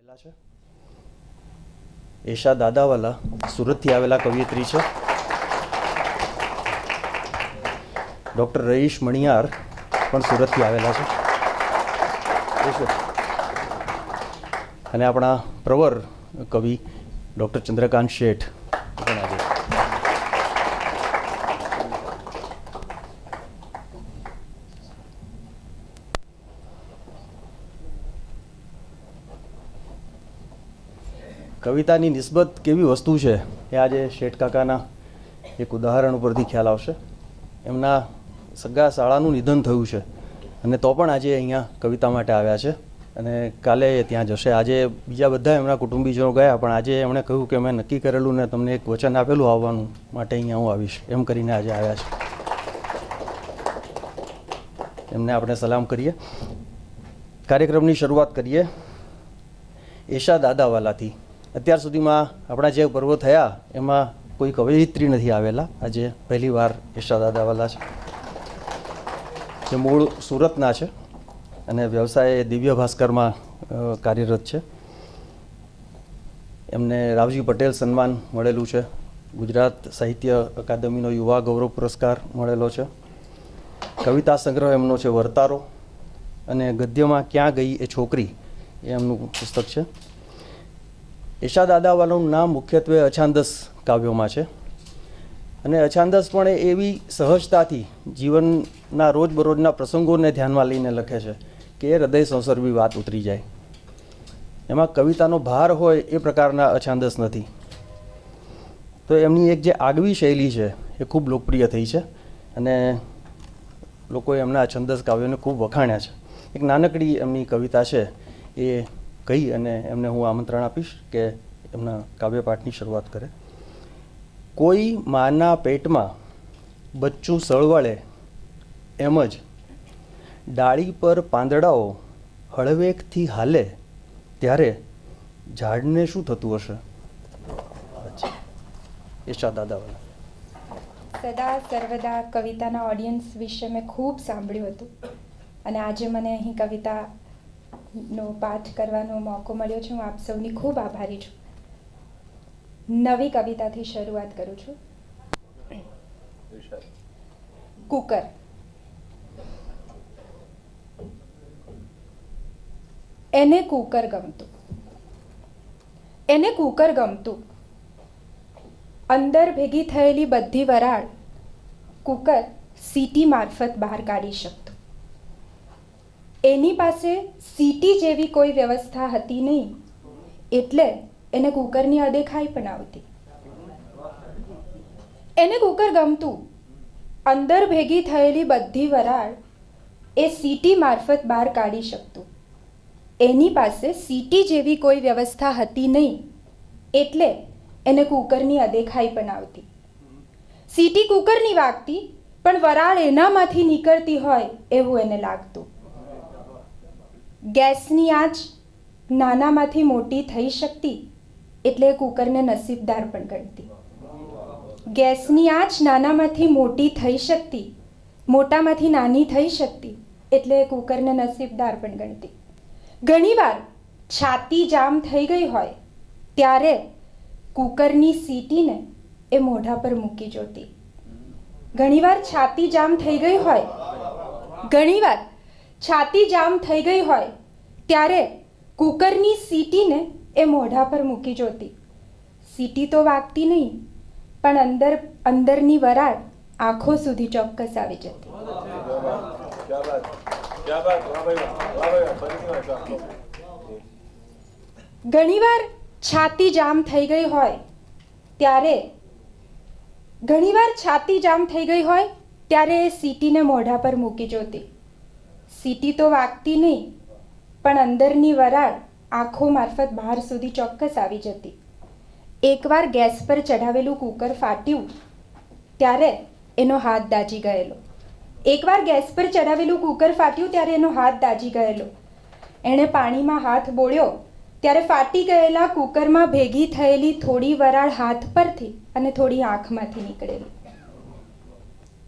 આવેલા છે. એશા દાદાવાલા સુરતથી આવેલા કવિયત્રી છે. ડૉક્ટર રઈશ મણિયાર પણ સુરતથી આવેલા છે. અને આપણા પ્રવર કવિ ડૉક્ટર ચંદ્રકાંત શેઠ પણ આવે. કવિતાની નિસ્બત કેવી વસ્તુ છે એ આજે શેઠ કાકાના એક ઉદાહરણ ઉપરથી ખ્યાલ આવશે. એમના સગા શાળાનું નિધન થયું છે અને તો પણ આજે અહીંયા કવિતા માટે આવ્યા છે અને કાલે ત્યાં જશે. આજે બીજા બધા એમના કુટુંબીજનો ગયા, પણ આજે એમણે કહ્યું કે મેં નક્કી કરેલું ને તમને એક વચન આપેલું આવવાનું માટે અહીંયા હું આવીશ, એમ કરીને આજે આવ્યા છે. એમને આપણે સલામ કરીએ. કાર્યક્રમની શરૂઆત કરીએ એશા દાદાવાલાથી. અત્યાર સુધીમાં આપણા જે પર્વો થયા એમાં કોઈ કવયિત્રી નથી આવેલા. આજે પહેલી વાર એશા દાદાવાલા છે, જે મૂળ સુરતના છે અને વ્યવસાય દિવ્ય ભાસ્કરમાં કાર્યરત છે. એમને રાવજી પટેલ સન્માન મળેલું છે. ગુજરાત સાહિત્ય અકાદમીનો યુવા ગૌરવ પુરસ્કાર મળેલો છે. કવિતા સંગ્રહ એમનો છે વર્તારો, અને ગદ્યમાં ક્યાં ગઈ એ છોકરી એ એમનું પુસ્તક છે. એશા દાદાવાલાનું નામ મુખ્યત્વે અછાંદસ કાવ્યોમાં છે અને અછાંદસ પણ એવી સહજતાથી જીવનના રોજબરોજના પ્રસંગોને ધ્યાનમાં લઈને લખે છે કે એ હૃદય સંસર્વી વાત ઉતરી જાય. એમાં કવિતાનો ભાર હોય એ પ્રકારના અછાંદસ નથી. તો એમની એક જે આગવી શૈલી છે એ ખૂબ લોકપ્રિય થઈ છે અને લોકોએ એમના અછાંદસ કાવ્યોને ખૂબ વખાણ્યા છે. એક નાનકડી એમની કવિતા છે એ કહી અને એમને હું આમંત્રણ આપીશ કે એમના કાવ્યપાઠની શરૂઆત કરે. કોઈ માના પેટમાં બચ્ચું સળવળે એમ જ ડાળી પર પાંદડાઓ હળવેકથી હાલે ત્યારે ઝાડને શું થતું હશે? એશા દાદાવાલા. સદા સર્વદા કવિતાના ઓડિયન્સ વિશે મેં ખૂબ સાંભળ્યું હતું અને આજે મને અહીં કવિતાનો પાઠ કરવાનો મોકો મળ્યો છે. હું આપ સૌની ખૂબ આભારી છું. નવી કવિતાથી શરૂઆત કરું છું. કુકર. એને કુકર ગમતું, એને કુકર ગમતું. અંદર ભેગી થયેલી બધી વરાળ કુકર સીટી મારફત બહાર કાઢી શકતું. એની પાસે સીટી જેવી કોઈ વ્યવસ્થા હતી નહીં, એટલે એને કુકરની અદેખાઈ પણ આવતી. એને કુકર ગમતું. અંદર ભેગી થયેલી બધી વરાળ એ સીટી મારફત બહાર કાઢી શકતું. એની પાસે સીટી જેવી કોઈ વ્યવસ્થા હતી નહીં, એટલે એને કુકરની અદેખાઈ પણ આવતી. સીટી કુકરની વાગતી, પણ વરાળ એનામાંથી નીકળતી હોય એવું એને લાગતું. ગેસની આંચ નાનામાંથી મોટી થઈ શકતી, એટલે કુકરને નસીબદાર પણ ગણતી. ગેસની આંચ નાનામાંથી મોટી થઈ શકતી, મોટામાંથી નાની થઈ શકતી, એટલે કુકરને નસીબદાર પણ ગણતી. ઘણીવાર છાતી જામ થઈ ગઈ હોય ત્યારે કુકરની સીટીને એ મોઢા પર મૂકી જોતી. ઘણીવાર છાતી જામ થઈ ગઈ હોય, ઘણીવાર છાતી જામ થઈ ગઈ હોય ત્યારે કુકરની સીટીને એ મોઢા પર મૂકી જોતી. સીટી તો વાગતી નહીં, પણ અંદરની વરાળ આંખો સુધી ચોક્કસ આવી જતી. ઘણીવાર છાતી જામ થઈ ગઈ હોય ત્યારે એ સીટીને મોઢા પર મૂકી જોતી. સીટી તો વાગતી નહીં, પણ અંદરની વરાળ આંખો મારફત બહાર સુધી ચોક્કસ આવી જતી. એકવાર ગેસ પર ચઢાવેલું કુકર ફાટ્યું ત્યારે એનો હાથ દાઝી ગયેલો. એણે પાણીમાં હાથ બોળ્યો ત્યારે ફાટી ગયેલા કુકરમાં ભેગી થયેલી થોડી વરાળ હાથ પરથી અને થોડી આંખમાંથી નીકળેલી.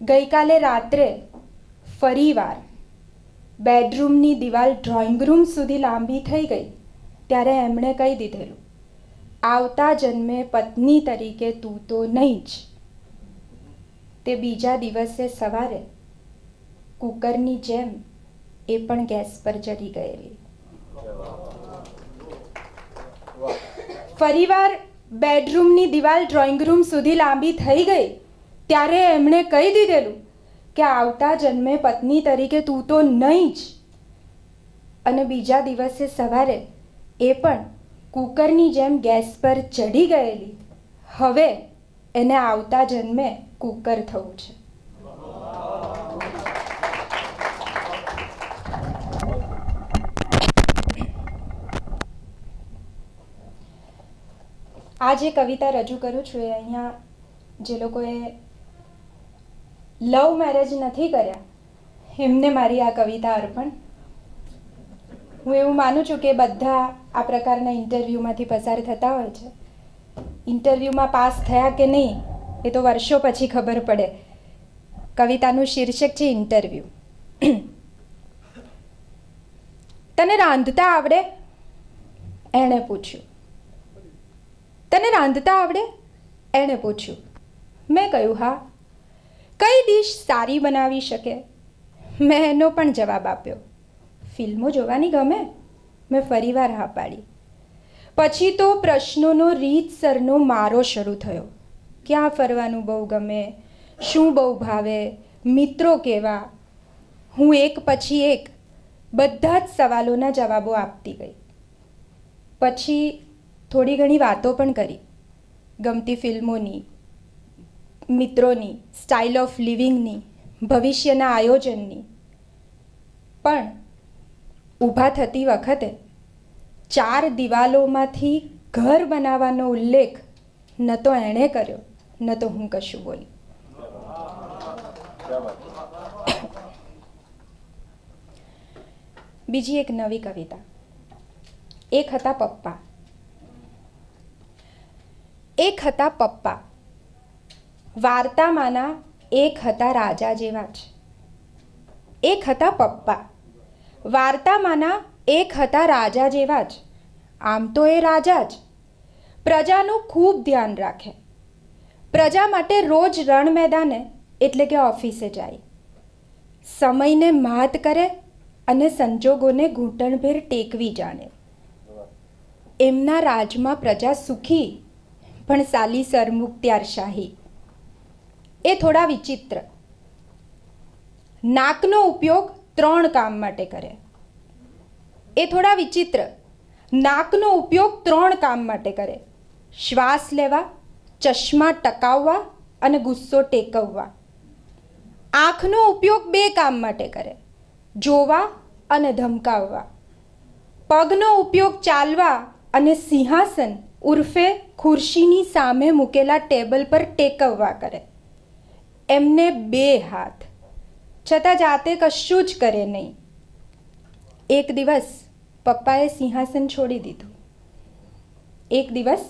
ગઈકાલે રાત્રે ફરીવાર બેડરૂમની દિવાલ ડ્રોઈંગ રૂમ સુધી લાંબી થઈ ગઈ ત્યારે એમણે કહી દીધેલું, આવતા જન્મે પત્ની તરીકે તું તો નહીં જ. તે બીજા દિવસે સવારે કુકરની જેમ એ પણ ગેસ પર ચડી ગયેલી. ફરીવાર બેડરૂમની દિવાલ ડ્રોઈંગ રૂમ સુધી લાંબી થઈ ગઈ ત્યારે એમણે કહી દીધેલું કે આવતા જન્મે પત્ની તરીકે તું તો નહીં જ. અને બીજા દિવસે સવારે એ પણ કુકરની જેમ ગેસ પર ચડી ગયેલી. હવે એને આવતા જન્મે કુકર થવું છે. આ જે કવિતા રજૂ કરું છું એ અહીંયા જે લોકોએ લવ મેરેજ નથી કર્યા એમને મારી આ કવિતા અર્પણ. હું એવું માનું છું કે બધા આ પ્રકારના ઇન્ટરવ્યૂમાંથી પસાર થતા હોય છે. ઇન્ટરવ્યૂમાં પાસ થયા કે નહીં એ તો વર્ષો પછી ખબર પડે. કવિતાનું શીર્ષક છે ઇન્ટરવ્યૂ. તને રાંધતા આવડે? એણે પૂછ્યું. તને રાંધતા આવડે? એણે પૂછ્યું. મેં કહ્યું હા. કઈ ડીશ સારી બનાવી શકે? મેં એનો પણ જવાબ આપ્યો. ફિલ્મો જોવાની ગમે? મેં ફરીવાર હા પાડી. પછી તો પ્રશ્નોનો રીતસરનો મારો શરૂ થયો. ક્યાં ફરવાનું બહુ ગમે? શું બહુ ભાવે? મિત્રો કેવા? હું એક પછી એક બધા જ સવાલોના જવાબો આપતી ગઈ. પછી થોડી ઘણી વાતો પણ કરી. ગમતી ફિલ્મોની, મિત્રોની, સ્ટાઇલ ઓફ લિવિંગની, ભવિષ્યના આયોજનની. પણ ઊભા થતી વખતે 4 દિવાલોમાંથી ઘર બનાવવાનો ઉલ્લેખ ન તો એણે કર્યો ન તો હું કશું બોલી. બીજી એક નવી કવિતા. એક હતા પપ્પા. એક હતા પપ્પા, વાર્તામાંના એક હતા રાજા જેવા જ. એક હતા પપ્પા, વાર્તામાંના એક હતા રાજા જેવા જ. આમ તો એ રાજા જ. પ્રજાનું ખૂબ ધ્યાન રાખે. પ્રજા માટે રોજ રણ મેદાને એટલે કે ઓફિસે જાય. સમયને માત કરે અને સંજોગોને ઘૂંટણભેર ટેકવી જાણે. એમના રાજમાં પ્રજા સુખી પણ સાલી સરમુખત્યારશાહી. એ થોડા વિચિત્ર. નાકનો ઉપયોગ 3 કામ માટે કરે. એ થોડા વિચિત્ર. નાકનો ઉપયોગ 3 કામ માટે કરે. શ્વાસ લેવા, ચશ્મા ટકાવવા અને ગુસ્સો ટેકવવા. આંખનો ઉપયોગ 2 કામ માટે કરે. જોવા અને ધમકાવવા. પગનો ઉપયોગ ચાલવા અને સિંહાસન ઉર્ફે ખુરશીની સામે મૂકેલા ટેબલ પર ટેકવવા કરે. એમને 2 હાથ, છતાં જાતે કશું જ કરે નહીં. એક દિવસ પપ્પાએ સિંહાસન છોડી દીધું. એક દિવસ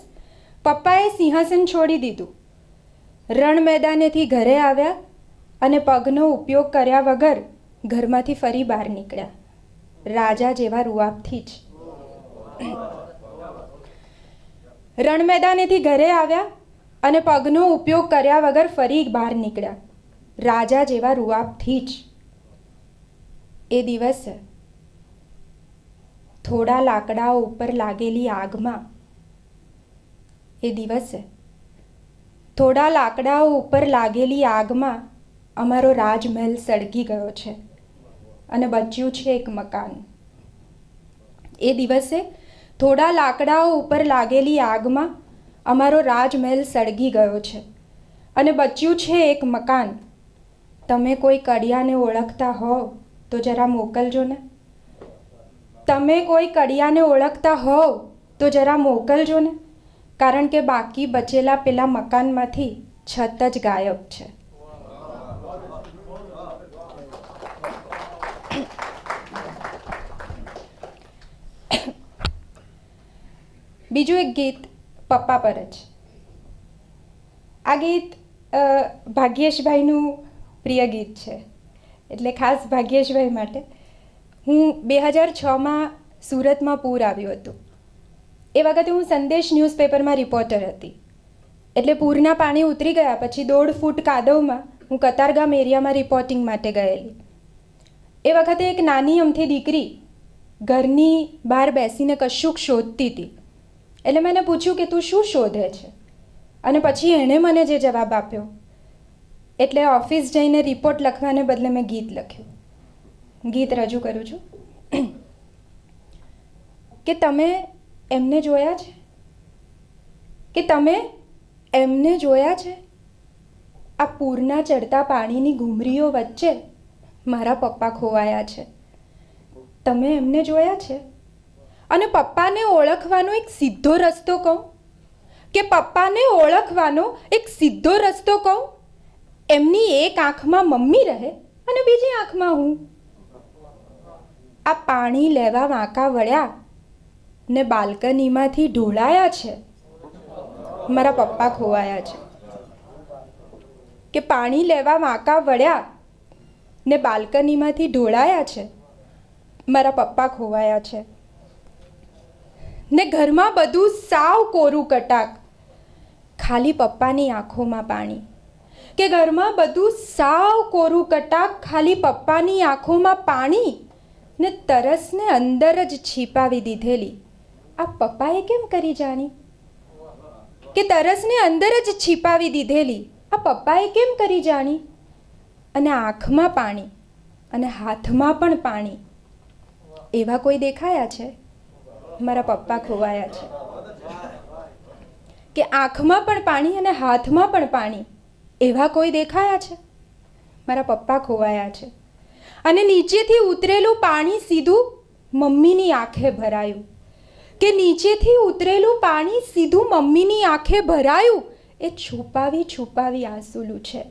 પપ્પાએ સિંહાસન છોડી દીધું. રણ મેદાનેથી ઘરે આવ્યા અને પગનો ઉપયોગ કર્યા વગર ઘરમાંથી ફરી બહાર નીકળ્યા. રાજા જેવા રૂઆબથી જ. રણ મેદાનેથી ઘરે આવ્યા અને પગનો ઉપયોગ કર્યા વગર ફરી બહાર નીકળ્યા. રાજા જેવા રૂઆબથી જ. એ દિવસે થોડા લાકડાઓ ઉપર લાગેલી આગમાં અમારો રાજમહેલ સળગી ગયો છે અને બચ્યું છે એક મકાન. એ દિવસે થોડા લાકડાઓ ઉપર લાગેલી આગમાં અમારો રાજમહેલ સળગી ગયો છે અને બચ્યું છે એક મકાન. તમે કોઈ કડિયાને ઓળખતા હોવ તો જરા મોકલજો ને. તમે કોઈ કડિયાને ઓળખતા હોવ તો જરા મોકલજો ને, કારણ કે બાકી બચેલા પેલા મકાનમાંથી છત જ ગાયબ છે. બીજું એક ગીત પપ્પા પર જ. આ ગીત ભાગ્યેશભાઈનું પ્રિય ગીત છે, એટલે ખાસ ભાગ્યેશભાઈ માટે. હું 2006માં સુરતમાં પૂર આવ્યું હતું એ વખતે હું સંદેશ ન્યૂઝપેપરમાં રિપોર્ટર હતી. એટલે પૂરના પાણી ઉતરી ગયા પછી 1.5 ફૂટ કાદવમાં હું કતારગામ એરિયામાં રિપોર્ટિંગ માટે ગયેલી. એ વખતે એક નાની અમથી દીકરી ઘરની બહાર બેસીને કશુંક શોધતી હતી. એટલે મેં એને પૂછ્યું કે તું શું શોધે છે? અને પછી એણે મને જે જવાબ આપ્યો એટલે ઓફિસ જઈને રિપોર્ટ લખવાને બદલે મેં ગીત લખ્યું. ગીત રજૂ કરું છું કે તમે એમને જોયા છે? કે તમે એમને જોયા છે? આ પૂરના ચડતા પાણીની ઘૂમરીઓ વચ્ચે મારા પપ્પા ખોવાયા છે. તમે એમને જોયા છે? અને પપ્પાને ઓળખવાનો એક સીધો રસ્તો કહું કે પપ્પાને ઓળખવાનો એક સીધો રસ્તો કહું, એમની એક આંખમાં મમ્મી રહે અને બીજી આંખમાં હું. આ પાણી લેવા વાંકા વળ્યા ને બાલ્કનીમાંથી ઢોળાયા છે, મારા પપ્પા ખોવાયા છે. કે પાણી લેવા વાંકા વળ્યા ને બાલ્કનીમાંથી ઢોળાયા છે, મારા પપ્પા ખોવાયા છે. ને ઘરમાં બધું સાવ કોરું કટાક, ખાલી પપ્પાની આંખોમાં પાણી. કે ઘરમાં બધું સાવ કોરું કટાક, ખાલી પપ્પાની આંખોમાં પાણી. ને તરસને અંદર જ છીપાવી દીધેલી આ પપ્પાએ કેમ કરી જાણી? કે તરસને અંદર જ છીપાવી દીધેલી આ પપ્પાએ કેમ કરી જાણી? અને આંખમાં પાણી અને હાથમાં પણ પાણી, એવા કોઈ દેખાયા છે? મારા પપ્પા ખોવાયા છે. કે આંખમાં પણ પાણી અને હાથમાં પણ પાણી, એવા કોઈ દેખાયા છે? મારા પપ્પા ખોવાયા છે. અને નીચેથી ઉતરેલું પાણી સીધું મમ્મીની આંખે ભરાયું. કે નીચેથી ઉતરેલું પાણી સીધું મમ્મીની આંખે ભરાયું. એ છુપાવી છુપાવી આંસુલું છે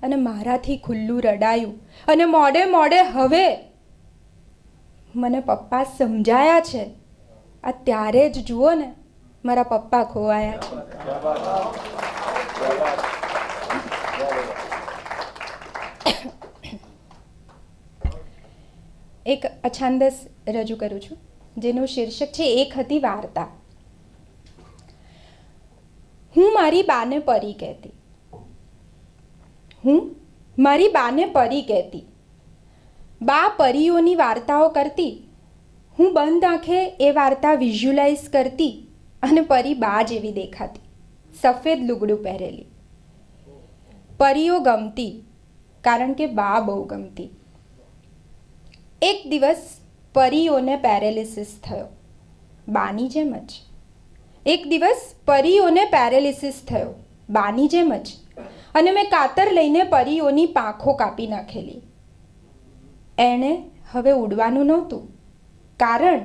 અને મારાથી ખુલ્લું રડાયું. અને મોડે મોડે હવે મને પપ્પા સમજાયા છે. આ ત્યારે જ જુઓ ને મારા પપ્પા ખોવાયા છે. એક અછાંદસ રજૂ કરું છું જેનું શીર્ષક છે એક હતી વાર્તા. હું મારી બાને પરી કહેતી. હું મારી બાને પરી કહેતી. બા પરીઓની વાર્તાઓ કરતી. હું બંધ આંખે એ વાર્તા વિઝ્યુલાઇઝ કરતી અને પરી બા જેવી દેખાતી, સફેદ લુગડું પહેરેલી. પરીઓ ગમતી કારણ કે બા બહુ ગમતી. એક દિવસ પરીઓને પેરેલિસિસ થયો, બાની જેમ જ. એક દિવસ પરીઓને પેરેલિસિસ થયો, બાની જેમ જ. અને મેં કાતર લઈને પરીઓની પાંખો કાપી નાખેલી. એણે હવે ઉડવાનું નહોતું કારણ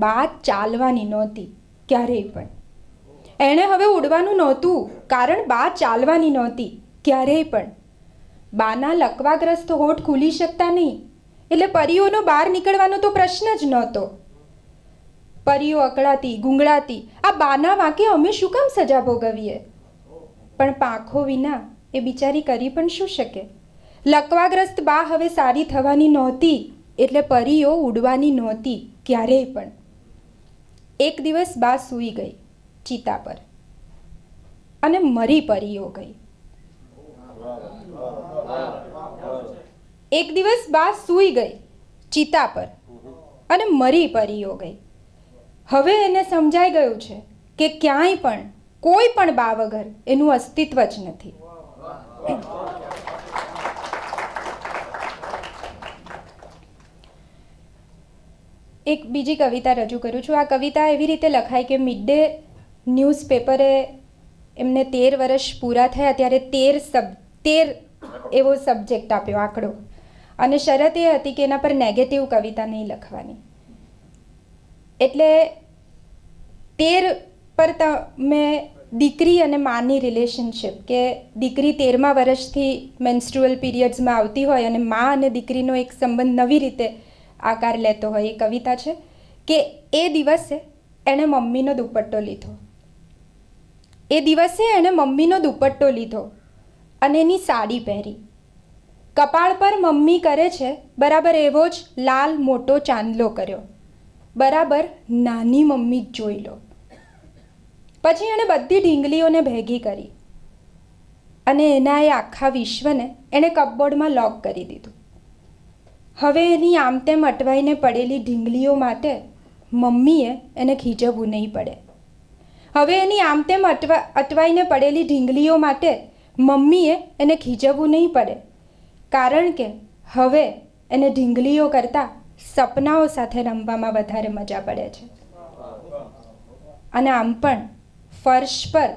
બા ચાલવાની નહોતી ક્યારેય પણ. એણે હવે ઉડવાનું નહોતું કારણ બા ચાલવાની નહોતી ક્યારેય પણ. બાના લકવાગ્રસ્ત હોઠ ખુલી શકતા નહીં એટલે પરીઓનો બહાર નીકળવાનો તો પ્રશ્ન જ નહોતો. પરીઓ અકળાતી ગુંગળાતી આ બાના વાંકે અમે શું કામ સજા ભોગવીએ? પણ પાંખો વિના એ બિચારી કરી પણ શું શકે? લકવાગ્રસ્ત બા હવે સારી થવાની નહોતી એટલે પરીઓ ઉડવાની નહોતી ક્યારેય પણ. એક દિવસ બા સૂઈ ગઈ ચિતા પર અને મરી પરીઓ ગઈ. એક દિવસ બા સૂઈ ગઈ ચિતા પર અને મરી પરીઓ ગઈ. હવે એને સમજાઈ ગયું છે કે ક્યાંય પણ કોઈ પણ બા વગર એનું અસ્તિત્વ જ નથી. એક બીજી કવિતા રજૂ કરું છું. આ કવિતા એવી રીતે લખાય કે મિડ ડે ન્યૂઝપેપરે એમને 13 વર્ષ પૂરા થયા ત્યારે 13 એવો સબ્જેક્ટ આપ્યો, આંકડો. અને શરત એ હતી કે એના પર નેગેટિવ કવિતા નહીં લખવાની. એટલે 13 પર મેં દીકરી અને માની રિલેશનશિપ, કે દીકરી 13મા વર્ષથી મેન્સ્ટ્રુઅલ પીરિયડ્સમાં આવતી હોય અને મા અને દીકરીનો એક સંબંધ નવી રીતે આકાર લેતો હોય, એ કવિતા છે. કે એ દિવસે એણે મમ્મીનો દુપટ્ટો લીધો. એ દિવસે એણે મમ્મીનો દુપટ્ટો લીધો અને એની સાડી પહેરી. કપાળ પર મમ્મી કરે છે બરાબર એવો જ લાલ મોટો ચાંદલો કર્યો. બરાબર નાની મમ્મી જ જોઈ લો. પછી એણે બધી ઢીંગલીઓને ભેગી કરી અને એના એ આખા વિશ્વને એણે કપબોર્ડમાં લોક કરી દીધું. હવે એની આમ તેમ અટવાઈને પડેલી ઢીંગલીઓ માટે મમ્મીએ એને ખીજવવું નહીં પડે. હવે એની આમ તેમ અટવાઈને પડેલી ઢીંગલીઓ માટે મમ્મીએ એને ખીજવવું નહીં પડે, કારણ કે હવે એને ઢીંગલીઓ કરતાં સપનાઓ સાથે રમવામાં વધારે મજા પડે છે. અને આમ પણ ફર્શ પર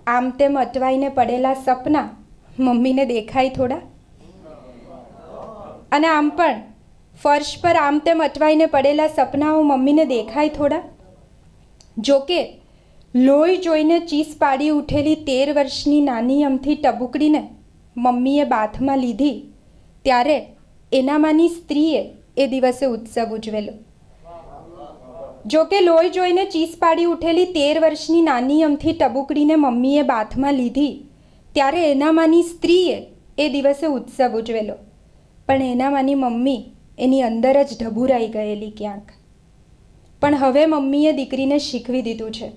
આમ તેમ અટવાઈને પડેલા સપના મમ્મીને દેખાય થોડા? અને આમ પણ ફર્શ પર આમ તેમ અટવાઈને પડેલા સપનાઓ મમ્મીને દેખાય થોડા? જોકે લોહી જોઈને ચીસ પાડી ઉઠેલી 13 વર્ષની નાની અમથી ટબુકડીને મમ્મીએ બાથમાં લીધી ત્યારે એનામાંની સ્ત્રીએ એ દિવસે ઉત્સવ ઉજવેલો. જોકે લોહી જોઈને ચીસ પાડી ઉઠેલી 13 વર્ષની નાની અમથી ટબુકડીને મમ્મીએ બાથમાં લીધી ત્યારે એનામાંની સ્ત્રીએ એ દિવસે ઉત્સવ ઉજવેલો. પણ એનામાંની મમ્મી એની અંદર જ ઢબુરાઈ ગયેલી ક્યાંક. પણ હવે મમ્મીએ દીકરીને શીખવી દીધું છે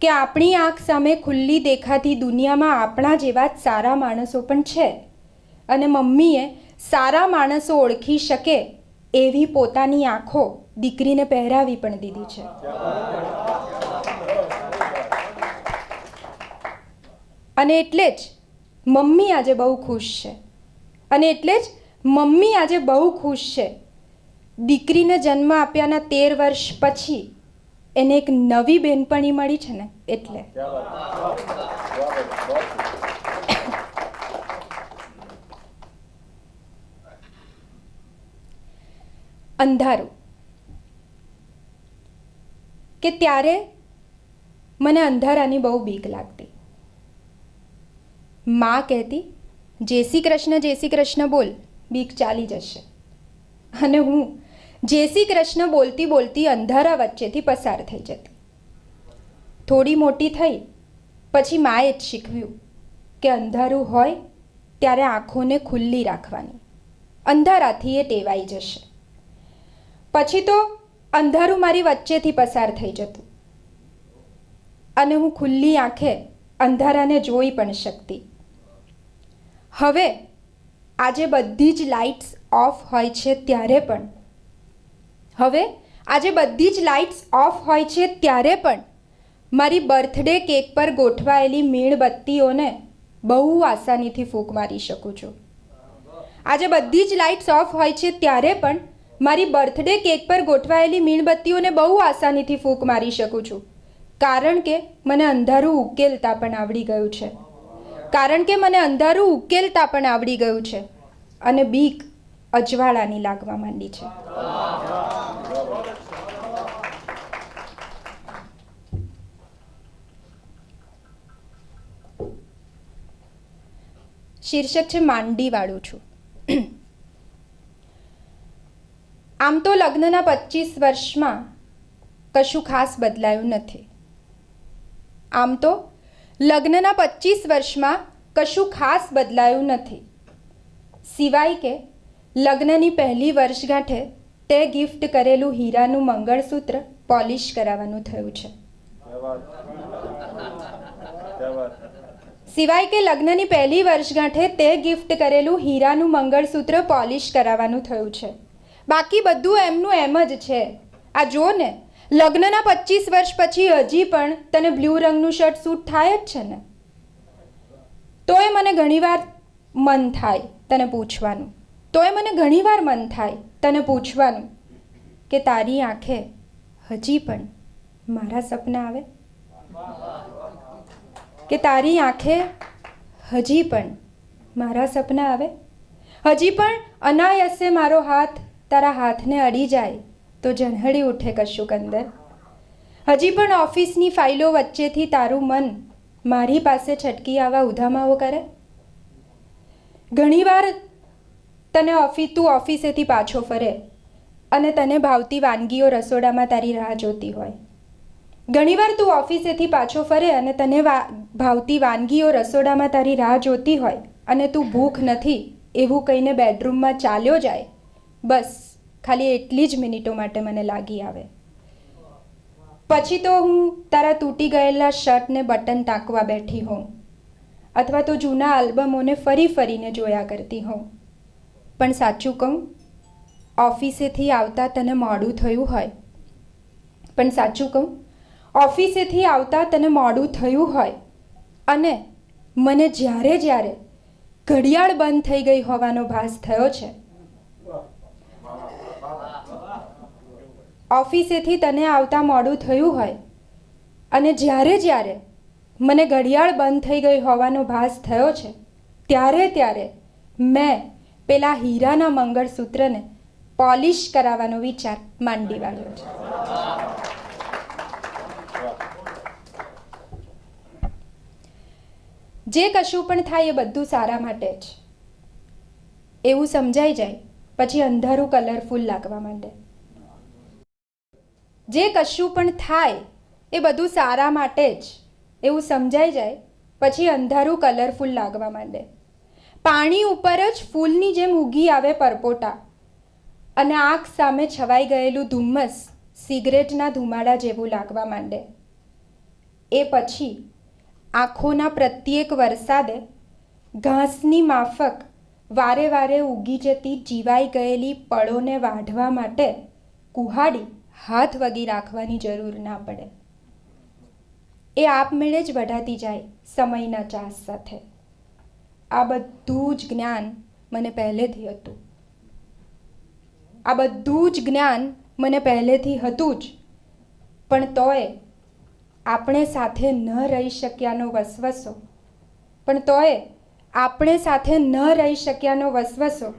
કે આપણી આંખ સામે ખુલ્લી દેખાતી દુનિયામાં આપણા જેવા જ સારા માણસો પણ છે, અને મમ્મીએ સારા માણસો ઓળખી શકે એવી પોતાની આંખો દીકરીને પહેરાવી પણ દીધી છે. અને એટલે જ મમ્મી આજે બહુ ખુશ છે. અને એટલે જ મમ્મી આજે બહુ ખુશ છે. દીકરીને જન્મ આપ્યાના 13 વર્ષ પછી એને એક નવી બેનપણી મળી છે ને એટલે. અંધારું. કે ત્યારે મને અંધારાની બહુ બીક લાગતી. માં કહેતી, જય શ્રી કૃષ્ણ બોલ, બીક ચાલી જશે. અને હું જય શ્રી કૃષ્ણ બોલતી બોલતી અંધારા વચ્ચેથી પસાર થઈ જતી. થોડી મોટી થઈ પછી માએ જ શીખવ્યું કે અંધારું હોય ત્યારે આંખોને ખુલ્લી રાખવાની, અંધારાથી એ ટેવાઈ જશે. પછી તો અંધારું મારી વચ્ચેથી પસાર થઈ જતું અને હું ખુલ્લી આંખે અંધારાને જોઈ પણ શકતી. હવે આજે બધી જ લાઇટ્સ ઓફ હોય છે ત્યારે પણ મારી બર્થડે કેક પર ગોઠવાયેલી મીણબત્તીઓને બહુ આસાનીથી ફૂંક મારી શકું છું. આજે બધી જ લાઇટ્સ ઓફ હોય છે ત્યારે પણ મારી બર્થડે કેક પર ગોઠવાયેલી મીણબત્તીઓને બહુ આસાનીથી ફૂંક મારી શકું છું, કારણ કે મને અંધારું ઉકેલતા પણ આવડી ગયું છે. અને બીક અજવાળાની લાગવા માંડી છે. શીર્ષક છે માંડીવાળું છું. આમ તો લગ્નના 25 વર્ષમાં કશું ખાસ બદલાયું નથી. સિવાય કે લગ્નની પહેલી વર્ષગાંઠે તે ગિફ્ટ કરેલું હીરાનું મંગળસૂત્ર પોલિશ કરાવવાનું થયું છે. બાકી બધું એમનું એમ જ છે. આ જો ને, લગ્નના 25 વર્ષ પછી હજી પણ તને બ્લુ રંગનું શર્ટ સૂટ થાય જ છે ને? તોય મને ઘણીવાર મન થાય તને પૂછવાનું કે તારી આંખે હજી પણ મારા સપના આવે? હજી પણ અનાયાસે મારો હાથ તારા હાથને અડી જાય તો ઝણહળી ઉઠે કશુંક અંદર? હજી પણ ઓફિસની ફાઇલો વચ્ચેથી તારું મન મારી પાસે છટકી આવવા ઉધામાઓ કરે? ઘણીવાર તું ઓફિસેથી પાછો ફરે અને તને ભાવતી વાનગીઓ રસોડામાં તારી રાહ જોતી હોય. અને તું ભૂખ નથી એવું કહીને બેડરૂમમાં ચાલ્યો જાય, બસ ખાલી એટલી જ મિનિટો માટે મને લાગી આવે. પછી તો હું તારા તૂટી ગયેલા શર્ટને બટન ટાંકવા બેઠી હોઉં, અથવા તો જૂના આલ્બમોને ફરી ફરીને જોયા કરતી હોઉં. પણ સાચું કહું, ઓફિસેથી આવતા તને મોડું થયું હોય, પણ સાચું કહું, ઓફિસેથી આવતા તને મોડું થયું હોય અને મને જ્યારે જ્યારે ઘડિયાળ બંધ થઈ ગઈ હોવાનો ભાસ થયો છે, ઓફિસેથી તને આવતા મોડું થયું હોય અને જ્યારે જ્યારે મને ઘડિયાળ બંધ થઈ ગઈ હોવાનો ભાસ થયો છે, ત્યારે ત્યારે મેં પેલા હીરાના મંગળસૂત્રને પોલિશ કરાવવાનો વિચાર માંડી વાળ્યો છે. જે કશું પણ થાય એ બધું સારા માટે જ એવું સમજાઈ જાય પછી અંધારું કલરફુલ લાગવા માંડે. જે કશું પણ થાય એ બધું સારા માટે જ એવું સમજાઈ જાય પછી અંધારું કલરફુલ લાગવા માંડે. પાણી ઉપર જ ફૂલની જેમ ઉગી આવે પરપોટા અને આંખ સામે છવાઈ ગયેલું ધુમ્મસ સિગરેટના ધુમાડા જેવું લાગવા માંડે. એ પછી આંખોના પ્રત્યેક વરસાદે ઘાસની માફક વારે વારે ઉગી જતી જીવાઈ ગયેલી પળોને વાઢવા માટે કુહાડી હાથ વગી રાખવાની જરૂર ના પડે. એ આપમેળે જ વઢાતી જાય સમયના ચાસ સાથે. આ બધું જ જ્ઞાન મને પહેલેથી હતું. આ બધું જ જ્ઞાન મને પહેલેથી હતું જ, પણ તોય આપણે સાથે ન રહી શક્યાનો વસવસો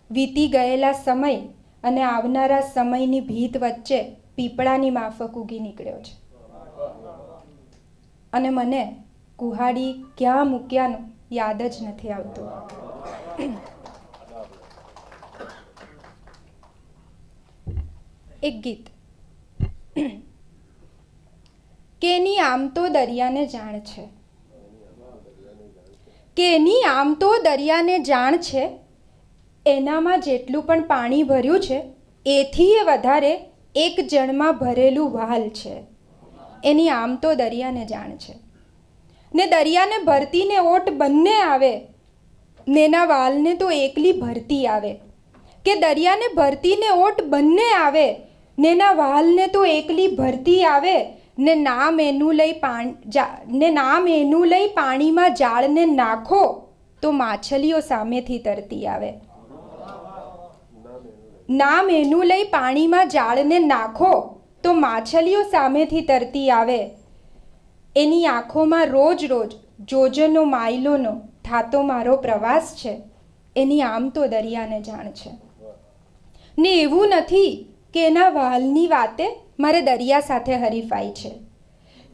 વીતી ગયેલા સમય અને આવનારા સમયની ભીત વચ્ચે પીપળાની માફક ઉગી નીકળ્યો છે. અને મને કુહાડી ક્યાં મૂક્યાનું યાદ જ નથી આવતું. એક ગીત કે એની આમ તો દરિયાને જાણ છે, કે એની આમ તો દરિયાને જાણ છે, એનામાં જેટલું પણ પાણી ભર્યું છે એથી વધારે એક જણમાં ભરેલું વાલ છે. એની આમ તો દરિયાને જાણ છે. ને દરિયાને ભરતીને ઓટ બંને આવે ને એના વાલને તો એકલી ભરતી આવે. કે દરિયાને ભરતીને ઓટ બંને આવે ને એના વાલને તો એકલી ભરતી આવે. ને નામ એનું લઈ પાણીમાં જાળને નાખો તો માછલીઓ સામેથી તરતી આવે. નામ એનું લઈ પાણીમાં જાળને નાખો તો માછલીઓ સામેથી તરતી આવે. એની આંખોમાં રોજ રોજ જોજનો માઇલોનો થાતો મારો પ્રવાસ છે. એની આમ તો દરિયાને જાણ છે. ને એવું નથી કે એના વાલની વાતે મારે દરિયા સાથે હરીફાઈ છે,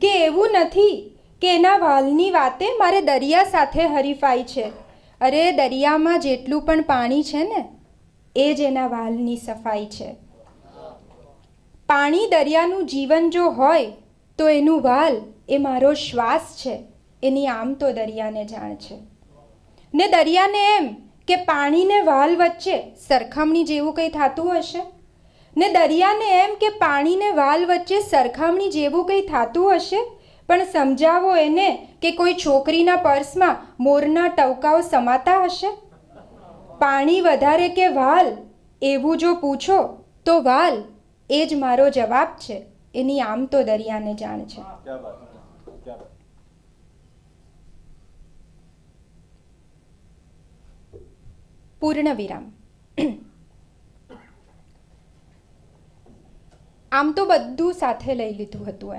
કે એવું નથી કે એના વાલની વાતે મારે દરિયા સાથે હરીફાઈ છે. અરે દરિયામાં જેટલું પણ પાણી છે ને એ જ એના વાલની સફાઈ છે. પાણી દરિયાનું જીવન જો હોય તો એનું વાલ એ મારો શ્વાસ છે. એની આમ તો દરિયાને જાણ છે. ને દરિયાને એમ કે પાણીને વાલ વચ્ચે સરખામણી જેવું કંઈ થતું હશે, ને દરિયાને એમ કે પાણીને વાલ વચ્ચે સરખામણી જેવું કંઈ થતું હશે, પણ સમજાવો એને કે કોઈ છોકરીના પર્સમાં મોરના ટવકાઓ સમાતા હશે. પાણી વધારે કે વાલ એવું જો પૂછો તો વાલ એ જ મારો જવાબ છે. એની આમ તો દરિયાને જાણ છે. પૂર્ણ વિરામ. આમ તો બધું સાથે લઈ લીધું હતું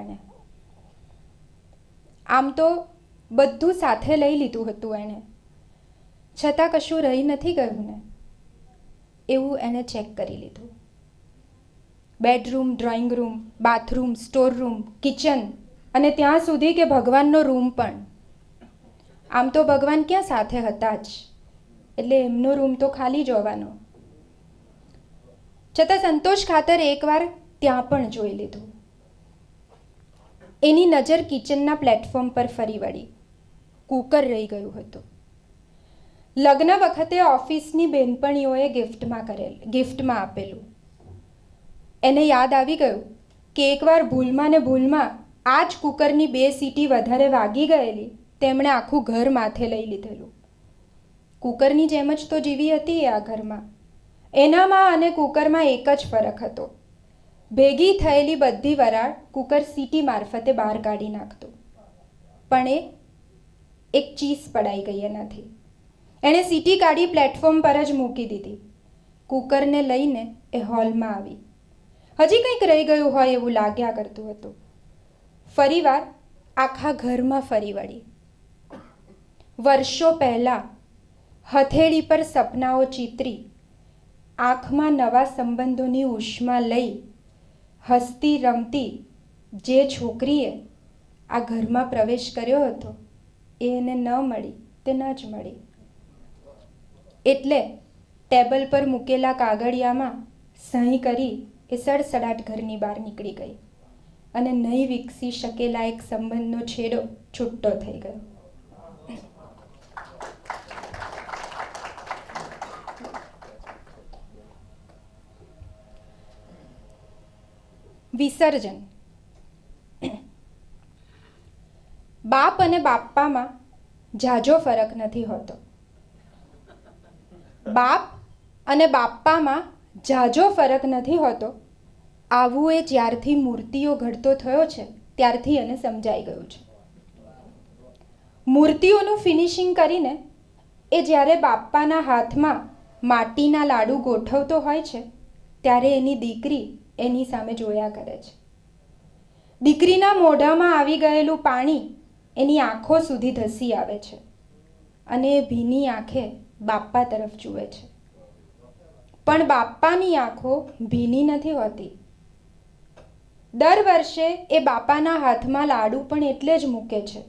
એણે. છતાં કશું રહી નથી ગયું ને એવું એણે ચેક કરી લીધું. Bedroom, drawing room, bathroom, store room, kitchen અને ત્યાં સુધી કે ભગવાનનો રૂમ પણ. આમ તો ભગવાન ક્યાં સાથે હતા જ, એટલે એમનો રૂમ તો ખાલી જ હોવાનો. છતાં સંતોષ ખાતર એકવાર ત્યાં પણ જોઈ લીધું. એની નજર કિચનના પ્લેટફોર્મ પર ફરી વળી. કૂકર રહી ગયું હતું. લગ્ન વખતે ઓફિસની બહેનપણીઓએ ગિફ્ટમાં આપેલું. એને યાદ આવી ગયું કે એકવાર ભૂલમાં ને ભૂલમાં આ જ કુકરની 2 સીટી વધારે વાગી ગયેલી તેમણે આખું ઘર માથે લઈ લીધેલું. કુકરની જેમ જ તો જીવી હતી એ આ ઘરમાં. એનામાં અને કુકરમાં એક જ ફરક હતો. ભેગી થયેલી બધી વરાળ કુકર સીટી મારફતે બહાર કાઢી નાખતું. પણ એક ચીસ પડાઈ ગઈ એનાથી. એણે સીટી કાઢી પ્લેટફોર્મ પર જ મૂકી દીધી. કુકરને લઈને એ હોલમાં આવી. હજી કંઈક રહી ગયું હોય એવું લાગ્યા કરતું હતું. ફરીવાર આખા ઘરમાં ફરી વળી. વર્ષો પહેલાં હથેળી પર સપનાઓ ચિતરી, આંખમાં નવા સંબંધોની ઉષ્મા લઈ હસતી રમતી જે છોકરીએ આ ઘરમાં પ્રવેશ કર્યો હતો એ એને ન મળી, તે ન જ મળી. એટલે ટેબલ પર મૂકેલા કાગળિયામાં સહી કરી એ સડસડાટ ઘરની બહાર નીકળી ગઈ અને નહીં વિકસી શકેલા એક સંબંધનો છેડો છૂટો થઈ ગયો. વિસર્જન. બાપ અને બાપ્પામાં ઝાઝો ફરક નથી હોતો. બાપ અને બાપ્પામાં ઝાઝો ફરક નથી હોતો. આવું એ જ્યારથી મૂર્તિઓ ઘડતો થયો છે ત્યારથી એને સમજાઈ ગયું છે. મૂર્તિઓનું ફિનિશિંગ કરીને એ જ્યારે બાપ્પાના હાથમાં માટીના લાડુ ગોઠવતો હોય છે ત્યારે એની દીકરી એની સામે જોયા કરે છે. દીકરીના મોઢામાં આવી ગયેલું પાણી એની આંખો સુધી ધસી આવે છે અને એ ભીની આંખે બાપ્પા તરફ જુએ છે. પણ બાપ્પાની આંખો ભીની નથી હોતી. દર વર્ષે એ બાપાના હાથમાં લાડુ પણ એટલે જ મૂકે છે,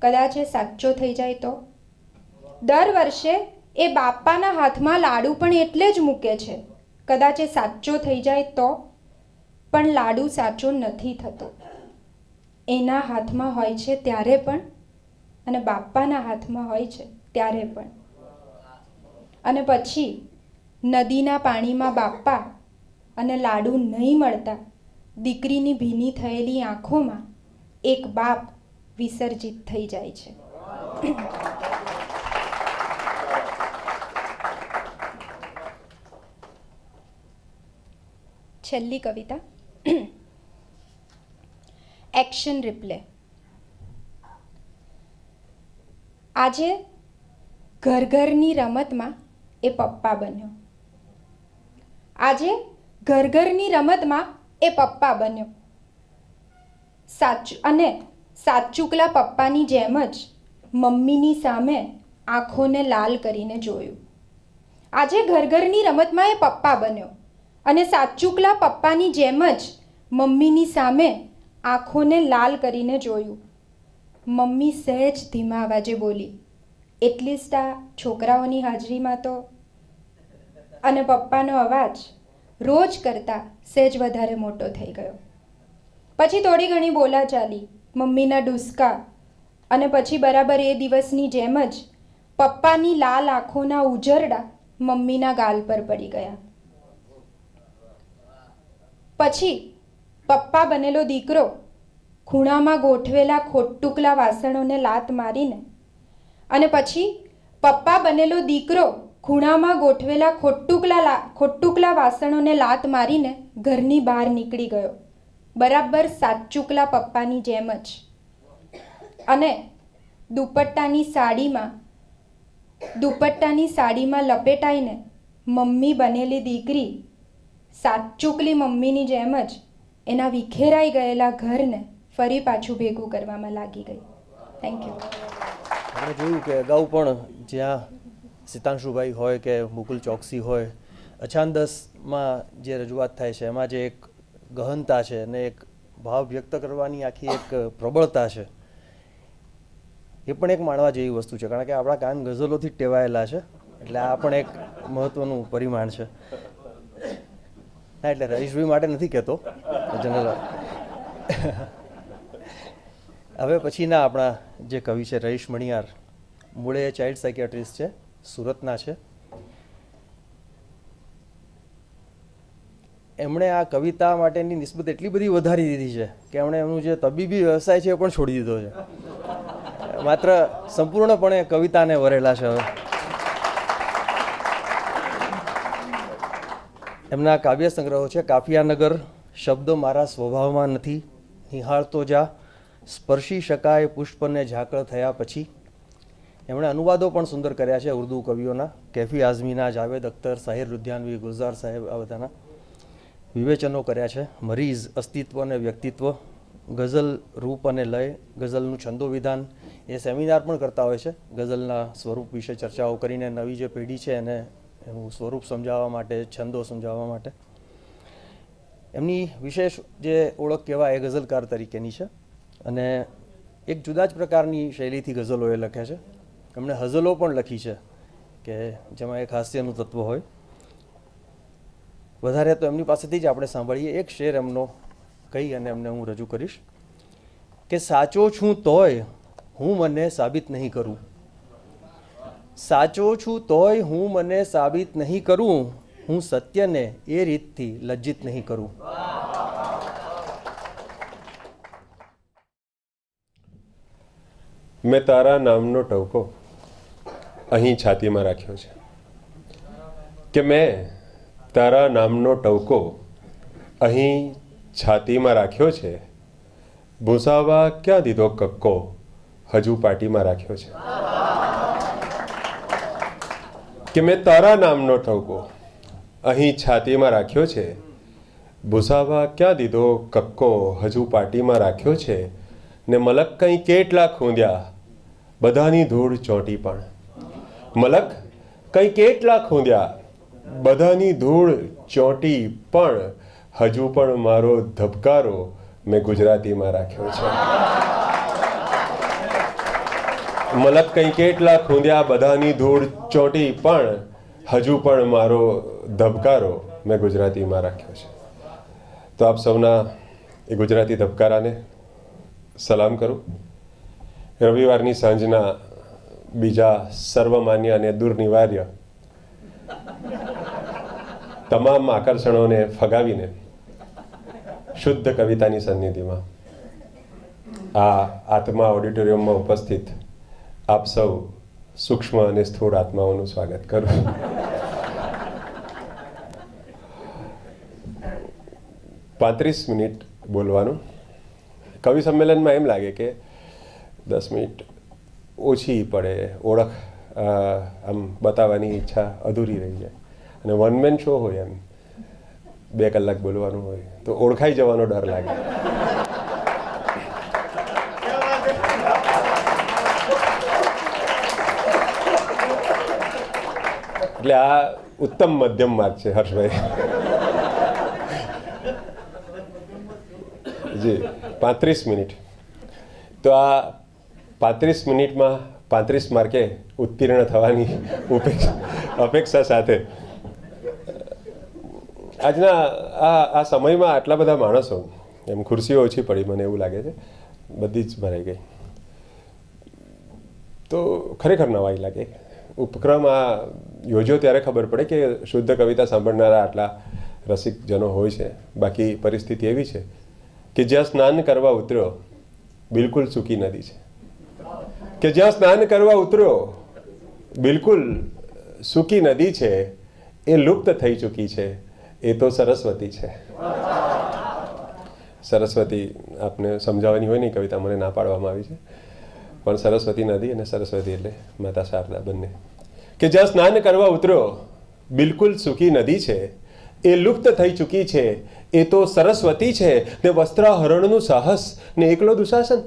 કદાચ એ સાચો થઈ જાય તો. દર વર્ષે એ બાપાના હાથમાં લાડુ પણ એટલે જ મૂકે છે, કદાચ એ સાચો થઈ જાય તો. પણ લાડુ સાચો નથી થતો. એના હાથમાં હોય છે ત્યારે પણ અને બાપાના હાથમાં હોય છે ત્યારે પણ. અને પછી નદીના પાણીમાં બાપ્પા અને લાડુ નહીં મળતા દીકરીની ભીની થયેલી આંખોમાં એક બાપ વિસર્જિત થઈ જાય છે. છેલ્લી કવિતા, એક્શન રિપ્લે. આજે ઘર ઘરની રમતમાં એ પપ્પા બન્યો. આજે ઘર ઘરની રમતમાં એ પપ્પા બન્યો. સાચુકલા પપ્પાની જેમ જ મમ્મીની સામે આંખોને લાલ કરીને જોયું. આજે ઘર ઘરની રમતમાં એ પપ્પા બન્યો અને સાચુકલા પપ્પાની જેમ જ મમ્મીની સામે આંખોને લાલ કરીને જોયું. મમ્મી સહેજ ધીમા અવાજે બોલી, એટલીસ્ટ આ છોકરાઓની હાજરીમાં તો. અને પપ્પાનો અવાજ રોજ કરતાં સહેજ વધારે મોટો થઈ ગયો. પછી થોડી ઘણી બોલાચાલી, મમ્મીના ડુસકા અને પછી બરાબર એ દિવસની જેમ જ પપ્પાની લાલ આંખોના ઉજરડા મમ્મીના ગાલ પર પડી ગયા. પછી પપ્પા બનેલો દીકરો ખૂણામાં ગોઠવેલા ખોટટુકલા વાસણોને લાત મારીને અને પછી પપ્પા બનેલો દીકરો ખૂણામાં ગોઠવેલા ખોટટુકલા વાસણોને લાત મારીને ઘરની બહાર નીકળી ગયો, બરાબર સાચુકલા પપ્પાની જેમ જ. અને દુપટ્ટાની સાડીમાં લપેટાઈને મમ્મી બનેલી દીકરી સાચુકલી મમ્મીની જેમ જ એના વિખેરાઈ ગયેલા ઘરને ફરી પાછું ભેગું કરવામાં લાગી ગઈ. Thank you. આપણે જોયું કે અગાઉ પણ જ્યાં સિતાંશુભાઈ હોય કે મુકુલ ચોકસી હોય, અછાંદસમાં જે રજૂઆત થાય છે એમાં જે એક ગહનતા છે અને એક ભાવ વ્યક્ત કરવાની આખી એક પ્રબળતા છે, એ પણ એક માણવા જેવી વસ્તુ છે. કારણ કે આપણા કાન ગઝલોથી જ ટેવાયેલા છે, એટલે આ પણ એક મહત્ત્વનું પરિમાણ છે. ના, એટલે રહીશભાઈ માટે નથી કહેતો, જનરલ. હવે પછીના આપણા જે કવિ છે રહીશ મણિયાર, મૂળે ચાઇલ્ડ સાયકિયાટ્રિસ્ટ છે, સુરતના છે. એમણે આ કવિતા માટેની નિસ્બત એટલી બધી વધારી દીધી છે કે એમણે એમનું જે તબીબી વ્યવસાય છે એ પણ છોડી દીધો છે. માત્ર સંપૂર્ણપણે કવિતાને વરેલા છે. હવે એમના કાવ્ય સંગ્રહો છે કાફિયાનગર, શબ્દ મારા સ્વભાવમાં નથી, નિહાળતો જા, સ્પર્શી શકાય પુષ્પને ઝાકળ થયા પછી. એમણે અનુવાદો પણ સુંદર કર્યા છે ઉર્દુ કવિઓના, કેફી આઝમીના, જાવેદ અખ્તર, સાહિર લુધિયાનવી, ગુલઝાર સાહેબ, આ બધાના વિવેચનો કર્યા છે. મરીઝ, અસ્તિત્વ અને વ્યક્તિત્વ, ગઝલ, રૂપ અને લય, ગઝલનું છંદો વિધાન. એ સેમિનાર પણ કરતા હોય છે ગઝલના સ્વરૂપ વિશે ચર્ચાઓ કરીને નવી જે પેઢી છે એને એનું સ્વરૂપ સમજાવવા માટે, છંદો સમજાવવા માટે. એમની વિશેષ જે ઓળખ કહેવાય એ ગઝલકાર તરીકેની છે અને એક જુદા જ પ્રકારની શૈલીથી ગઝલો એ લખે છે. એમણે હઝલો પણ લખી છે કે જેમાં એક હાસ્યનું તત્વ હોય. વધારે તો એમની પાસેથી જ આપણે સાંભળીએ. એક શેર એમનો કહી અને એમને હું રજૂ કરીશ કે સાચો છું તોય હું મને સાબિત નહીં કરું, સાચો છું તોય હું મને સાબિત નહીં કરું, હું સત્યને એ રીતથી લજ્જિત નહીં કરું. મેં તારા નામનો ટવકો અહીં છાતીમાં રાખ્યો છે કે મેં તારા નામનો ટવકો અહીં છાતીમાં રાખ્યો છે, ભૂસાવા ક્યાં દીધો કક્કો હજુ પાટીમાં રાખ્યો છે. કે મેં તારા નામનો ટવકો અહીં છાતીમાં રાખ્યો છે, ભૂસાવા ક્યાં દીધો કક્કો હજુ પાટીમાં રાખ્યો છે. ને મલક કંઈ કેટલા ખૂંદ્યા બધાની ધૂળ ચોંટી પણ, મલક કંઈ કેટલા ખૂંદ્યા બધાની ધૂળ ચોંટી પણ, હજુ પણ મારો ધબકારો મેં ગુજરાતીમાં રાખ્યો છે. મલક કંઈ કેટલા ખૂંદ્યા બધાની ધૂળ ચોંટી પણ, હજુ પણ મારો ધબકારો મેં ગુજરાતીમાં રાખ્યો છે. તો આપ સૌના એ ગુજરાતી ધબકારાને સલામ કરું. રવિવારની સાંજના બીજા સર્વમાન્ય અને દુર્નિવાર્ય તમામ આકર્ષણોને ફગાવીને શુદ્ધ કવિતાની સન્નિધિમાં આ આત્મા ઓડિટોરિયમમાં ઉપસ્થિત આપ સૌ સૂક્ષ્મ અને સ્થૂળ આત્માઓનું સ્વાગત કરું. 35 મિનિટ બોલવાનું. કવિ સંમેલનમાં એમ લાગે કે 10 મિનિટ ઓછી પડે, ઓળખ આમ બતાવવાની ઈચ્છા અધૂરી રહી જાય. અને વન મેન શો હોય એમ 2 કલાક બોલવાનું હોય તો ઓળખાઈ જવાનો ડર લાગે. એટલે આ ઉત્તમ મધ્યમ માર્ગ છે હર્ષભાઈ. જી 35 મિનિટ. તો આ 35 મિનિટમાં 35 માર્કે ઉત્તીર્ણ થવાની અપેક્ષા સાથે આજના આ સમયમાં આટલા બધા માણસો, એમ ખુરશીઓ ઓછી પડી મને એવું લાગે છે, બધી જ ભરાઈ ગઈ. તો ખરેખર નવાઈ લાગે. ઉપક્રમ આ યોજ્યો ત્યારે ખબર પડે કે શુદ્ધ કવિતા સાંભળનારા આટલા રસિકજનો હોય છે. બાકી પરિસ્થિતિ એવી છે કે જ્યાં સ્નાન કરવા ઉતર્યો બિલકુલ સૂકી નદી છે, કે જ્યાં સ્નાન કરવા ઉતર્યો બિલકુલ સૂકી નદી છે, એ લુપ્ત થઈ ચૂકી છે, એ તો સરસ્વતી છે. સરસ્વતી આપને સમજાવવાની હોય નહીં કવિતા, મને ના પાડવામાં આવી છે, પણ સરસ્વતી નદી અને સરસ્વતી એટલે માતા શારદા બંને. કે જ્યાં સ્નાન કરવા ઉતર્યો બિલકુલ સૂકી નદી છે, એ લુપ્ત થઈ ચૂકી છે, એ તો સરસ્વતી છે. ને વસ્ત્રાહરણનું સાહસ ને એકલો દુશાસન,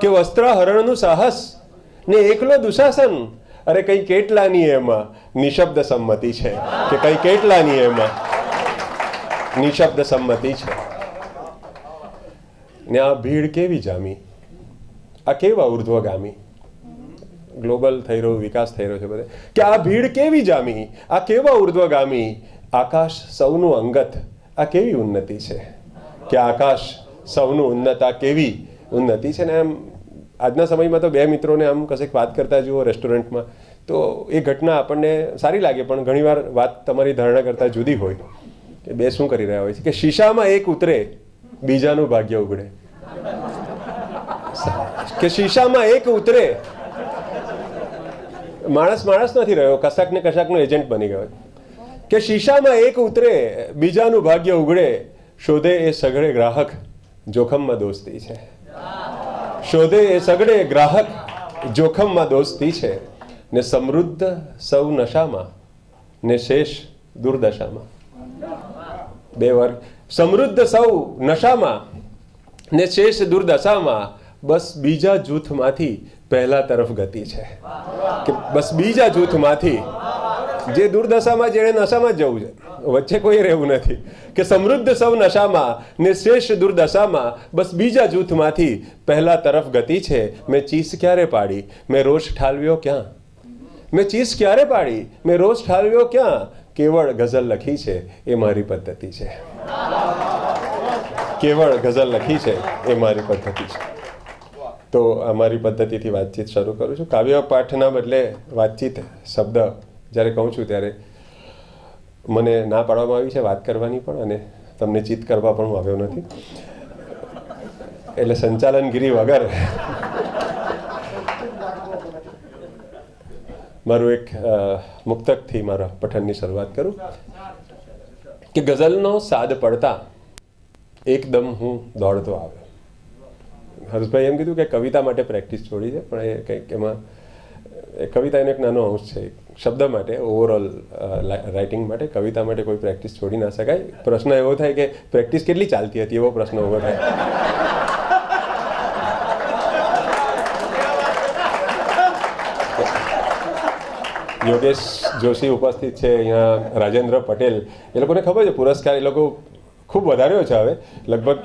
કે વસ્ત્રાહરણનું સાહસ ને એકલો દુશાસન. અરે કંઈ કેટલાની એમાં નિશબ્દ સંમતિ છે, કે કંઈ કેટલાની એમાં નિશબ્દ સંમતિ છે. ને આ ભીડ કેવી જામી, આ કેવા ઉર્ધ્વગામી. ગ્લોબલ થઈ રહ્યો, વિકાસ થઈ રહ્યો છે બધે, કે આ ભીડ કેવી જામી, આ કેવા ઉર્ધ્વગામી. આકાશ સૌનું અંગત, આ કેવી ઉન્નતિ છે, કે આકાશ સૌનું ઉન્નત, આ કેવી ઉન્નતિ છે. ને એમ આજના સમયમાં તો 2 મિત્રોને આમ કશેક વાત કરતા જુઓ રેસ્ટોરન્ટમાં, તો એ ઘટના આપણને સારી લાગે, પણ ઘણીવાર વાત તમારી ધારણા કરતાં જુદી હોય. કે બે શું કરી રહ્યા હોય છે કે શીશામાં એક ઉતરે બીજાનું ભાગ્ય ઉગડે. કે શીશામાં એક ઉતરે, માણસ નથી રહ્યો, કશાક ને કશાકનો એજન્ટ બની ગયો. કે શીશામાં એક ઉતરે બીજાનું ભાગ્ય ઉગડે, શોધે એ સગળે ગ્રાહક જોખમમાં દોસ્તી છે. શોધે એ સગળે ગ્રાહક જોખમમાં દોસ્તી છે. ને સમૃદ્ધ સૌ નશામાં ને શેષ દુર્દશામાં. બે વર્ગ. સમૃદ્ધ સૌ નશામાં ને શેષ દુર્દશામાં, બસ બીજા જૂથમાંથી પહેલા તરફ ગતિ છે. કે બસ બીજા જૂથમાંથી, જે દુર્દશામાં જેણે નશામાં જ જવું છે, વચ્ચે કોઈ રહેવું નથી. કે સમૃદ્ધ સૌ નશામાં ને શેષ દુર્દશામાં, બસ બીજા જૂથમાંથી પહેલા તરફ ગતિ છે. મેં ચીસ ક્યારે પાડી, મેં રોષ ઠાલવ્યો ક્યાં? મેં ચીસ ક્યારે પાડી, મેં રોષ ઠાલવ્યો ક્યાં? કેવળ ગઝલ લખી છે એ મારી પદ્ધતિ છે. કેવળ ગઝલ લખી છે એ મારી પદ્ધતિ છે. તો અમારી પદ્ધતિથી વાતચીત શરૂ કરું છું. કાવ્ય પાઠના બદલે વાતચીત શબ્દ જ્યારે કહું છું ત્યારે મને ના પાડવામાં આવી છે વાત કરવાની પણ, અને તમને ચિત્ત કરવા પણ હું આવ્યો નથી. એટલે સંચાલનગીરી વગર મારું એક મુક્તકથી મારા પઠનની શરૂઆત કરું. કે ગઝલનો સાદ પડતા એકદમ હું દોડતો આવ્યો. હર્ષભાઈ એમ કીધું કે કવિતા માટે પ્રેક્ટિસ છોડી છે, પણ એ કંઈક એમાં કવિતા એનો એક નાનો અંશ છે. શબ્દ માટે, ઓવરઓલ રાઇટિંગ માટે, કવિતા માટે કોઈ પ્રેક્ટિસ છોડી ના શકાય. પ્રશ્ન એવો થાય કે પ્રેક્ટિસ કેટલી ચાલતી હતી, એવો પ્રશ્ન ઊભો થાય. યોગેશ જોશી ઉપસ્થિત છે અહીંયા, રાજેન્દ્ર પટેલ, એ લોકોને ખબર છે પુરસ્કાર એ લોકો ખૂબ વધાર્યો છે. હવે લગભગ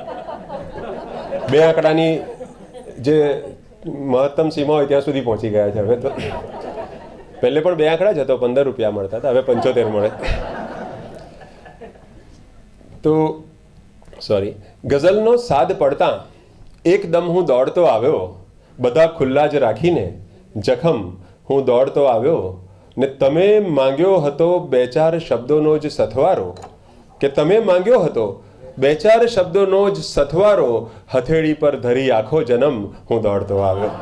2 આંકડાની જે મહત્તમ સીમા હોય ત્યાં સુધી પહોંચી ગયા છે હવે તો. પહેલે પણ 2 આંકડા જ હતો, 15 રૂપિયા મળતા હતા, હવે 75 મળે. તો સોરી. ગઝલનો સાદ પડતા એકદમ હું દોડતો આવ્યો, બધા ખુલ્લા જ રાખીને જખમ હું દોડતો આવ્યો. ને તમે માંગ્યો હતો 2-4 શબ્દોનો જ સથવારો, કે તમે માંગ્યો હતો 2-4 શબ્દોનો જ સથવારો, હથેળી પર ધરી આખો જન્મ હું દોડતો આવ્યો.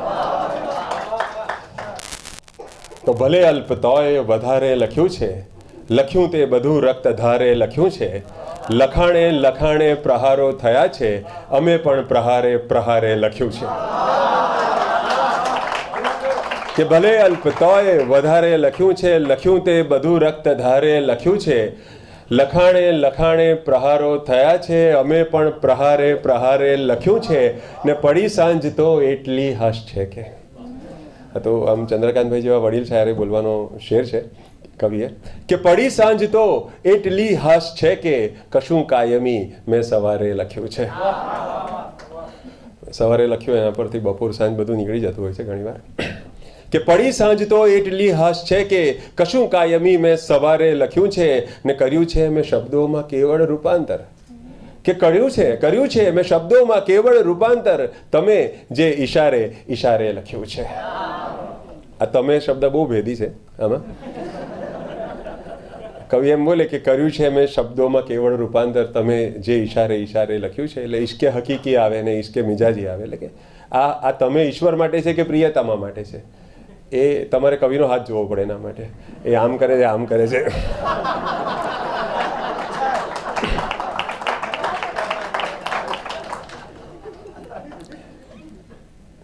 તો ભલે અલ્પ તોય વધારે લખ્યું છે, લખ્યું તે બધું રક્તધારે લખ્યું છે. લખાણે લખાણે પ્રહારો થયા છે, અમે પણ પ્રહારે પ્રહારે લખ્યું છે. કે ભલે અલ્પ તોય વધારે લખ્યું છે, લખ્યું તે બધું રક્તધારે લખ્યું છે. લખાણે લખાણે પ્રહારો થયા છે, અમે પણ પ્રહારે પ્રહારે લખ્યું છે. ને પડી સાંજ તો એટલી હશ છે કે. તો આમ ચંદ્રકાંતભાઈ જેવા વડીલ શાયરે બોલવાનો શેર છે કવિએ, કે પડી સાંજ તો એટલી હશ છે કે, કશું કાયમી મેં સવારે લખ્યું છે. સવારે લખ્યું એના પરથી બપોર સાંજ બધું નીકળી જતું હોય છે ઘણીવાર. કે પડી સાંજ તો એટલી હાશ છે કે, કશું કાયમી મેં સવારે લખ્યું છે. ને કર્યું છે મેં શબ્દોમાં કેવળ રૂપાંતર. કે કર્યું છે મેં શબ્દોમાં કેવળ રૂપાંતર, તમે જે ઈશારે ઈશારે લખ્યું છે. આ તમે શબ્દ બહુ ભેદી છે આમાં. કવિ એમ બોલે કે કર્યું છે મેં શબ્દોમાં કેવળ રૂપાંતર, તમે જે ઈશારે ઈશારે લખ્યું છે. એટલે ઈશ્કે હકીકી આવે ને ઈશ્કે મિજાજી આવે. એટલે કે આ તમે ઈશ્વર માટે છે કે પ્રિયતમા માટે છે, એ તમારે કવિનો હાથ જોવો પડે એના માટે. એ આમ કરે છે, આમ કરે છે.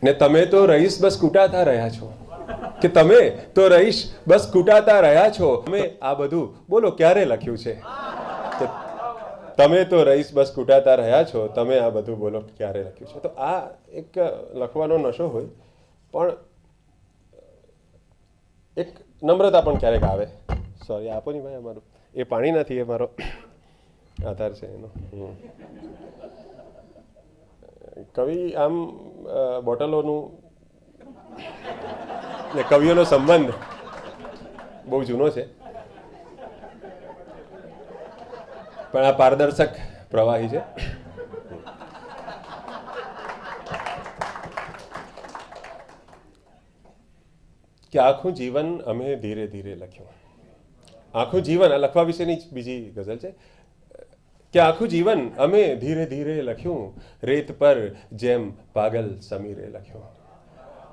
ને તમે તો રહીશ બસ કૂટાતા રહ્યા છો. કે તમે તો રહીશ બસ કૂટાતા રહ્યા છો. તમે આ બધું બોલો ક્યારે લખ્યું છે? કે તમે તો રહીશ બસ કૂટાતા રહ્યા છો, તમે આ બધું બોલો ક્યારે લખ્યું છે? તો આ એક લખવાનો નશો હોય, પણ એક નમ્રતા પણ ક્યારેક આવે. સોરી આપો નહીં ભાઈ, અમારું એ પાણી નથી, એ મારો આધાર છે એનો. કવિ આમ બોટલોનું ને કવિઓનો સંબંધ બહુ જૂનો છે, પણ આ પારદર્શક પ્રવાહી છે. કે આખું જીવન અમે ધીરે ધીરે લખ્યું. આખું જીવન, આ લખવા વિશેની જ બીજી ગઝલ છે કે આખું જીવન અમે ધીરે ધીરે લખ્યું, રેત પર જેમ પાગલ સમીરે લખ્યું.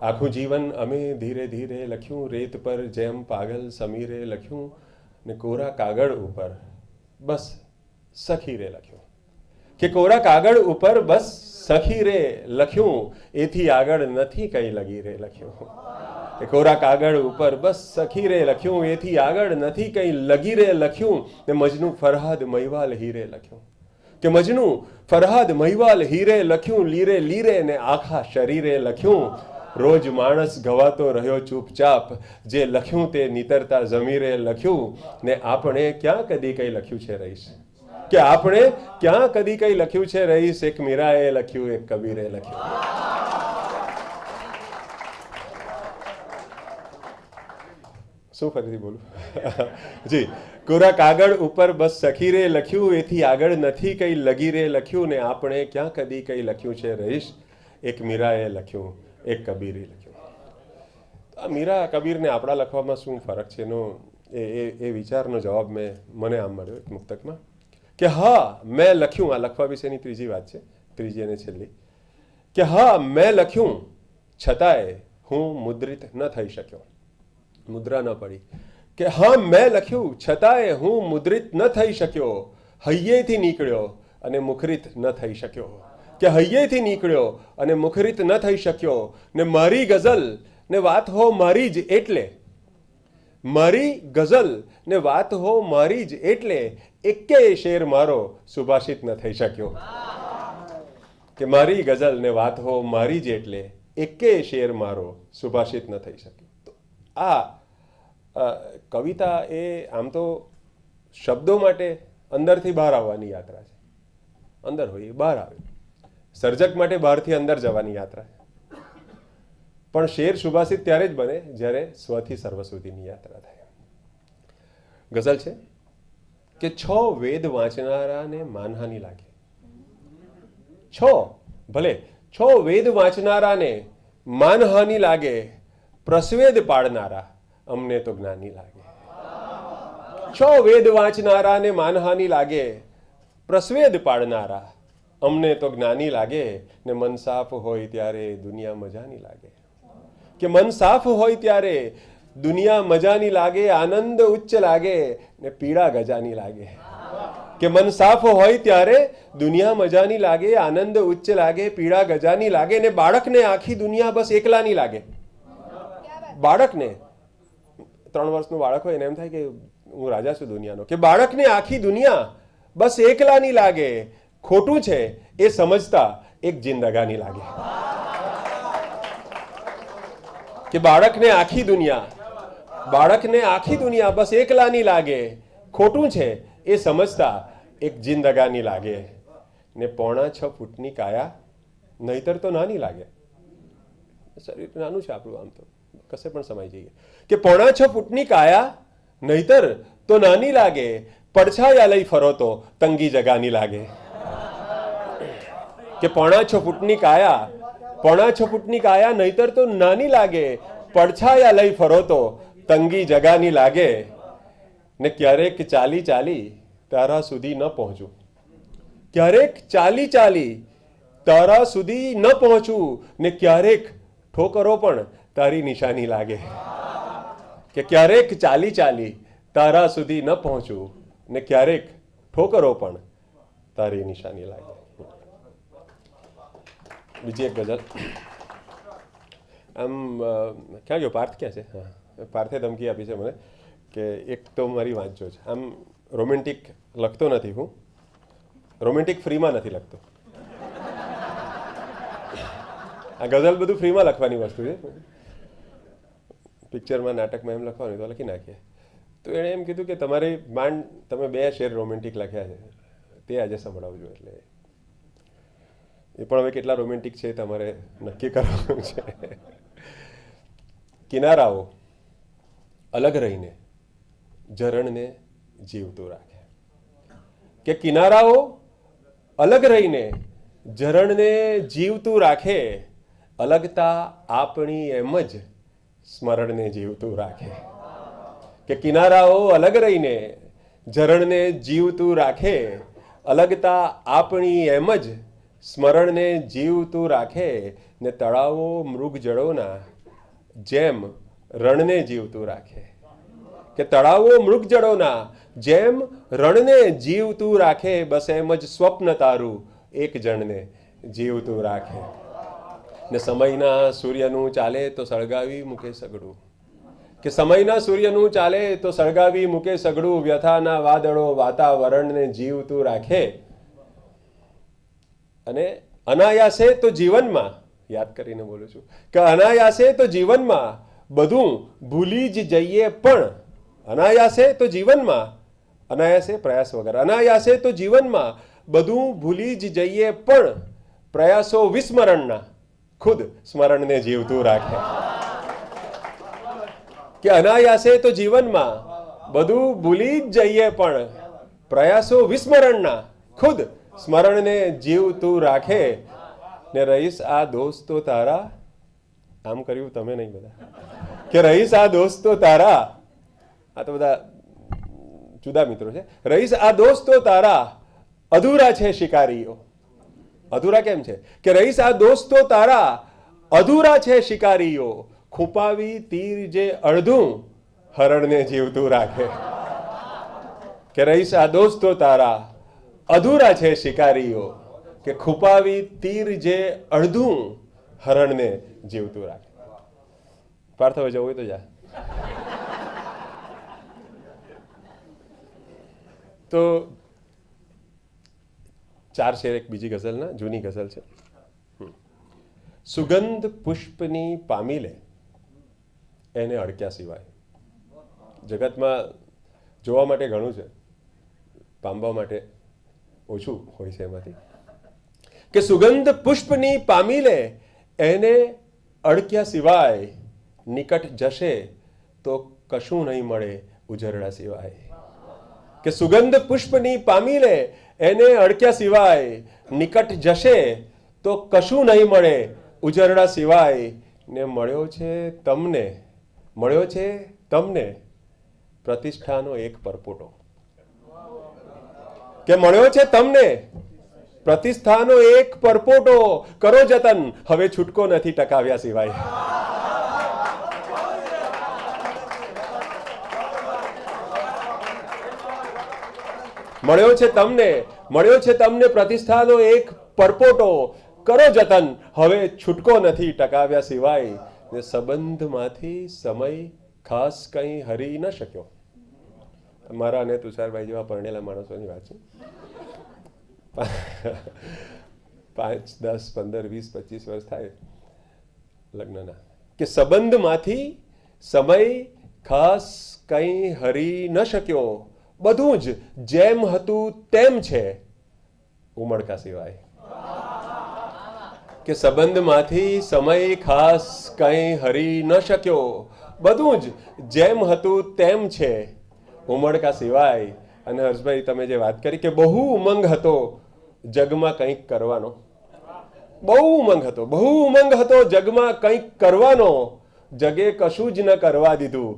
આખું જીવન અમે ધીરે ધીરે લખ્યું, રેત પર જેમ પાગલ સમીરે લખ્યું, ને કોરા કાગળ ઉપર બસ સખી રે લખ્યું. કે કોરા કાગળ ઉપર બસ સખી રે લખ્યું, એથી આગળ નથી કંઈ લગી રે લખ્યું. કે કોરા કાગળ ઉપર બસ સખી રે લખ્યું, એથી આગળ નથી કંઈ લગી રે લખ્યું, ને મજનુ ફરહાદ મહિવાલ હીરે લખ્યું. કે મજનુ ફરહાદ મહિવાલ હીરે લખ્યું, લીરે લીરે ને આખા શરીરે લખ્યું. રોજ માણસ ગવાતો રહ્યો ચૂપચાપ, જે લખ્યું તે નીતરતા જમીરે લખ્યું, ને આપણે ક્યાં કદી કંઈ લખ્યું છે રહીશ. કે આપણે ક્યાં કદી કંઈ લખ્યું છે રહીશ. એક મીરાએ લખ્યું, એક કબીરે લખ્યું. શું ફરીથી બોલું? જી, કોરા કાગળ ઉપર બસ સખી રે લખ્યું, એથી આગળ નથી કંઈ લગી રે લખ્યું, ને આપણે ક્યાં કદી કંઈ લખ્યું છે રહીશ. એક મીરાએ લખ્યું, એક કબીરે લખ્યું. આ મીરા કબીરને આપણા લખવામાં શું ફરક છે એનો એ વિચારનો જવાબ મને આમ મળ્યો એક મુક્તકમાં કે હા મેં લખ્યું. આ લખવા વિશેની ત્રીજી વાત છે, ત્રીજી અને છેલ્લી, કે હા મેં લખ્યું છતાંય હું મુદ્રિત ન થઈ શક્યો. મુદ્રા ન પડી. કે હા મેં લખ્યું છતાંય હું મુદ્રિત ન થઈ શક્યો, હૈયેથી નીકળ્યો અને મુખરિત ન થઈ શક્યો. કે હૈયેથી નીકળ્યો અને મુખરિત ન થઈ શક્યો, ને મારી ગઝલ ને વાત હો મારી જ એટલે, મારી ગઝલ ને વાત હો મારી જ એટલે, એકેય શેર મારો સુભાષિત ન થઈ શક્યો. કે મારી ગઝલ ને વાત હો મારી જ એટલે, એકેય શેર મારો સુભાષિત ન થઈ શક્યો. તો આ કવિતા એ આમ તો શબ્દો માટે અંદરથી બહાર આવવાની યાત્રા છે. અંદર હોય એ બહાર આવે. સર્જક માટે બહારથી અંદર જવાની યાત્રા છે. પણ શેર સુભાષિત ત્યારે જ બને જ્યારે સ્વથી સર્વ સુધીની યાત્રા થાય. ગઝલ છે કે 6 વેદ વાંચનારાને માનહાનિ લાગે. 6 વેદ વાંચનારાને માનહાનિ લાગે, પ્રસ્વેદ પાડનારા અમને તો જ્ઞાની લાગે. 6 વેદ વાંચનારાને માનહાનિ લાગે, પ્રસ્વેદ પાડનારા અમને તો જ્ઞાની લાગે, ને મન સાફ હોય ત્યારે દુનિયા મજાની લાગે. કે મન સાફ હોય ત્યારે દુનિયા મજાની લાગે, આનંદ ઉચ્ચ લાગે ને પીડા ગજાની લાગે. કે મન સાફ હોય ત્યારે દુનિયા મજાની લાગે, આનંદ ઉચ્ચ લાગે, પીડા ગજાની લાગે, ને બાળકને આખી દુનિયા બસ એકલાની લાગે. બાળકને 3 વર્ષનું બાળક હોય એને એમ થાય કે હું રાજા છું દુનિયાનો. કે બાળકને આખી દુનિયા બસ એકલાની લાગે, ખોટું છે એ સમજતા એક જિંદગાની લાગે. કે બાળકને આખી દુનિયા બસ એકલાની લાગે, ખોટું છે એ સમજતા એક જિંદગાની લાગે, ને 6.5 ફૂટની કાયા નહીતર તો નાની લાગે. શરીર નાનું છે આપણું, આમ તો કશે પણ સમાઈ જઈએ. કે 6.5 ફૂટની કાયા નહીતર તો નાની લાગે, પડછાયા લઈ ફરો તો તંગી જગાની લાગે. કે 6.5 ફૂટની કાયા નહીતર તો નાની લાગે, પડછાયા લઈ ફરો તો તંગી જગાની લાગે, ને ક્યારેક ચાલી ચાલી તારા સુધી ન પહોંચું. ક્યારેક ચાલી તારા સુધી ન પહોંચું, ને ક્યારેક ઠોકરો પણ તારી નિશાની લાગે. કે ક્યારેક ચાલી તારા સુધી ન પહોંચું, ને ક્યારેક ઠોકરો પણ તારી નિશાની લાગે. બીજી એક ગઝલ. આમ ક્યાં ગયો પાર્થ? ક્યાં છે? હા, પાર્થે ધમકી આપી છે મને કે એક તો મારી વાંચજો છે. આમ રોમેન્ટિક લખતો નથી હું, રોમેન્ટિક ફ્રીમાં નથી લખતો. આ ગઝલ બધું ફ્રીમાં લખવાની વસ્તુ છે. પિક્ચરમાં, નાટકમાં એમ લખવાનું તો લખી નાખીએ. તો એણે એમ કીધું કે તમારી માંડ તમે 2 શેર રોમેન્ટિક લખ્યા છે, તે આજે સંભળાવજો. એટલે એ પણ હવે કેટલા રોમેન્ટિક છે તમારે નક્કી કરવાનું છે. કિનારાઓ અલગ રહીને ઝરણને જીવતું રાખે. કે કિનારાઓ અલગ રહીને ઝરણને જીવતું રાખે, અલગતા આપણી એમ જ સ્મરણને જીવતું રાખે. કે કિનારાઓ અલગ રહીને ઝરણને જીવતું રાખે, અલગતા આપણી એમ જ સ્મરણને જીવતું રાખે, ને તળાવો મૃગજળોના જેમ રણને જીવતું રાખે. કે તળાવો મૃગજળોના જેમ રણને જીવતું રાખે, બસ એમ જ સ્વપ્ન તારું એક જણને જીવતું રાખે. ને સમયના સૂર્યનું ચાલે તો સળગાવી મૂકે સગડું. કે સમયના સૂર્યનું ચાલે તો સળગાવી મૂકે સગડું, વ્યથાના વાદળો વાતાવરણને જીવતું રાખે. અને અનાયાસે તો જીવનમાં, યાદ કરીને બોલું છું, કે અનાયાસે તો જીવનમાં બધું ભૂલી જ જઈએ, પણ અનાયાસે તો જીવનમાં, અનાયાસે પ્રયાસ વગર, અનાયાસે તો જીવનમાં બધું ભૂલી જ જઈએ, પણ પ્રયાસો વિસ્મરણના ખુદ સ્મરણને જીવતું રાખે. કે અનાયાસે તો જીવનમાં બધું ભૂલી જ જઈએ, પણ પ્રયાસો વિસ્મરણના ખુદ સ્મરણને જીવતું રાખે. ને રહીશ આ દોસ્તો તારા, આમ કર્યું તમે નહીં બધા, કે રહીશ આ દોસ્તો તારા, આ તો બધા જુદા મિત્રો છે. રહીશ આ દોસ્તો તારા અધૂરા છે શિકારીઓ. અધૂરા કેમ છે? કે રહીશ આ દોસ્તો તારા અધૂરા છે શિકારીઓ, ખૂંપાવી તીર જે અડધું હરણને જીવતું રાખે. કે રહીશ આ દોસ્તો તારા અધૂરા છે શિકારીઓ, કે ખૂંપાવી તીર જે અડધું હરણને જીવતું રાખે. પાર્થ હવે જવું હોય તો જા. તો 4 શેર એક બીજી ગઝલના, જૂની ગઝલ છે. સુગંધ પુષ્પની પામી લે એને અડક્યા સિવાય. જગતમાં જોવા માટે ઘણું છે, પામવા માટે ઓછું હોય છે એમાંથી. કે સુગંધ પુષ્પની પામી લે એને અડક્યા સિવાય, નિકટ જશે તો કશું નહીં મળે ઉજરડા સિવાય. કે સુગંધ પુષ્પની પામી લે એને અડક્યા સિવાય, નિકટ જશે તો કશું નહીં મળે ઉજરડા સિવાય. ને મળ્યો છે તમને પ્રતિષ્ઠાનો એક પરપોટો. કે મળ્યો છે તમને પ્રતિષ્ઠાનો એક પરપોટો, કરો જતન હવે છૂટકો નથી ટકાવ્યા સિવાય. મળ્યો છે તમને પ્રતિષ્ઠાનો એક પરપોટો, કરો જતન હવે છૂટકો નથી ટકાવ્યા સિવાય. ને સંબંધમાંથી સમય ખાસ કંઈ હરી ન શક્યો. મારા અને તુષારભાઈ જેવા પરણેલા માણસોની વાત છે. 5, 10, 15, 20, 25 વર્ષ થાય લગ્નના. કે સંબંધમાંથી સમય ખાસ કંઈ હરી ન શક્યો, બધું જ જેમ હતું તેમ છે ઉમળકા સિવાય. કે સંબંધમાંથી સમય ખાસ કંઈ હરી ન શક્યો, બધું જ જેમ હતું તેમ છે ઉમળકા સિવાય. અને હર્ષભાઈ તમે જે વાત કરી કે બહુ ઉમંગ હતો જગમાં કંઈક કરવાનો, બહુ ઉમંગ હતો જગમાં કંઈક કરવાનો, જગે કશું જ ન કરવા દીધું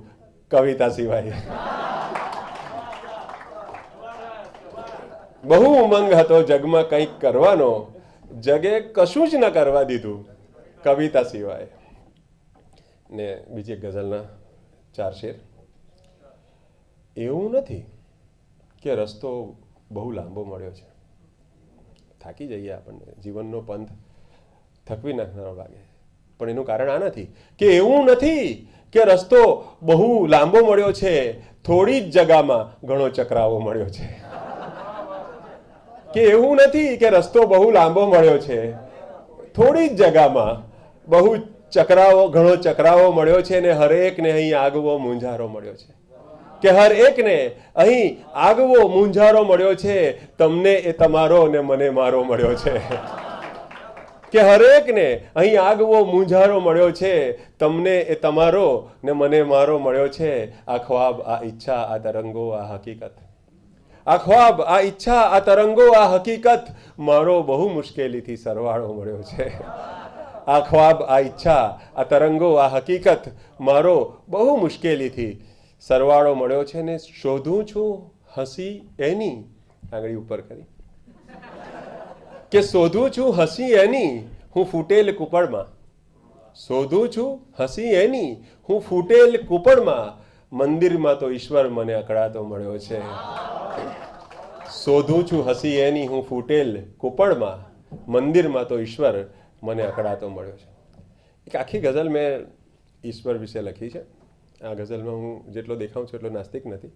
કવિતા સિવાય. બહુ ઉમંગ હતો જગમાં કંઈક કરવાનો, જગે કશું જ ન કરવા દીધું કવિતા સિવાય. ને બીજી એક ગઝલના 4 શેર. એવું નથી કે રસ્તો બહુ લાંબો મળ્યો છે, થાકી જઈએ આપણને, જીવનનો પંથ થકવી નાખનારો લાગે, પણ એનું કારણ આ નથી કે એવું નથી કે રસ્તો બહુ લાંબો મળ્યો છે, થોડી જ જગામાં ઘણો ચકરાવો મળ્યો છે. કે એવું નથી કે રસ્તો બહુ લાંબો મળ્યો છે, થોડી જ જગામાં બહુ ઘણો ચકરાવો મળ્યો છે. ને હરેકને અહીં આગવો મૂંઝારો મળ્યો છે. કે હર એકને અહીં આગવો મૂંઝારો મળ્યો છે, તમને એ તમારો ને મને મારો મળ્યો છે. કે હરેકને અહીં આગવો મૂંઝારો મળ્યો છે, તમને એ તમારો ને મને મારો મળ્યો છે. આ ખ્વાબ, આ ઈચ્છા, આ તરંગો, આ હકીકત, આ ખ્વાબ, આ ઈચ્છા, આ તરંગો, આ હકીકત, મારો બહુ મુશ્કેલીથી સરવાળો મળ્યો છે. આ ખ્વાબ, આ ઈચ્છા, આ તરંગો, આ હકીકત મારો બહુ મુશ્કેલીથી સરવાળો મળ્યો છે ને શોધું છું હસી એની, આંગળી ઉપર કરી, કે શોધું છું હસી એની હું ફૂટેલ કૂપળમાં, શોધું છું હસી એની હું ફૂટેલ કૂપળમાં, મંદિરમાં તો ઈશ્વર મને અકળાતો મળ્યો છે. શોધું છું હસી એની હું ફૂટેલ કૂપળમાં, મંદિરમાં તો ઈશ્વર મને અકળાતો મળ્યો છે. એક આખી ગઝલ મેં ઈશ્વર વિશે લખી છે. આ ગઝલમાં હું જેટલો દેખાઉં છું એટલો નાસ્તિક નથી,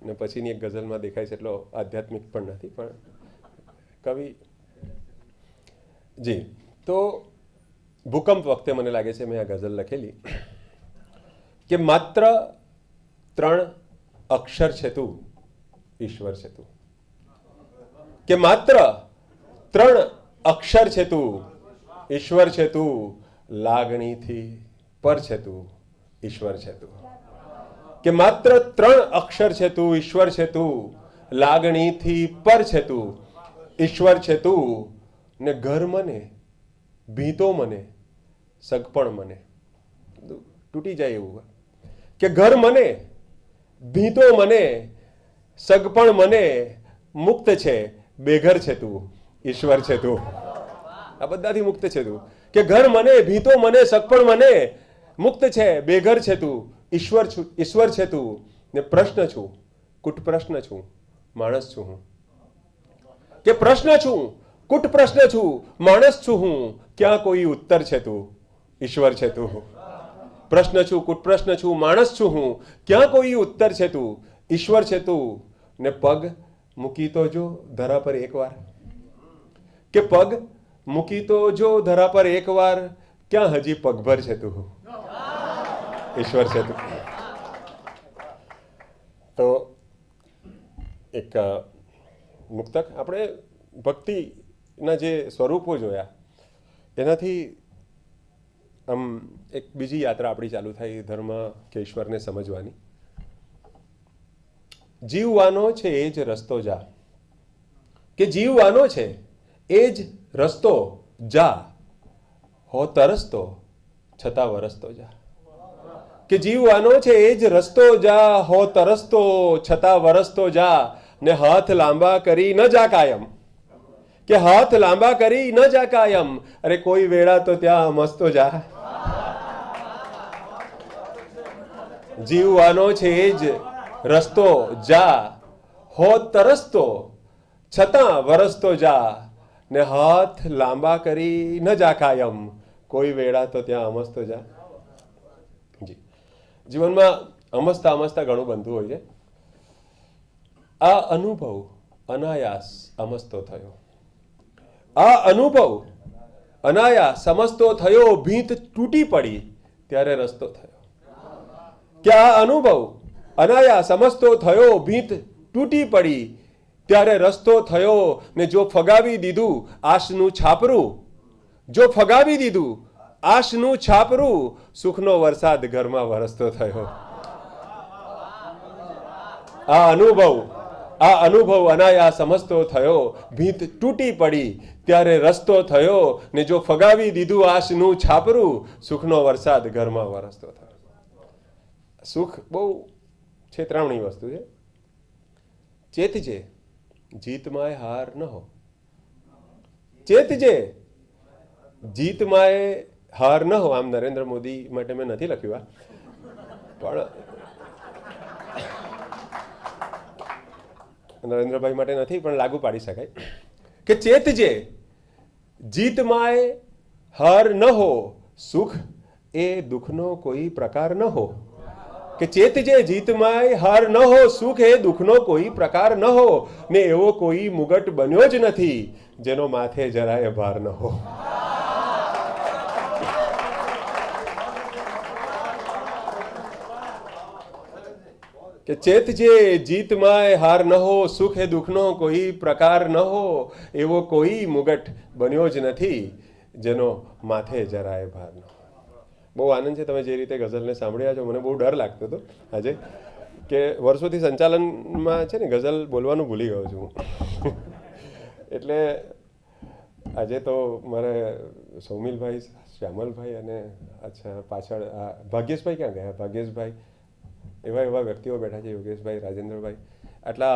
ને પછીની એક ગઝલમાં દેખાય છે એટલો આધ્યાત્મિક પણ નથી, પણ કવિ જી. તો ભૂકંપ વખતે મને લાગે છે મેં આ ગઝલ લખેલી કે માત્ર 3 અક્ષર છે તું, ઈશ્વર છે તું. કે માત્ર 3 અક્ષર છે તું, ઈશ્વર છે તું, લાગણીથી પર છે તું, ઈશ્વર છે તું. કે માત્ર 3 અક્ષર છે તું, ઈશ્વર છે તું, લાગણીથી પર છે તું, ઈશ્વર છે તું. ને ઘર મને, ભીતો મને, સગપણ મને, તૂટી જાય એવું કે ઘર મને, ભીતો મને, સગપણ મને, મુક્ત છે બેઘર છે તું, ઈશ્વર છે તું. આ બધાથી મુક્ત છે તું. કે ઘર મને, ભીતો મને, સગપણ મને, મુક્ત છે બેઘર છે તું, ઈશ્વર છે તું. ને પ્રશ્ન છું, કુટ પ્રશ્ન છું, માણસ છું હું. કે પ્રશ્ન છું, કુટ પ્રશ્ન છું, માણસ છું હું, ક્યાં કોઈ ઉત્તર છે તું, ઈશ્વર છે તું. પ્રશ્ન છું, કુટ પ્રશ્ન છું, માણસ છું હું, ક્યાં કોઈ ઉત્તર છે તું, ઈશ્વર છે તું. ને પગ મૂકી તો જો ધરા પર એકવાર, કે પગ મૂકી તો જો ધરા પર એકવાર, ક્યાં હજી પગભર છે તું, ઈશ્વર છે તું. તો એક મુક્તક આપણે ભક્તિના જે સ્વરૂપો જોયા એનાથી આમ એક બીજી યાત્રા આપણી ચાલુ થાય ધર્મ કે ઈશ્વરને સમજવાની. જીવવાનો છે એ જ રસ્તો જા, કે જીવવાનો છે એ જ રસ્તો જા, હો તરસતો છતાં વરસતો જા. કે જીવવાનો છે એ જ રસ્તો જા, હો તરસતો છતાં વરસતો જા. ને હાથ લાંબા કરી ન જા કાયમ, કે હાથ લાંબા કરી ન જા કાયમ, અરે કોઈ વેળા તો ત્યાં મસ્તો જા. જીવવાનો છે એ જ રસ્તો જા, હો તરસતો છતાં વરસતો જા. ને હાથ લાંબા કરી ન જા કાયમ, કોઈ વેળા તો ત્યાં અમસ્તો જા. જી, જીવનમાં અમસ્તા અમસ્તા ઘણું બનતું હોય છે. આ અનુભવ અનાયાસ અમસ્તો થયો, આ અનુભવ અનાયાસ સમજતો થયો, ભીંત તૂટી પડી ત્યારે રસ્તો થયો. કે આ અનુભવ અનાયાસ સમજતો થયો, ભીંત તૂટી પડી ત્યારે રસ્તો થયો. ને જો ફગાવી દીધું આશનું છાપરું, જો ફગાવી દીધું આશનું છાપરું, સુખનો વરસાદ ઘરમાં વરસતો થયો. આ અનુભવ અનાયાસ સમજતો થયો, ભીંત તૂટી પડી ત્યારે રસ્તો થયો. ને જો ફગાવી દીધું આશનું છાપરું, સુખનો વરસાદ ઘરમાં વરસતો થયો. સુખ બહુ છેતરામણી વસ્તુ છે. ચેતજે જીતમાય હાર ન હો, ચેતજે જીતમાય હાર ન હો. આમ નરેન્દ્ર મોદી માટે મેં નથી લખ્યું પણ નરેન્દ્રભાઈ માટે નથી, પણ લાગુ પાડી શકાય કે ચેતજે જીતમાય હાર ન હો, સુખ એ દુઃખનો કોઈ પ્રકાર ન હો. કે ચેતજે જીતમાય હાર ન હો, સુખ એ દુઃખનો કોઈ પ્રકાર ન હો. ને એવો કોઈ મુગટ બન્યો જ નથી જેનો માથે જરાય ભાર ન હો. કે ચેતજે જીતમાય હાર ન હો, સુખ એ દુઃખનો કોઈ પ્રકાર ન હો. એવો કોઈ મુગટ બન્યો જ નથી જેનો માથે જરાય ભાર ન હો. બહુ આનંદ છે તમે જે રીતે ગઝલને સાંભળ્યા છો. મને બહુ ડર લાગતો હતો આજે કે વર્ષોથી સંચાલનમાં છે ને ગઝલ બોલવાનું ભૂલી ગયો છું એટલે આજે તો મારે સૌમિલભાઈ, શ્યામલભાઈ અને અચ્છા પાછળ ભાગ્યેશભાઈ ક્યાં ગયા? ભાગ્યેશભાઈ, એવા વ્યક્તિઓ બેઠા છે, યોગેશભાઈ, રાજેન્દ્રભાઈ. આટલા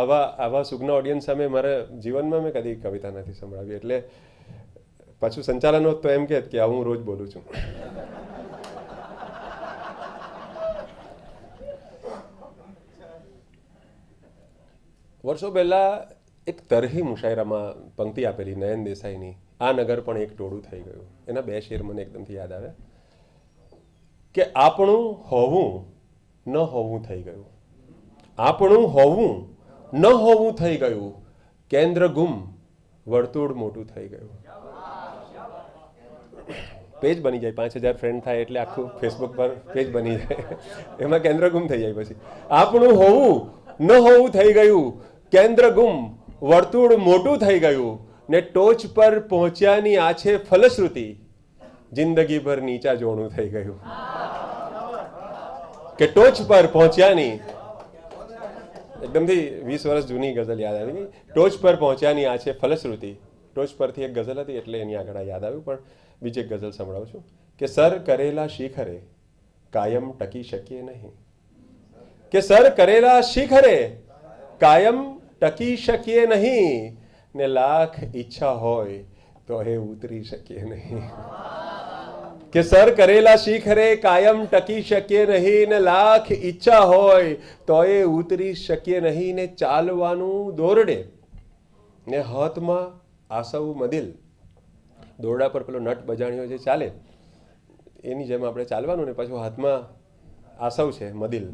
આવા સુગ્ન ઓડિયન્સ સામે મારા જીવનમાં મેં કદી કવિતા નથી સંભળાવી. એટલે પાછું સંચાલન હોત તો એમ કે હું રોજ બોલું છું. વર્ષો પહેલાં એક તરહી મુશાયરામાં પંક્તિ આપેલી નયન દેસાઈની, આ નગર પણ એક ટોળું થઈ ગયું. એના બે શેર મને એકદમથી યાદ આવે કે આપણું હોવું ન હોવું થઈ ગયું, આપણું હોવું ન હોવું થઈ ગયું, કેન્દ્ર ગુમ વર્તુળ મોટું થઈ ગયું. પેજ બની જાય, 5000 ફ્રેન્ડ થાય એટલે આખું ફેસબુક પર પેજ બની જાય, એમાં કેન્દ્ર ગુમ થઈ જાય. પછી આપણું હોવું ન હોવું થઈ ગયું, કેન્દ્ર ગુમ વર્તુળ મોટું થઈ ગયું, ને ટોચ પર પહોંચ્યાની આ છે ફલશ્રુતિ, જિંદગીભર નીચા જોણું થઈ ગયું. કે ટોચ પર પહોંચ્યાની, એકદમથી 20 વર્ષ જૂની ગઝલ યાદ આવી ગઈ. ટોચ પર પહોંચ્યાની આ છે ફલશ્રુતિ. ટોચ પરથી એક ગઝલ હતી એટલે એની આગળ યાદ આવ્યું, પણ બીજી એક ગઝલ સંભળાવું છું કે સર કરેલા શિખરે કાયમ ટકી શકીએ નહીં, કે સર કરેલા શિખરે કાયમ ટકી શકીએ નહીં, ને લાખ ઈચ્છા હોય તો એ ઉતરી શકીએ નહીં. કે સર કરેલા શિખરે કાયમ ટકી શકીએ નહીં, ને લાખ ઈચ્છા હોય તો એ ઉતરી શકીએ નહીં, ને ચાલવાનું દોરડે ને હાથમાં આસવ મદિલ. દોરડા પર પેલો નટ બજાણ્યો જે ચાલે એની જેમ આપણે ચાલવાનું, ને પાછું હાથમાં આસવ છે મદિલ.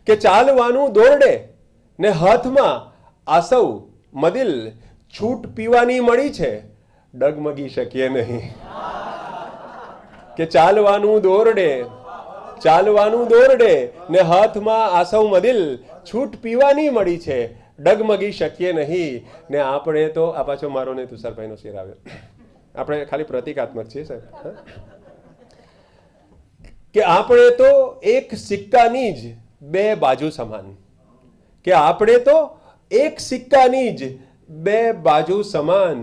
કે ચાલવાનું દોરડે ને હાથમાં આસવ મદિલ, છૂટ પીવાની મળી છે ડગમગી શકીએ નહીં. કે ચાલવાનું દોરડે ને હાથમાં આસવ મદિલ, છૂટ પીવાની મળી છે ડગમગી શકીએ નહીં, ને આપણે તો આ પાછો મારો ને તુષારભાઈનો શેર આવ્યો, આપણે ખાલી પ્રતિકાત્મક છીએ સાહેબ, કે આપણે તો એક સિક્કાની જ બે બાજુ સમાન, કે આપણે તો એક સિક્કાની જ બે બાજુ સમાન,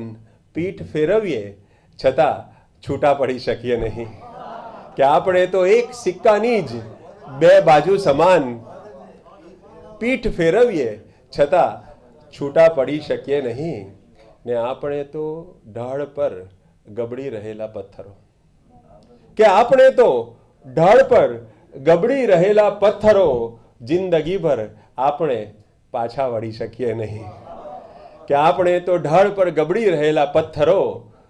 પીઠ ફેરવીએ છતાં છૂટા પડી શકીએ નહીં. કે આપણે તો એક સિક્કાની જ બે બાજુ સમાન, પીઠ ફેરવીએ છતાં છૂટા પડી શકીએ નહીં, ને આપણે તો ઢાળ પર ગબડી રહેલા પથ્થરો, કે આપણે તો ઢાળ પર ગબડી રહેલા પથ્થરો, જિંદગીભર આપણે પાછા વળી શકીએ નહીં. કે આપણે તો ઢાળ પર ગબડી રહેલા પથ્થરો,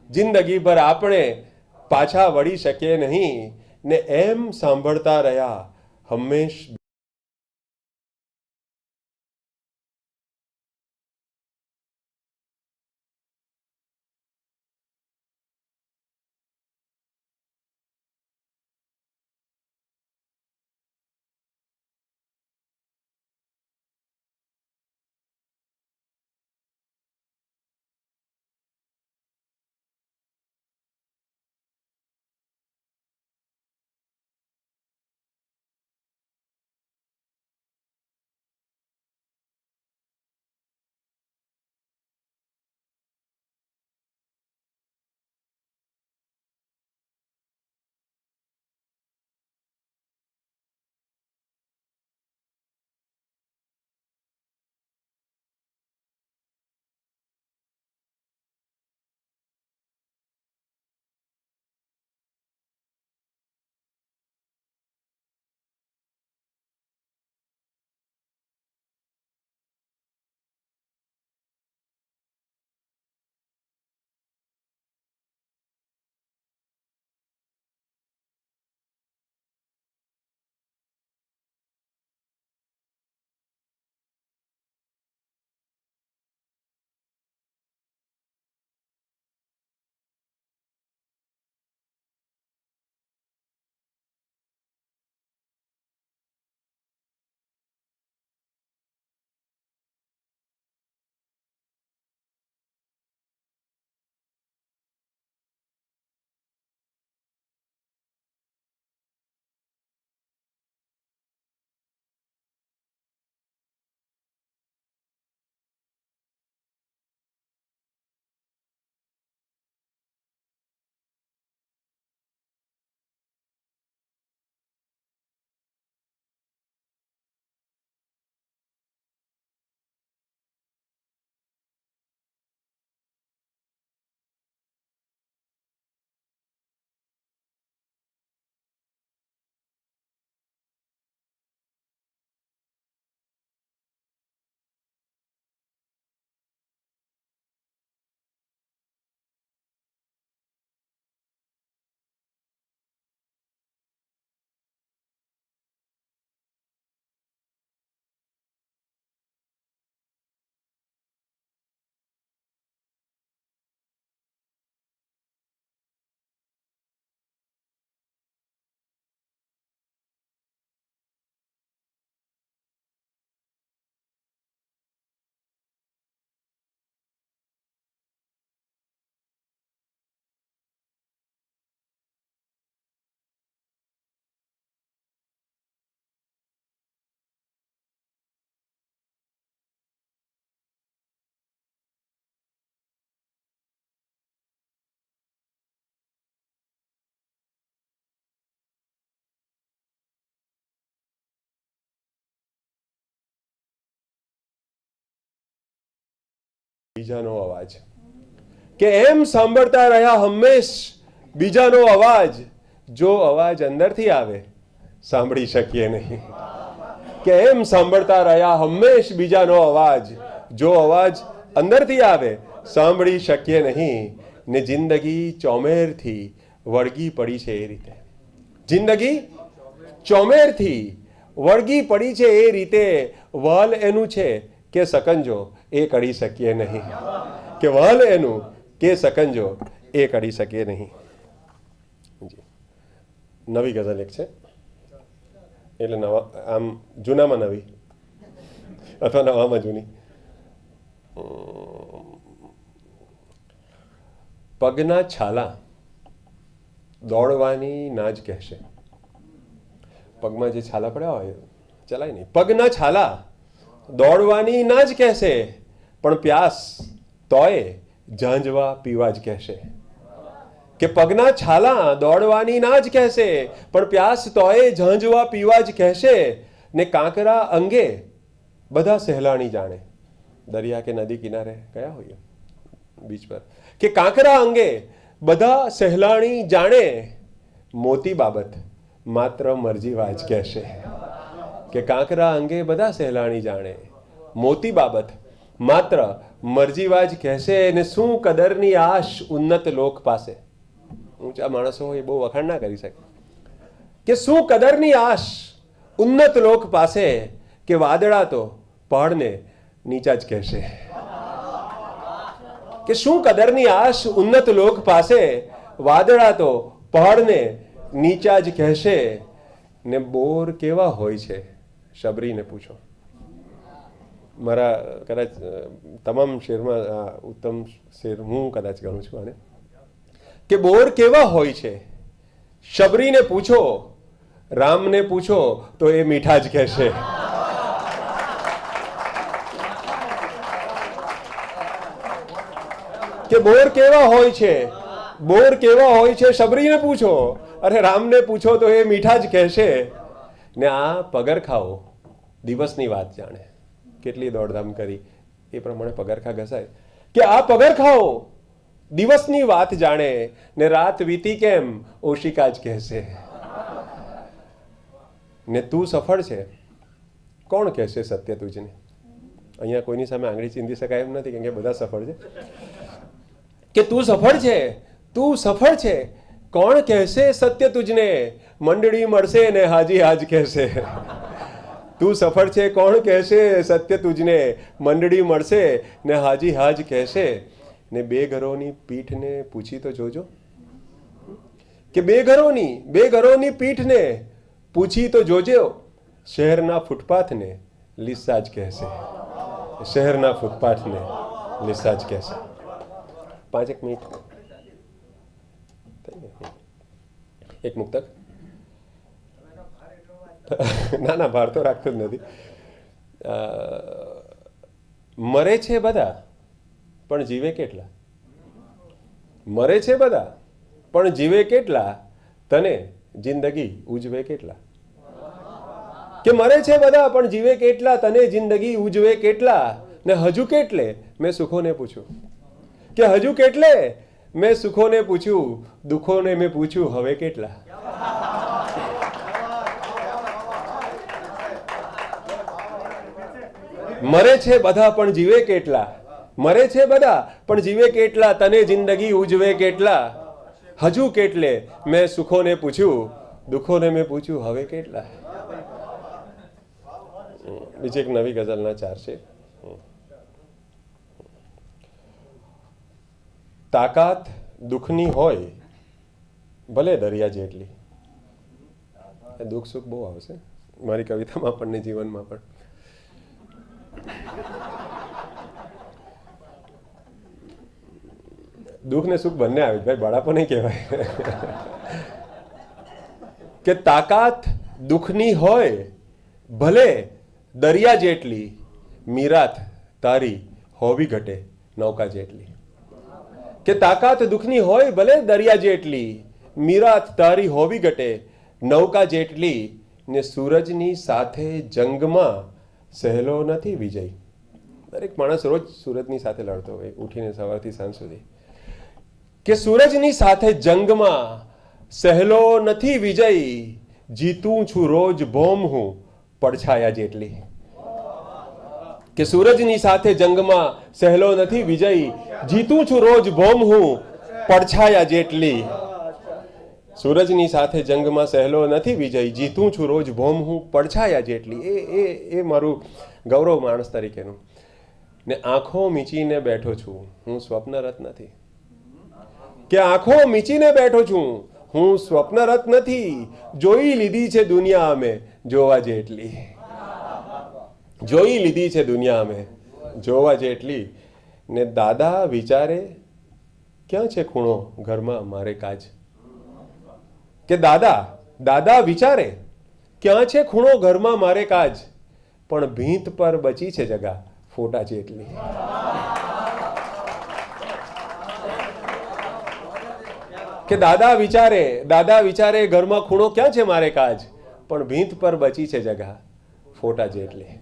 જિંદગીભર આપણે પાછા વળી શકીએ નહીં, ને એમ સાંભળતા રહ્યા હંમેશ બીજાનો અવાજ, કે એમ સાંભળતા રહ્યા હંમેશ બીજાનો અવાજ, જો અવાજ અંદરથી આવે સાંભળી શકીએ નહીં. કે એમ સાંભળતા રહ્યા હંમેશ બીજાનો અવાજ, જો અવાજ અંદરથી આવે સાંભળી શકીએ નહીં. ને જિંદગી ચોમેરથી વળગી પડી છે એ રીતે, જિંદગી ચોમેરથી વળગી પડી છે એ રીતે, વલ એનું છે કે સકંજો એ કરી શકીએ નહીં. કે વલ એનું કે સકંજો એ કરી શકીએ નહીં. નવી ગઝલ એક છે, એટલે નવા આમ જૂનામાં નવી અથવા નવામાં જૂની. પગના છાલા દોડવાની ના જ કહેશે. પગમાં જે છાલા પડ્યા હોય ચલાય નહીં. પગના છાલા દોડવાની ના જ કહેશે, પણ પ્યાસ તોય ઝાંઝવા પીવા જ કહેશે. કે પગના છાલા દોડવાની ના જ કહેશે, પણ પ્યાસ તોય ઝાંઝવા પીવા જ કહેશે. ને કાંકરા અંગે બધા સહેલાણી જાણે. દરિયા કે નદી કિનારે ગયા હોઈએ બીચ પર, કે કાંકરા અંગે બધા સહેલાણી જાણે, મોતી બાબત માત્ર મરજીવા જ કહેશે. કે કાંકરા અંગે બધા સહેલાણી જાણે, મોતી બાબત માત્ર મરજીવા જ કહેશે. ને શું કદરની આશ ઉન્નત લોક પાસે. ઊંચા માણસો હોય બહુ વખાણ ના કરી શકે. કે શું કદરની આશ ઉન્નત લોક પાસે, કે વાદળા તો પહાડને નીચા જ કહેશે. કે શું કદરની આશ ઉન્નત લોક પાસે, વાદળા તો પહાડને નીચા જ કહેશે. ને બોર કેવા હોય છે શબરીને પૂછો. મારા કદાચ તમામ શેરમાં ઉત્તમ શેર હું કદાચ ગણું છું આને. કે બોર કેવા હોય છે શબરીને પૂછો, રામને પૂછો તો એ મીઠા જ કહેશે. કે બોર કેવા હોય છે, બોર કેવા હોય છે શબરીને પૂછો, અરે રામને પૂછો તો એ મીઠા જ કહેશે. ને આ પગરખાઓ દિવસની વાત જાણે. કેટલી દોડધામ કરી એ પ્રમાણે પગરખા ઘસાય. કે આ પગરખાઓ દિવસની વાત જાણે, ને રાત વીતી કેમ ઓશિકા જ કહેશે. ને તું સફળ છે કોણ કહેશે સત્ય તુજને. અહીંયા કોઈની સામે આંગળી ચીંધી શકાય એમ નથી, કેમ કે બધા સફળ છે. કે તું સફળ છે, તું સફળ છે કોણ કહેશે સત્ય તુજને, મંડળી મળશે ને હાજી હાજ કહેશે. તું સફળ છે કોણ કહેશે સત્ય તુજને, મંડળી મળશે ને હાજી હાજ કહેશે. ને બે ઘરોની પીઠને પૂછી તો જોજો. કે બે ઘરોની પીઠને પૂછી તો જોજો, શહેરના ફૂટપાથને લીસા જ કહેશે. શહેરના ફૂટપાથને લીસા જ કહેશે. 5 મિનિટ એક મુક્તક. ના ભાર તો રાખતો જ નથી. મરે છે બધા પણ જીવે કેટલા, મરે છે બધા પણ જીવે કેટલા, તને જિંદગી ઉજવે કેટલા. કે મરે છે બધા પણ જીવે કેટલા, તને જિંદગી ઉજવે કેટલા. ને હજુ કેટલે મેં સુખોને પૂછ્યું. કે હજુ કેટલે મેં સુખોને પૂછ્યું, દુઃખોને મેં પૂછ્યું હવે કેટલા. મરે છે બધા પણ જીવે કેટલા, મરે છે બધા પણ જીવે કેટલા, તને જિંદગી ઉજવે કેટલા. હજુ કેટલે મેં સુખોને પૂછ્યું, દુઃખોને મેં પૂછ્યું હવે કેટલા. બીજી એક નવી ગઝલના 4 છે. તાકાત દુઃખની હોય ભલે દરિયા જેટલી. દુઃખ સુખ બહુ આવશે મારી કવિતામાં પણ ને જીવનમાં પણ. દુઃખ ને સુખ બંને આવે ભાઈ, બાળાપો નહીં કહેવાય. કે તાકાત દુઃખની હોય ભલે દરિયા જેટલી, મીરાત તારી હોવી ઘટે નૌકા જેટલી. કે તાકાત દુઃખની હોય ભલે દરિયા જેટલી, મીરાત તારી હોવી ઘટે નૌકા જેટલી. ને સૂરજની સાથે જંગમાં સહેલો નથી વિજય. દરેક માણસ રોજ સૂરજની સાથે લડતો હોય, ઉઠીને સવારથી સાંજ સુધી, કે સૂરજની સાથે જંગમાં સહેલો નથી વિજય, જીતું છું રોજ ભોમ હું પડછાયા જેટલી. કે સૂરજની સાથે જંગમાં સહેલો નથી વિજય, જીતું છું રોજ ભોમ હું પડછાયા જેટલી. સૂરજની સાથે જંગમાં સહેલો નથી વિજય, જીતું છું રોજ ભોમ હું પડછાયા જેટલી. એ મારું ગૌરવ માણસ તરીકેનું. ને આંખો મીચીને બેઠો છું, હું સ્વપ્નરત નથી. કે આંખો મીચીને બેઠો છું, હું સ્વપ્નરત નથી. જોઈ લીધી છે દુનિયા અમે જોવા જેટલી. જોઈ લીધી છે દુનિયા અમે જોવા જેટલી. ને દાદા વિચારે ક્યાં છે ખૂણો ઘરમાં મારે કાજ. કે દાદા વિચારે ક્યાં છે ખૂણો ઘરમાં મારે કાજ, પણ ભીંત પર બચી છે જગા ફોટા જેટલી. કે દાદા વિચારે ઘરમાં ખૂણો ક્યાં છે મારે કાજ, પણ ભીંત પર બચી છે જગા ફોટા જેટલી.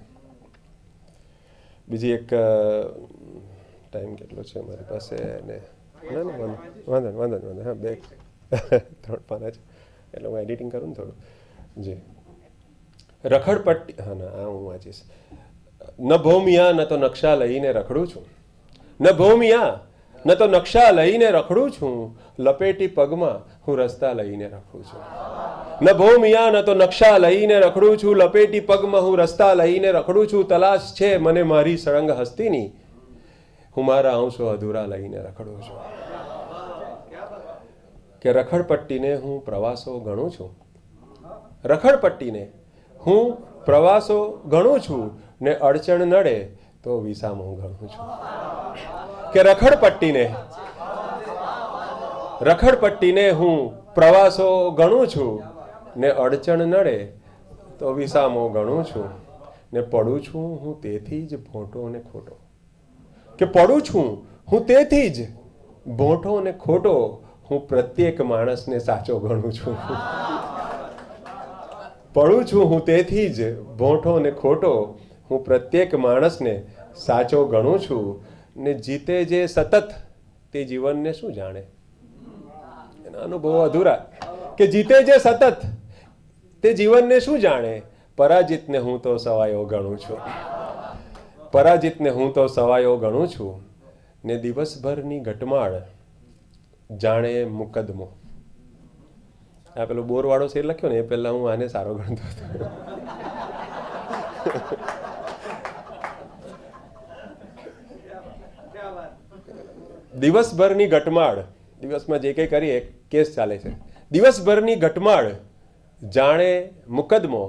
બીજી એક ટાઈમ કેટલો છે મારી પાસે? ને વાંધો હા, 2-3 પાના છે એટલે હું એડિટિંગ કરું ને થોડું. જી, રખડપટ્ટી. હા ના, આ હું વાંચીશ. ન ભૌમિયા ન તો નકશા લઈને રખડું છું, ન ભૌમિયા ન તો નકશા લઈને રખડું છું, લપેટી પગમાં હું રસ્તા લઈને રખડું છું. ન ભૌમિયા ન તો નકશા લઈને રખડું છું, લપેટી પગમાં હું રસ્તા લઈને રખડું છું. તલાશ છે મને મારી સળંગ હસ્તીની, હું મારા અંશો અધૂરા લઈને રખડું છું. કે રખડપટ્ટીને હું પ્રવાસો ગણું છું, રખડપટ્ટીને હું પ્રવાસો ગણું છું, ને અડચણ નડે તો વિસામો ગણું છું. કે રખડપટ્ટીને હું પ્રવાસો ગણું છું, ને અડચણ નડે તો વિસામો ગણું છું. ને પડું છું હું તેથી જ ભોંટો ને ખોટો. કે પડું છું હું તેથી જ ભોંટો ને ખોટો, હું પ્રત્યેક માણસને સાચો ગણું છું. પડું છું હું તેથી જ ભોંઠો ને ખોટો, હું પ્રત્યેક માણસને સાચો ગણું છું. ને જીતે જે સતત તે જીવનને શું જાણે. એના અનુભવો અધૂરા. કે જીતે જે સતત તે જીવનને શું જાણે. પરાજિતને હું તો સવાયો ગણું છું, પરાજિતને હું તો સવાયો ગણું છું. ને દિવસભરની ઘટમાળ જાણે મુકદમો. આ પેલો બોરવાળો શેર લખ્યો ને એ પહેલા હું આને સારો ગણતો હતો. દિવસભરની ઘટમાળ, દિવસમાં જે કંઈ કરીએ કેસ ચાલે છે. દિવસભરની ઘટમાળ જાણે મુકદમો,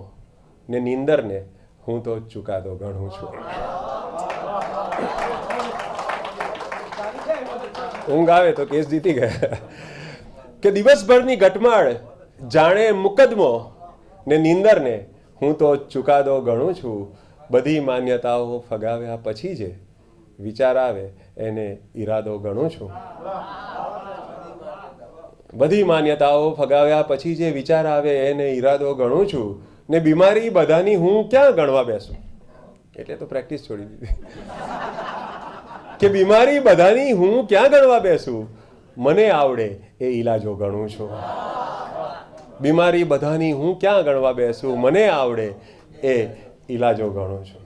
ને નીંદરને હું તો ચુકાદો ગણું છું. ઊંઘ આવે તો કેસ જીતી ગયા. કે દિવસભરની ઘટમાળ જાણે મુકદમો, ને નીંદરને હું તો ચુકાદો ગણું છું. બધી માન્યતાઓ ફગાવ્યા પછી જે વિચાર આવે એને ઈરાદો ગણું છું. બધી માન્યતાઓ ફગાવ્યા પછી જે વિચાર આવે એને ઈરાદો ગણું છું. ને બીમારી બધાની હું ક્યાં ગણવા બેસું. એટલે તો પ્રેક્ટિસ છોડી દીધી. કે બીમારી બધાની હું ક્યાં ગણવા બેસું, મને આવડે એ ઈલાજો ગણું છું. બીમારી બધાની હું ક્યાં ગણવા બેસું, મને આવડે એ ઈલાજો ગણું છું.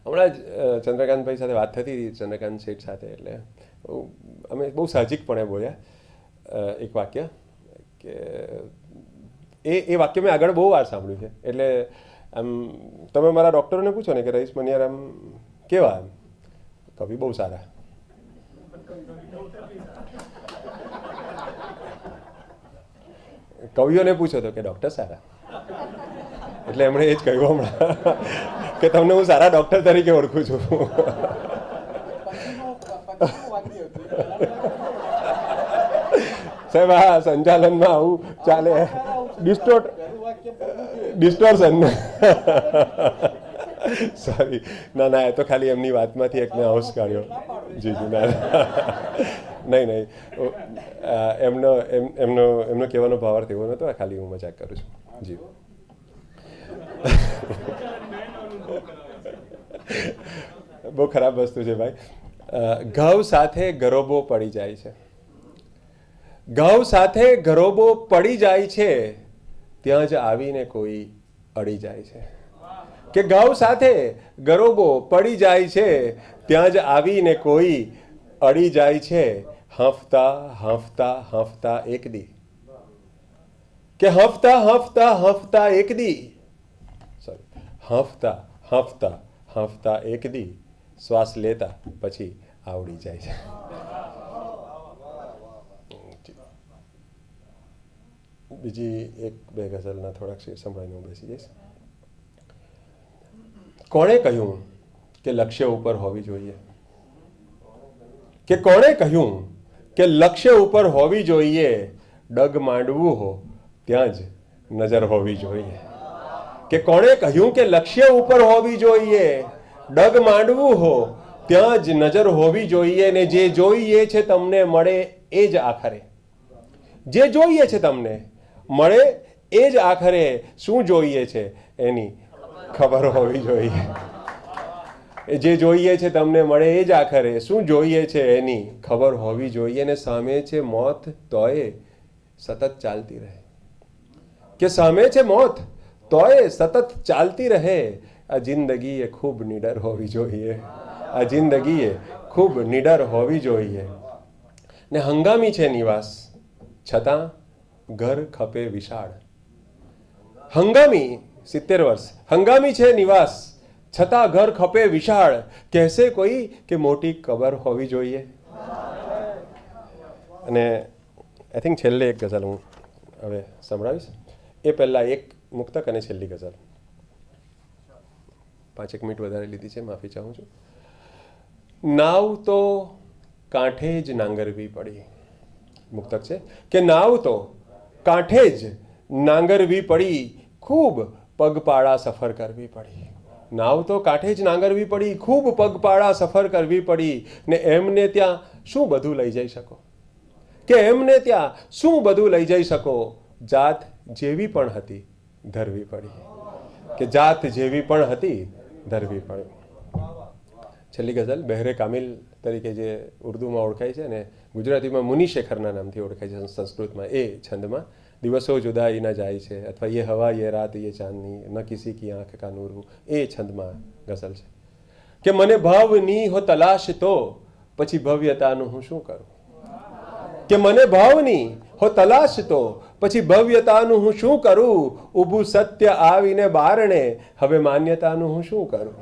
હમણાં જ ચંદ્રકાંતભાઈ સાથે વાત થતી હતી, ચંદ્રકાંત શેઠ સાથે, એટલે અમે બહુ સાહજિકપણે બોલ્યા એક વાક્ય, કે એ વાક્ય મેં આગળ બહુ વાર સાંભળ્યું છે. એટલે આમ તમે મારા ડૉક્ટરોને પૂછો ને કે રઈસ મનિયાર આમ કેવા, એમ કવિ બહુ સારા. કવિઓને પૂછો તો કે ડૉક્ટર સારા. એટલે એમણે એ જ કહ્યું હમણાં કે તમને હું સારા ડૉક્ટર તરીકે ઓળખું છું. સાહેબ હા, સંચાલનમાં આવું ચાલે, ડિસ્ટોર્શન. સોરી, ના એ તો ખાલી એમની વાતમાંથી એક મેં હાઉસ કાઢ્યો. જી ના નહીં, એમનો કહેવાનો ભાવાર્થ એવો નહોતો, ખાલી હું મજાક કરું છું. જી. બહુ ખરાબ વસ્તુ છે ભાઈ. ઘઉં સાથે ગરોબો પડી જાય છે. ઘઉં સાથે ગરોબો પડી જાય છે, ત્યાં જ આવીને કોઈ અડી જાય છે. કે ઘઉં સાથે ગરોબો પડી જાય છે, ત્યાં જ આવીને કોઈ અડી જાય છે. હંફતા હંફતા હંફતા એક દી, કે હંફતા હંફતા હંફતા એક દી, સોરી, હંફતા હંફતા હંફતા એક દી, શ્વાસ લેતા પછી આવડી જાય છે. બીજી એક બે ગઝલના થોડાક શેર સંભળાઈને હું બેસી જઈશ. કોણે કહ્યું કે લક્ષ્ય ઉપર હોવી જોઈએ? કે કોણે કહ્યું કે લક્ષ્ય ઉપર હોવી જોઈએ? ડગ માંડવું હો ત્યાં જ નજર હોવી જોઈએ. કે કોણે કહ્યું કે લક્ષ્ય ઉપર હોવી જોઈએ? ડગ માંડવું હો ત્યાં જ નજર હોવી જોઈએ. ને જે જોઈએ છે તમને મળે એ જ આખરે, જે જોઈએ છે તમને મળે એ જ આખરે, શું જોઈએ છે એની ખબર હોવી જોઈએ. જે જોઈએ છે તમને મળે એ જ આખરે, શું જોઈએ છે એની ખબર હોવી જોઈએ. ને સામે છે મોત તોય સતત ચાલતી રહે. કે સામે છે મોત તોય સતત ચાલતી રહે. આ જિંદગી એ ખૂબ નીડર હોવી જોઈએ. આ જિંદગી એ ખૂબ નીડર હોવી જોઈએ. ને હંગામી છે નિવાસ છતાં ઘર ખપે વિશાળ. હંગામી 70 વર્ષ, હંગામી છે નિવાસ છતાં ઘર ખપે વિશાળ. કહેશે કોઈ કે મોટી કબર હોવી જોઈએ. અને આઈ થિંક છેલ્લે એક ગઝલ હું હવે સંભળાવીશ. એ પહેલાં એક મુક્તક અને છેલ્લી ગઝલ. 5 મિનિટ વધારે લીધી છે, માફી ચાહું છું. નાવ તો કાંઠે જ નાંગરવી પડી. મુક્તક છે કે નાવ તો કાંઠે જ નાંગરવી પડી, ખૂબ પગપાળા સફર કરવી પડી. નાવ તો કાંઠે જ નાંગરવી પડી, ખૂબ પગપાળા સફર કરવી પડી. ને એમને ત્યાં શું બધું લઈ જઈ શકો? કે એમને ત્યાં શું બધું લઈ જઈ શકો? જાત જેવી પણ હતી ધરવી પડી. કે જાત જેવી પણ હતી ધરવી પડી. છેલ્લી ગઝલ બહેરે કામિલ તરીકે જે ઉર્દુમાં ઓળખાય છે ને ગુજરાતીમાં મુનિ શેખરના નામથી ઓળખાય છે સંસ્કૃતમાં, એ છંદમાં દિવસો જુદાઈ ન જાય છે, અથવા ये हवा ये रात ये चांदनी न किसी की आंख का नूर हूँ, એ છંદમાં ગઝલ છે. કે મને ભાવની હો તલાશ તો પછી ભવ્યતાનું હું શું કરું? કે મને ભાવની હો તલાશ તો પછી ભવ્યતાનું હું શું કરું? ઊભું સત્ય આવીને બારણે હવે માન્યતાનું હું શું કરું?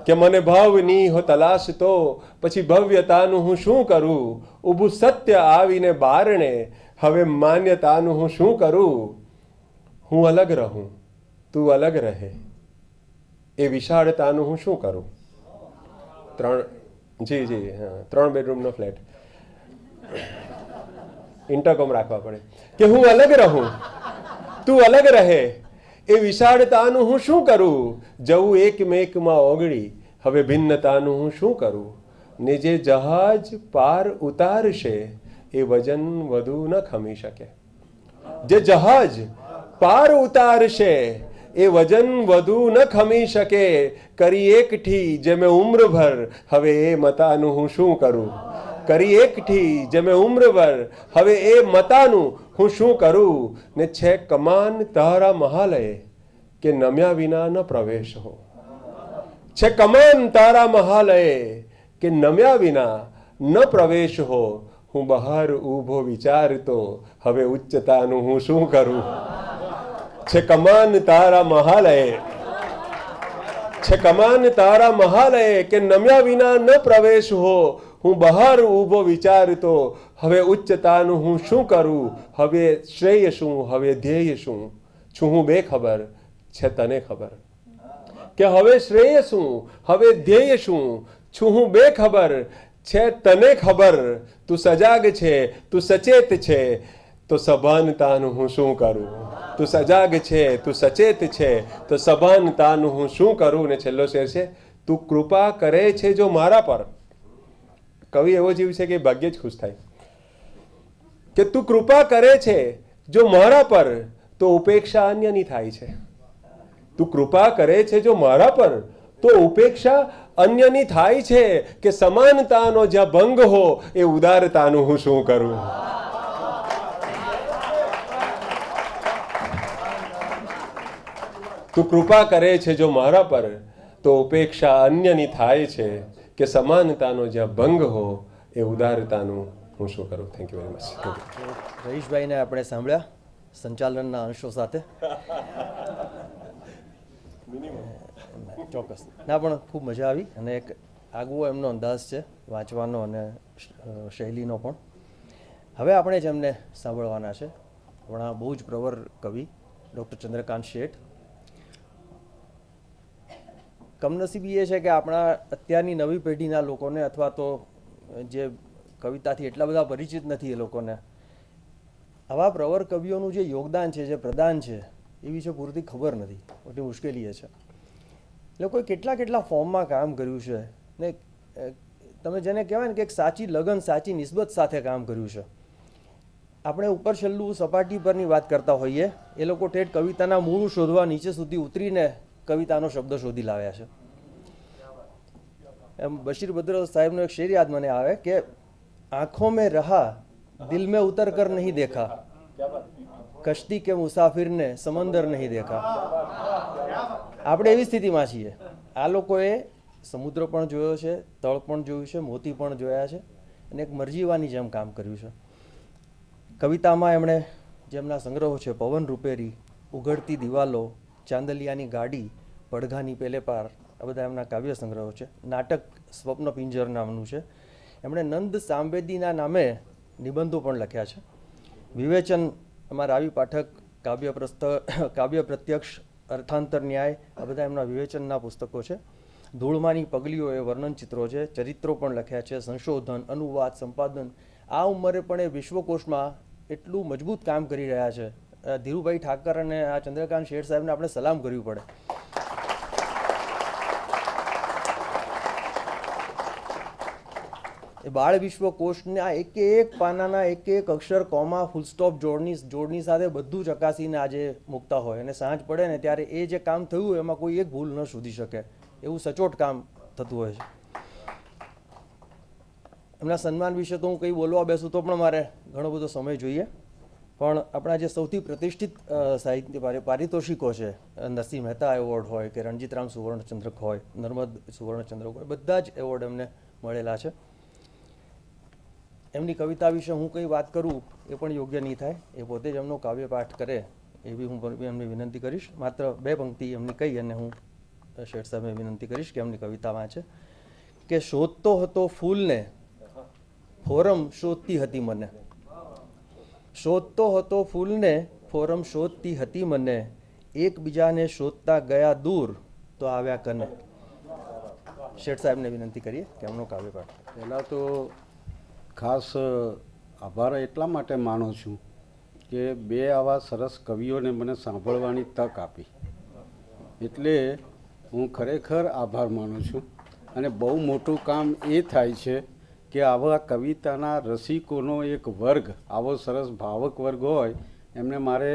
કે મને ભાવની હો તલાશ તો પછી ભવ્યતાનું હું શું કરું? ઊભું સત્ય આવીને બારણે હવે માન્યતાનું હું શું કરું? હું અલગ રહું તું અલગ રહે એ વિશાળતાનું હું શું કરું? 3 બેડરૂમનો ફ્લેટ, ઇન્ટરકોમ રાખવા પડે. કે હું અલગ રહું તું અલગ રહે એ વિશાળતાનું હું શું કરું? જવું એકમેકમાં ઓગળી હવે ભિન્નતાનું હું શું કરું? ને જે જહાજ પાર ઉતારશે એ વજન વધુ ન ખમી શકે. જે જહાજ પાર ઉતારશે એ વજન વધુ ન ખમી શકે. કરી એકઠી જે મેં ઉમ્રભર હવે એ મતાનું હું શું કરું? કરી એકઠી જે મેં ઉમ્રભર હવે એ મતાનું હું શું કરું? ને છે કમાન તારા મહાલય કે નમ્યા વિના ન પ્રવેશ હો. છે કમાન તારા મહાલય કે નમ્યા વિના ન પ્રવેશ હો. હું બહાર ઊભો વિચારતો હવે ઉચ્ચતાનું હું શું કરું? છે કમાન તારા મહાલય, છે કમાન તારા મહાલય કે નમ્યા વિના ન પ્રવેશ હો. હું બહાર ઊભો વિચારતો હવે ઉચ્ચતાનું હું શું કરું? હવે શ્રેય શું હવે ધ્યેય શું? છું હું બેખબર છે તને ખબર. કે હવે શ્રેય શું હવે ધ્યેય શું? છું હું બેખબર છે તને ખબર. તું સજાગ છે તું સચેત છે તો સભાનતાનું હું શું કરું? તું સજાગ છે તું સચેત છે તો સભાનતાનું હું શું કરું? ને છેલ્લો શેર છે, તું કૃપા કરે છે જો મારા પર. કવિ એવો જીવ છે કે ભાગ્યે જ ખુશ થાય. કે તું કૃપા કરે છે જો મારા પર તો ઉપેક્ષા અન્યની થાય છે. તું કૃપા કરે છે જો મારા પર તો ઉપેક્ષા અન્યની થાય છે કે સમાનતાનો જ્યાં ભંગ હો એ ઉદારતાનું હું શું કરું. તું કૃપા કરે છે જો મારા પર, તો ઉપેક્ષા અન્યની થાય છે કે સમાનતાનો જ્યાં ભંગ હો એ ઉદારતાનું હું શું કરું. Thank you very much. રહીશભાઈને આપણે સાંભળ્યા સંચાલનના અંશો સાથે. ચોક્કસ ના, પણ ખૂબ મજા આવી અને એક આગવો એમનો અંદાજ છે વાંચવાનો અને શૈલીનો પણ. હવે આપણે જેમને સાંભળવાના છે આપણા બહુ જ પ્રવર કવિ ડૉક્ટર ચંદ્રકાંત શેઠ. કમનસીબી એ છે કે આપણા અત્યારની નવી પેઢીના લોકોને અથવા તો જે કવિતાથી એટલા બધા પરિચિત નથી એ લોકોને આવા પ્રવર કવિઓનું જે યોગદાન છે, જે પ્રદાન છે એ વિશે પૂરતી ખબર નથી. મોટી મુશ્કેલી એ છે. એ લોકોએ કેટલા કેટલા ફોર્મમાં કામ કર્યું છે ને તમે જેને કહેવાય ને કે એક સાચી લગન, સાચી નિસ્બત સાથે કામ કર્યું છે. આપણે ઉપર છેલ્લું સપાટી પરની વાત કરતા હોઈએ, એ લોકો ઠેઠ કવિતાના મૂળ શોધવા નીચે સુધી ઉતરીને કવિતાનો શબ્દ શોધી લાવ્યા છે. એમ બશીર બદ્ર સાહેબનો એક શેર યાદ મને આવે કે આંખોं में रहा दिल में उतर कर नहीं देखा, કશ્તી કે મુસાફિરને સમંદર નહીં દેખા. આપણે એવી સ્થિતિમાં છીએ. આ લોકોએ સમુદ્ર પણ જોયો છે, તળ પણ જોયું છે, મોતી પણ જોયા છે અને એક મરજીવાની જેમ કામ કર્યું છે. કવિતામાં એમણે જેમના સંગ્રહો છે પવન રૂપેરી, ઉઘડતી દિવાલો, ચાંદલિયાની ગાડી, પડઘાની પેલે પાર, આ બધા એમના કાવ્ય સંગ્રહો છે. નાટક સ્વપ્ન પિંજર નામનું છે. એમણે નંદ સાંબેદીના નામે નિબંધો પણ લખ્યા છે. વિવેચન અમારા રાવી પાઠક, કાવ્ય પ્રત્યક્ષ, અર્થાંતર ન્યાય, આ બધા એમના વિવેચનના પુસ્તકો છે. ધૂળમાની પગલીઓ એ વર્ણન ચિત્રો છે. ચરિત્રો પણ લખ્યા છે. સંશોધન, અનુવાદ, સંપાદન. આ ઉંમરે પણ એ વિશ્વકોશમાં એટલું મજબૂત કામ કરી રહ્યા છે. ધીરુભાઈ ઠાકર અને આ ચંદ્રકાંત શેઠ સાહેબને આપણે સલામ કરવી પડે. એ બાળ વિશ્વકોશના એક પાનાના એક અક્ષર, કોમા, ફૂલ સ્ટોપ, જોડની સાથે બધું ચકાસીને આજે મૂકતા હોય અને સાંજ પડે ને ત્યારે એ જે કામ થયું એમાં કોઈ એક ભૂલ ન શોધી શકે એવું સચોટ કામ થતું હોય છે. એમના સન્માન વિશે તો હું કંઈ બોલવા બેસું તો પણ મારે ઘણો બધો સમય જોઈએ. પણ આપણા જે સૌથી પ્રતિષ્ઠિત સાહિત્ય પારિતોષિકો છે, નરસિંહ મહેતા એવોર્ડ હોય કે રણજીતરામ સુવર્ણચંદ્રક હોય, નર્મદ સુવર્ણચંદ્રક હોય, બધા જ એવોર્ડ એમને મળેલા છે. એમની કવિતા વિશે હું કંઈ વાત કરું એ પણ યોગ્ય નહીં થાય. એ પોતે જ એમનો કાવ્ય પાઠ કરે એવી હું એમની વિનંતી કરીશ. માત્ર 2 પંક્તિ એમની કહી અને હું શેઠ સાહેબને વિનંતી કરીશ કે એમની કવિતા વાંચે. કે શોધતો હતો ફૂલને, ફોરમ શોધતી હતી મને. શોધતો હતો ફૂલને, ફોરમ શોધતી હતી મને. એકબીજાને શોધતા ગયા દૂર તો આવ્યા કને. શેઠ સાહેબને વિનંતી કરીએ કે એમનો કાવ્ય પાઠ. પહેલાં તો ખાસ આભાર એટલા માટે માનું છું કે 2 આવા સરસ કવિઓને મને સાંભળવાની તક આપી. એટલે હું ખરેખર આભાર માનું છું. અને બહુ મોટું કામ એ થાય છે કે આવા કવિતાના રસિકોનો એક વર્ગ, આવો સરસ ભાવક વર્ગ હોય એમને મારે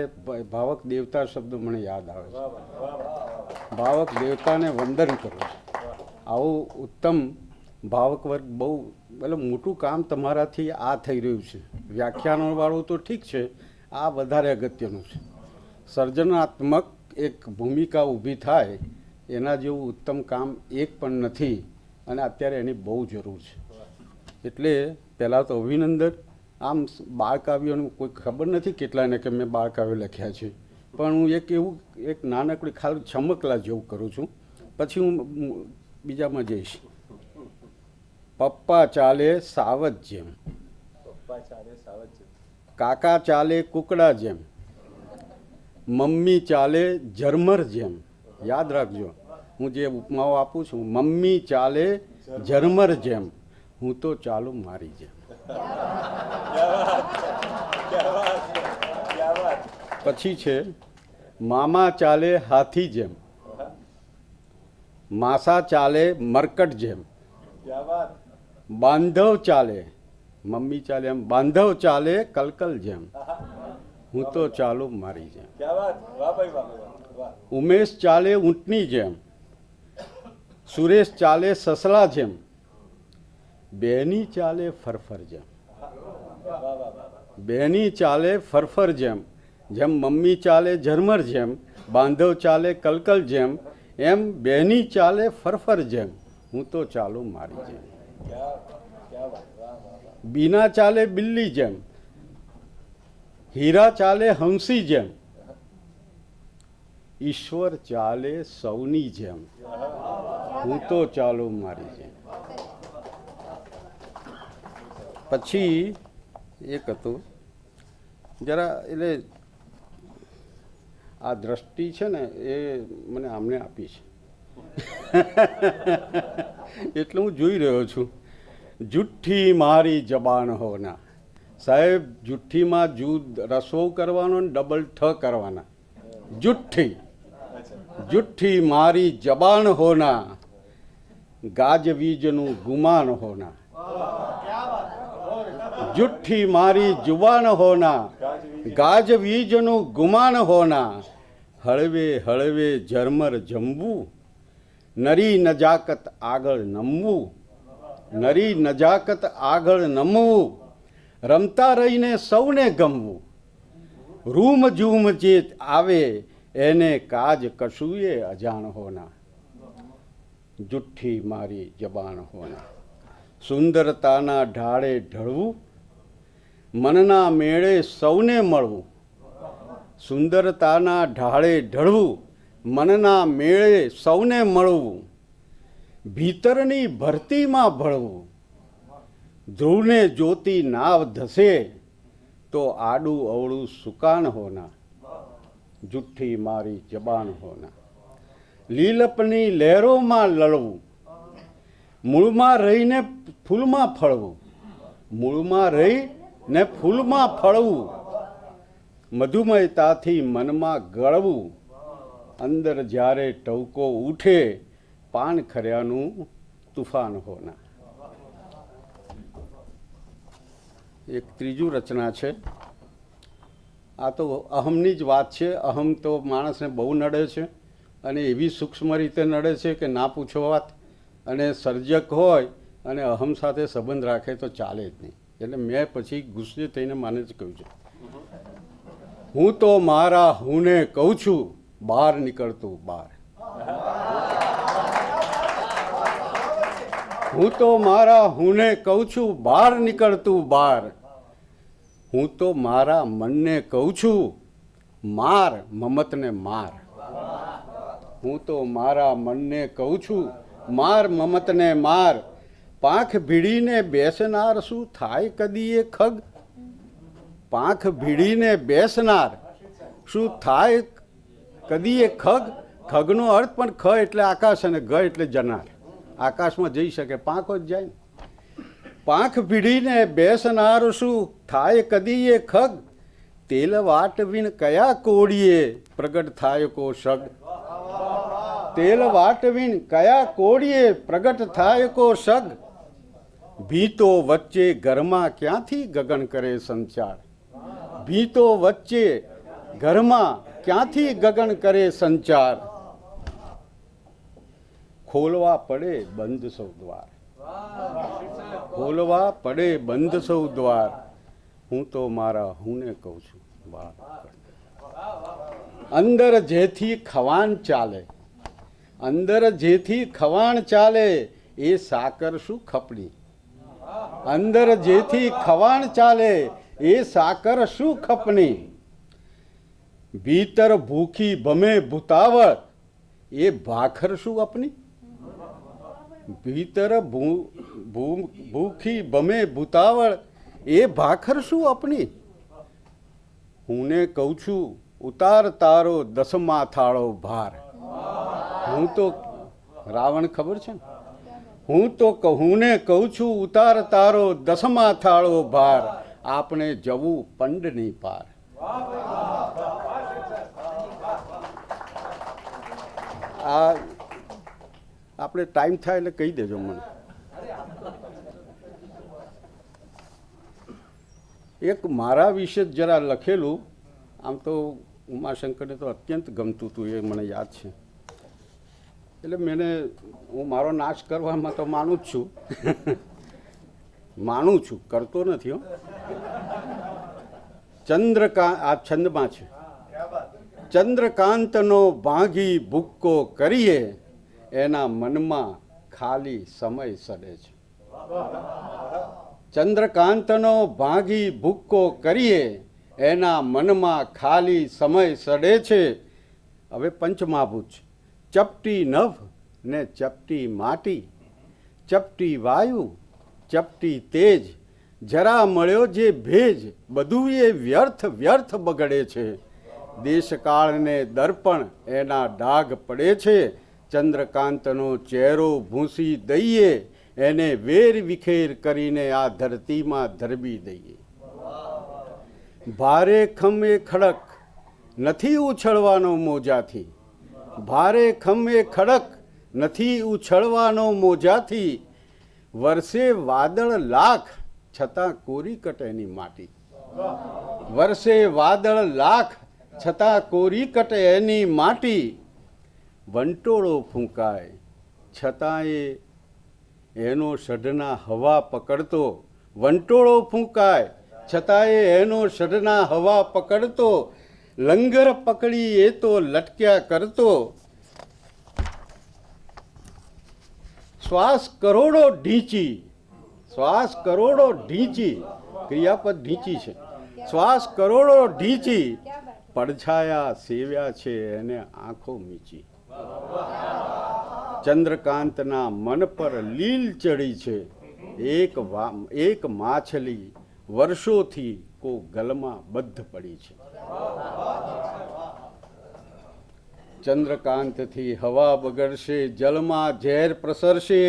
ભાવક દેવતા શબ્દ મને યાદ આવે છે. ભાવક દેવતાને વંદન કરું છું. આવું ઉત્તમ ભાવક વર્ગ બહુ એટલે મોટું કામ તમારાથી આ થઈ રહ્યું છે. વ્યાખ્યાનોવાળું તો ઠીક છે, આ વધારે અગત્યનું છે. સર્જનાત્મક એક ભૂમિકા ઊભી થાય એના જેવું ઉત્તમ કામ એક પણ નથી અને અત્યારે એની બહુ જરૂર છે. એટલે પહેલાં તો અભિનંદન. આમ બાળકાવ્યોનું કોઈ ખબર નથી કેટલાને કે મેં બાળકાવ્યો લખ્યા છે, પણ હું એક નાનકડી ખાલી છમકલા જેવું કરું છું, પછી હું બીજામાં જઈશ. પપ્પા ચાલે સાવજ જેમ, કાકા ચાલે કુકડા જેમ, મમ્મી ચાલે ઝરમર જેમ. યાદ રાખજો, હું જે ઉપમાઓ આપું છું, મમ્મી ચાલે ઝરમર જેમ, હું તો ચાલુ મારી જેમ. પછી છે મામા ચાલે હાથી જેમ, માસા ચાલે મરકટ જેમ, બાંધવ ચાલે, મમ્મી ચાલે એમ, બાંધવ ચાલે કલકલ જેમ, હું તો ચાલુ મારી જેમ. ઉમેશ ચાલે ઊંટની જેમ, સુરેશ ચાલે સસલા જેમ, બેની ચાલે ફરફર જેમ. બેની ચાલે ફરફર જેમ, જેમ મમ્મી ચાલે ઝરમર જેમ, બાંધવ ચાલે કલકલ જેમ, એમ બેની ચાલે ફરફર જેમ, હું તો ચાલું મારી જેમ. બીના ચાલે બિલ્લી જેમ, હીરા ચાલે હંસી જેમ, ઈશ્વર ચાલે સૌની જેમ, હું તો ચાલું મારી જેમ. પછી એક હતું જરા, એટલે આ દ્રષ્ટિ છે ને એ મને આમને આપી છે એટલે હું જોઈ રહ્યો છું. જુઠ્ઠી મારી જબાન હોના. સાહેબ, જુઠ્ઠીમાં રસો કરવાનો ને ડબલ ઠ કરવાના. જુઠ્ઠી, જુઠ્ઠી મારી જબાન હોના, ગાજવીજનું ગુમાન હોના. જુઠ્ઠી મારી જુબાન હોના, ગાજવીજનું ગુમાન હોના. હળવે હળવે ઝરમર જમવું, નરી નજાકત આગળ નમવું, નરી નજાકત આગળ નમવું. રમતા રહીને સૌને ગમવું, રૂમ ઝૂમ જે આવે એને કાજ કશુંએ અજાણ હોના. જુઠ્ઠી મારી જબાન હોના. સુંદરતાના ઢાળે ઢળવું, મનના મેળે સૌને મળવું. સુંદરતાના ઢાળે ઢળવું, મનના મેળે સૌને મળવું. ભીતરની ભરતીમાં ભળવું, ધ્રુવને જ્યોતિ નાવ ધસે તો આડું અવળું સુકાન હોના. જુઠ્ઠી મારી જબાન હોના. લીલપની લહેરોમાં લડવું, મૂળમાં રહીને ફૂલમાં ફળવું. મૂળમાં રહીને ફૂલમાં ફળવું. મધુમયતાથી મનમાં ગળવું, અંદર જ્યારે ટવકો ઉઠે પાન ખર્યાનું તુફાન હોના. એક ત્રીજું રચના છે. આ તો અહમની જ વાત છે. અહમ તો માણસને બહુ નડે છે અને એવી સૂક્ષ્મ રીતે નડે છે કે ના પૂછો વાત. અને સર્જક હોય અને અહમ સાથે સંબંધ રાખે તો ચાલે જ નહીં. એટલે મેં પછી ગુસ્સે થઈને માને જ કહ્યું છે, હું તો મારા હુંને કહું છું બહાર નીકળતું બહાર. હું તો મારા હુંને કહું છું બહાર નીકળતું બહાર. હું તો મારા મનને કહું છું માર મમતને માર. હું તો મારા મનને કહું છું માર મમતને માર. પાંખ ભીડીને બેસનાર શું થાય કદી એ ખગ. પાંખ ભીડીને બેસનાર શું થાય કદી એ ખગ. ખગનો અર્થ પણ ખ એટલે આકાશ અને ગ એટલે જનાર. આકાશમાં જઈ શકે, પાંખો જ જાય ને. પાંખ ભીડીને બેસનાર શું થાય કદી એ ખગ. તેલ વાટવીન કયા કોડીએ પ્રગટ થાય કો શગ. તેલ વાટવીન કયા કોડીએ પ્રગટ થાય કો શગ. ભીતો વચ્ચે ઘરમાં ક્યાંથી ગગન કરે સંચાર. ભીતો વચ્ચે ઘરમાં ક્યાંથી ગગન કરે સંચાર. ખોલવા પડે બંધ સૌ દ્વાર. ખોલવા પડે બંધ સૌ દ્વાર. હું તો મારા હુંને કહું છું બહાર. અંદર જેથી ખવાન ચાલે, અંદર જેથી ખવાણ ચાલે એ સાકર શું ખપણી. અંદર જેથી ખવાણ ચાલે એ સાકર શું ખપણી. ભીતર ભૂખી ભમે ભૂતાવળ એ ભાખર શું અપની. ભીતર ભૂખી ભમે ભૂતાવળ એ ભાખર શું અપની. હુંને કહું છું ઉતાર તારો દસમા થાળો ભાર. હું તો રાવણ ખબર છે ને. હું તો હુંને કહું છું ઉતાર તારો દસમા થાળો ભાર. આપણે જવું પંડની પાર. આ આપણે ટાઈમ થાય એટલે કહી દેજો મને. એક મારા વિશે જરા લખેલું, આમ તો ઉમાશંકરને તો અત્યંત ગમતું હતું એ મને યાદ છે. એટલે હું મારો નાશ કરવામાં તો માનું જ છું માનું છું, કરતો નથી હો. ચંદ્રકાંત આ છંદમાં છે. ચંદ્રકાંતનો ભાંગી ભૂક્કો કરીએ એના મનમાં ખાલી સમય સડે છે. ચંદ્રકાંતનો ભાંગી ભૂક્કો કરીએ એના મનમાં ખાલી સમય સડે છે. હવે પંચમહાભૂત છે. ચપટી નભ ને ચપટી માટી, ચપટી વાયુ ચપટી તેજ, જરા મળ્યો જે ભેજ, બધું એ વ્યર્થ વ્યર્થ બગડે છે. દેશકાળને દર્પણ એના ડાઘ પડે છે. ચંદ્રકાંતનો ચહેરો ભૂંસી દઈએ એને વેર વિખેર કરીને આ ધરતીમાં ધરબી દઈએ. ભારે ખમે ખડક નથી ઉછળવાનો મોજાથી, ભારે ખમે ખડક નથી ઉછળવાનો મોજાથી, વર્ષે વાદળ લાખ છતાં કોરી કટ એની માટી. વર્ષે વાદળ લાખ છતાં કોરી કટ એની માટી. વંટોળો ફૂંકાય છતાંય એનો સઢના હવા પકડતો, વંટોળો ફૂંકાય છતાંય એનો સઢના હવા પકડતો, લંગર પકડી એ તો લટક્યા કરતો. શ્વાસ કરોડો ઢીંચી, શ્વાસ કરોડો ઢીંચી, ક્રિયાપદ ઢીંચી છે. શ્વાસ કરોડો ઢીંચી, પડછાયા સેવ્યા છે એને આંખો મીચી. ચંદ્રકાંતના મન પર લીલ ચડી છે, એક માછલી વર્ષોથી કો ગલમાં બંધ પડી છે. ચંદ્રકાંતથી હવા બગડશે, જલમાં ઝેર પ્રસરશે,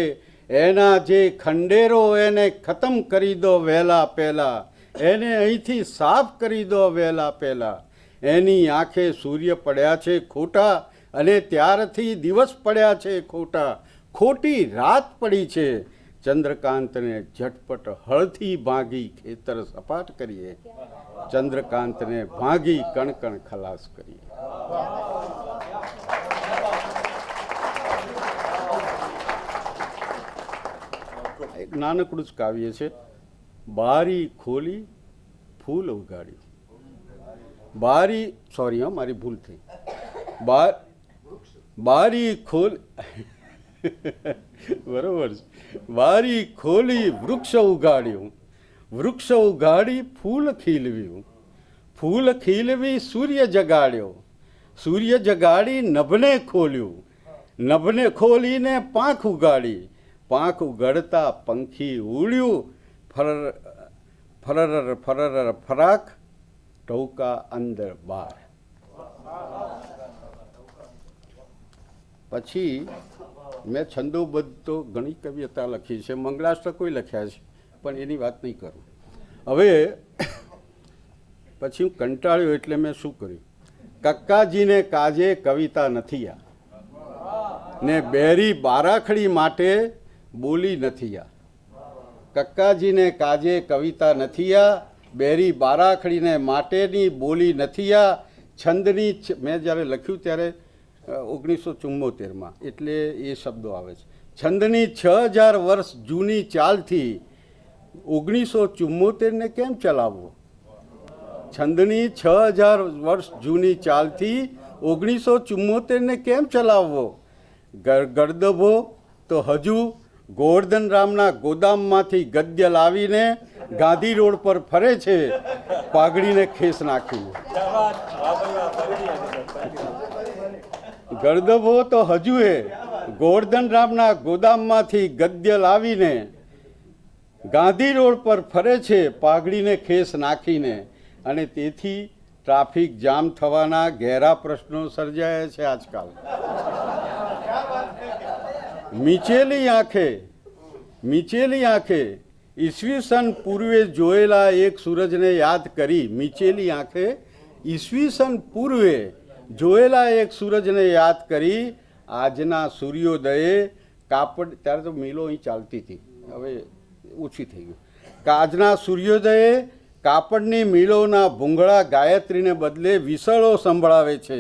એના જે ખંડેરો એને ખતમ કરી દો વહેલા પહેલા, એને અહીંથી સાફ કરી દો વહેલા પહેલા. એની આંખે સૂર્ય પડ્યા છે ખોટા, અને ત્યારથી દિવસ પડ્યા છે ખોટા, ખોટી રાત પડી છે. ચંદ્રકાંતને ઝટપટ હળથી ભાંગી ખેતર સપાટ કરીએ, ચંદ્રકાંતને ભાંગી કણકણ ખલાસ કરીએ. એક નાનકડું જ કાવ્ય છે. બારી ખોલી ફૂલ ઉગાડ્યું, બારી સોરી હા મારી ભૂલ થઈ. બારી ખોલ બરોબર છે. બારી ખોલી વૃક્ષ ઉગાડ્યું, વૃક્ષ ઉગાડી ફૂલ ખીલવ્યું, ફૂલ ખીલવી સૂર્ય જગાડ્યો, સૂર્ય જગાડી નભને ખોલ્યું, નભને ખોલીને પાંખ ઉગાડી, પાંખ ઉગાડતા પંખી ઉડ્યું, ફરર ફરર ફરાક ટોકા અંદર બાર. પછી મેં છંદોબદ્ધ તો ઘણી કવિતા લખી છે, મંગળાષ્ટકોય લખ્યા છે, પણ એની વાત નહીં કરું. હવે પછી હું કંટાળ્યો એટલે મેં શું કર્યું, કક્કાજીને કાજે કવિતા નથી આ, ને બેરી બારાખડી માટે બોલી નથી આ. કક્કાજીને કાજે કવિતા નથી આ, બેરી બારાખડીને માટેની બોલી નથી આ. છંદની મેં જ્યારે લખ્યું ત્યારે 1974માં, એટલે એ શબ્દો આવે છે. છંદની 6000 વર્ષ જૂની ચાલથી 1974ને કેમ ચલાવવો? છંદની 6000 વર્ષ જૂની ચાલથી 1974ને કેમ ચલાવવો? ગળદભો તો હજુ ગોવર્ધન રામના ગોદામમાંથી ગદ્ય લાવીને ગાંધી રોડ પર ફરે છે, પાઘડીને ખેસ નાખીને. ગળદભો તો હજુએ ગોવર્ધન રામના ગોદામમાંથી ગદ્ય લાવીને ગાંધી રોડ પર ફરે છે, પાઘડીને ખેસ નાખીને. અને તેથી ટ્રાફિક જામ થવાના ઘેરા પ્રશ્નો સર્જાયા છે આજકાલ. મીચેલી આંખે ઈસવીસન પૂર્વે જોયેલા એક સૂરજને યાદ કરી, મીચેલી આંખે ઈસવીસન પૂર્વે જોયેલા એક સૂરજને યાદ કરી, આજના સૂર્યોદયે કાપડ, ત્યારે તો મિલો અહીં ચાલતી હતી, હવે ઓછી થઈ ગયું. આજના સૂર્યોદયે કાપડની મિલોના ભૂંગળા ગાયત્રીને બદલે વિસળો સંભળાવે છે.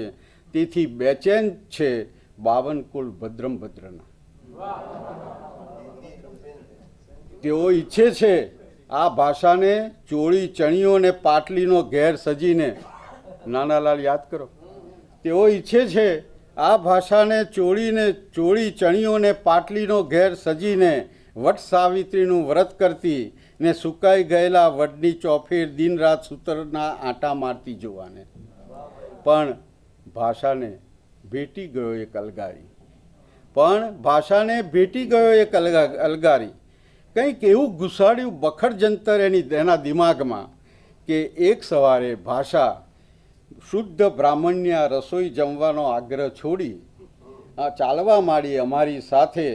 તેથી બેચેન છે 52 કુલ ભદ્રમ ભદ્રના. તેઓ ઈચ્છે છે આ ભાષાને ચોળી ચણિયો ને પાટલીનો ઘેર સજીને, નાનાલાલ યાદ કરો, તેઓ ઈચ્છે છે આ ભાષાને ચોળી ચણિયો ને પાટલીનો ઘેર સજીને વટ સાવિત્રીનું વ્રત કરતી ને સુકાઈ ગયેલા વડની ચોફેર દિન રાત સૂતરના આંટા મારતી જોવાને. પણ ભાષાને ભેટી ગયો એક અલગારી, કંઈક એવું ઘુસાડ્યું બખડ જંતર એના દિમાગમાં કે એક સવારે ભાષા શુદ્ધ બ્રાહ્મણ્ય રસોઈ જમવાનો આગ્રહ છોડી ચાલવા માંડી અમારી સાથે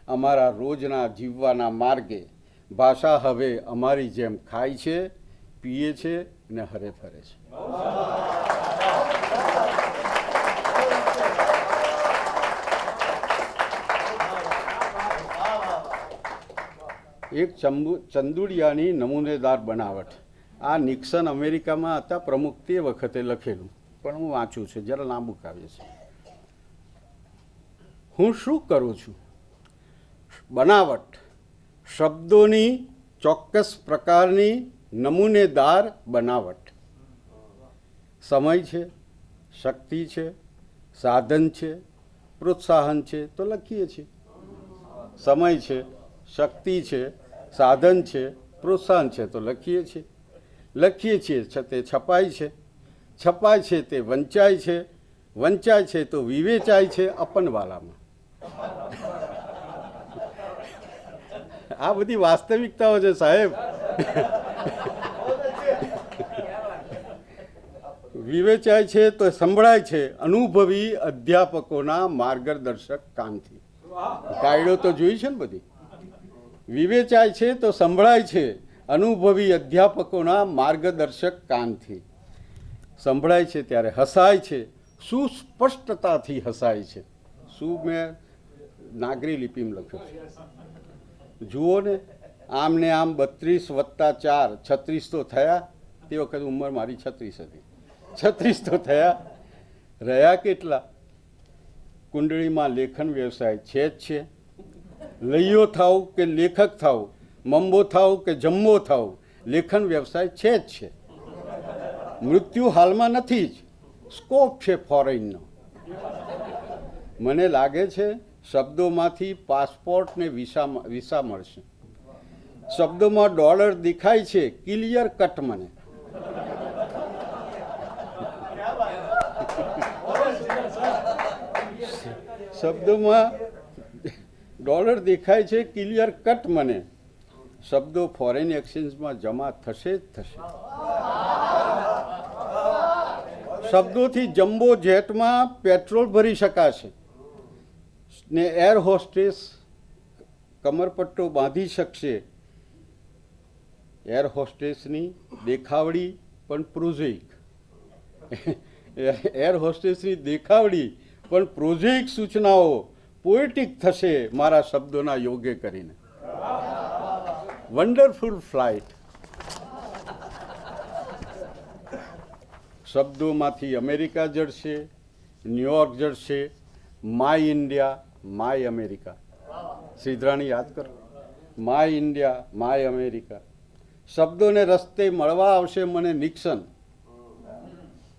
અમારા રોજના જીવવાના માર્ગે. ભાષા હવે અમારી જેમ ખાય છે, પીએ છે ને હરે ફરે છે. એક ચંદુડિયાની નમૂનેદાર બનાવટ. આ નિક્સન અમેરિકામાં હતા પ્રમુખ તે વખતે લખેલું, પણ હું વાંચું છું, જરા લાંબુ કાવ્ય છે. હું શું કરું છું? બનાવટ શબ્દોની ચોક્કસ પ્રકારની નમૂનેદાર બનાવટ. સમય છે, શક્તિ છે, સાધન છે, પ્રોત્સાહન છે તો લખીએ છીએ. સમય છે, શક્તિ છે, સાધન છે, પ્રોત્સાહન છે તો લખીએ છીએ. તે છપાય છે તે વંચાય છે તો વિવેચાય છે અપનવાલામાં. આ બધી વાસ્તવિકતાઓ છે સાહેબ. વિવેચાય છે તો સંભળાય છે અનુભવી અધ્યાપકોના માર્ગદર્શક કાનથી. કાયદો તો જોઈ છે ને બધી. વિવેચાય છે તો સંભળાય છે અનુભવી અધ્યાપકોના માર્ગદર્શક કાનથી. સંભળાય છે ત્યારે હસાય છે, સુસ્પષ્ટતાથી હસાય છે. શું મેં નાગરી લિપિમાં લખ્યું છે જુઓ ને. આમ ને આમ 32 + 4 36 તો થયા. તે વખતે ઉંમર મારી 36 હતી. 36 તો થયા. રહ્યા કેટલા? કુંડળીમાં લેખન વ્યવસાય છે જ છે. લઈયો થાવ કે લેખક થાવ, મંબો થાવ કે જમ્બો થાવ, લેખન વ્યવસાય છે જ છે. મૃત્યુ હાલમાં નથી જ, સ્કોપ છે ફોરેનનો. મને લાગે છે શબ્દોમાંથી પાસપોર્ટ ને વિસા મળશે. શબ્દોમાં ડોલર દેખાય છે, ક્લિયર કટ મને. શબ્દોમાં ડોલર દેખાય છે, ક્લિયર કટ મને. શબ્દો ફોરેન એક્સચેન્જમાં જમા થશે જ થશે. શબ્દોથી જમ્બો જેટમાં પેટ્રોલ ભરી શકાશે ને એર હોસ્ટેસ કમરપટ્ટો બાંધી શકશે. એર હોસ્ટેસની દેખાવડી પણ પ્રોઝેઇક. એર હોસ્ટેસની દેખાવડી પણ પ્રોઝેઇક સૂચનાઓ પોએટિક થશે મારા શબ્દોના યોગ્ય કરીને. Wonderful flight. શબ્દોમાંથી અમેરિકા જડશે, ન્યુયોર્ક જડશે. My India, my America. સિદ્ધરાણી યાદ કરો. My India, my America. શબ્દોને રસ્તે મળવા આવશે મને નિક્સન.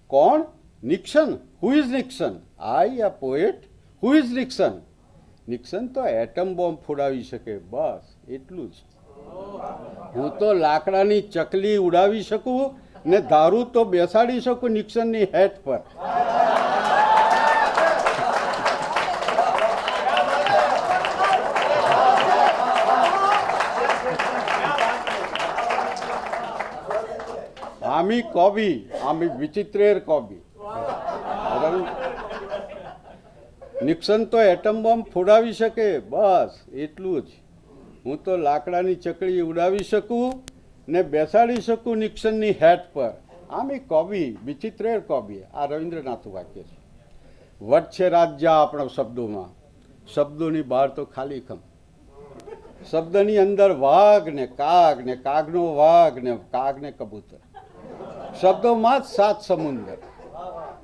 કોણ? Nixon. Who is Nixon? I a poet. Who is Nixon? Nixon તો એટમ બોમ્બ ફોડાવી શકે, બસ એટલું જ. હું તો લાકડાની ચકલી ઉડાવી શકું ને દારૂ તો બેસાડી શકું નિક્સનની હેટ પર. આમી કોબી, આમી વિચિત્રેર કોબી. નિક્સન તો એટમ બોમ્બ ફોડાવી શકે, બસ એટલું જ. હું તો લાકડાની ચકડી ઉડાવી શકું ને બેસાડી શકું નિક્સનની હેટ પર. આમી કોબી, વિચિત્રેર કોબી. આ રવિન્દ્રનાથનું વાક્ય છે. વટ છે રાજ્ય આપણા શબ્દોમાં. શબ્દોની બહાર તો ખાલી ખમ. શબ્દની અંદર વાઘ ને કાગ ને કાગનો વાઘ ને કાગ ને કબૂતર. શબ્દોમાં જ 7 સમુંદર.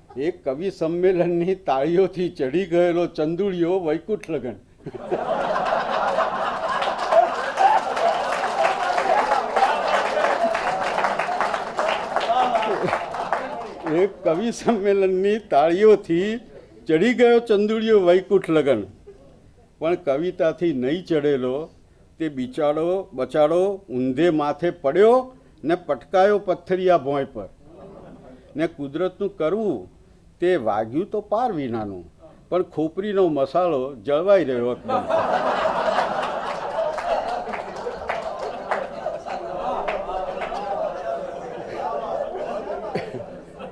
એક કવિ સંમેલનની તાળીઓથી ચડી ગયેલો ચંદુડિયો વૈકુંઠ લગન. એક કવિ સંમેલનની તાળીઓથી ચડી ગયો ચંદુડિયો વૈકુંઠ લગન, પણ કવિતાથી નહીં ચડેલો તે બચાડો ઊંધે માથે પડ્યો ને પટકાયો પથ્થરિયા ભોંય પર. ને કુદરતનું કરવું તે વાગ્યું તો પાર વિનાનું, પણ ખોપરીનો મસાલો જળવાઈ રહ્યો એકદમ.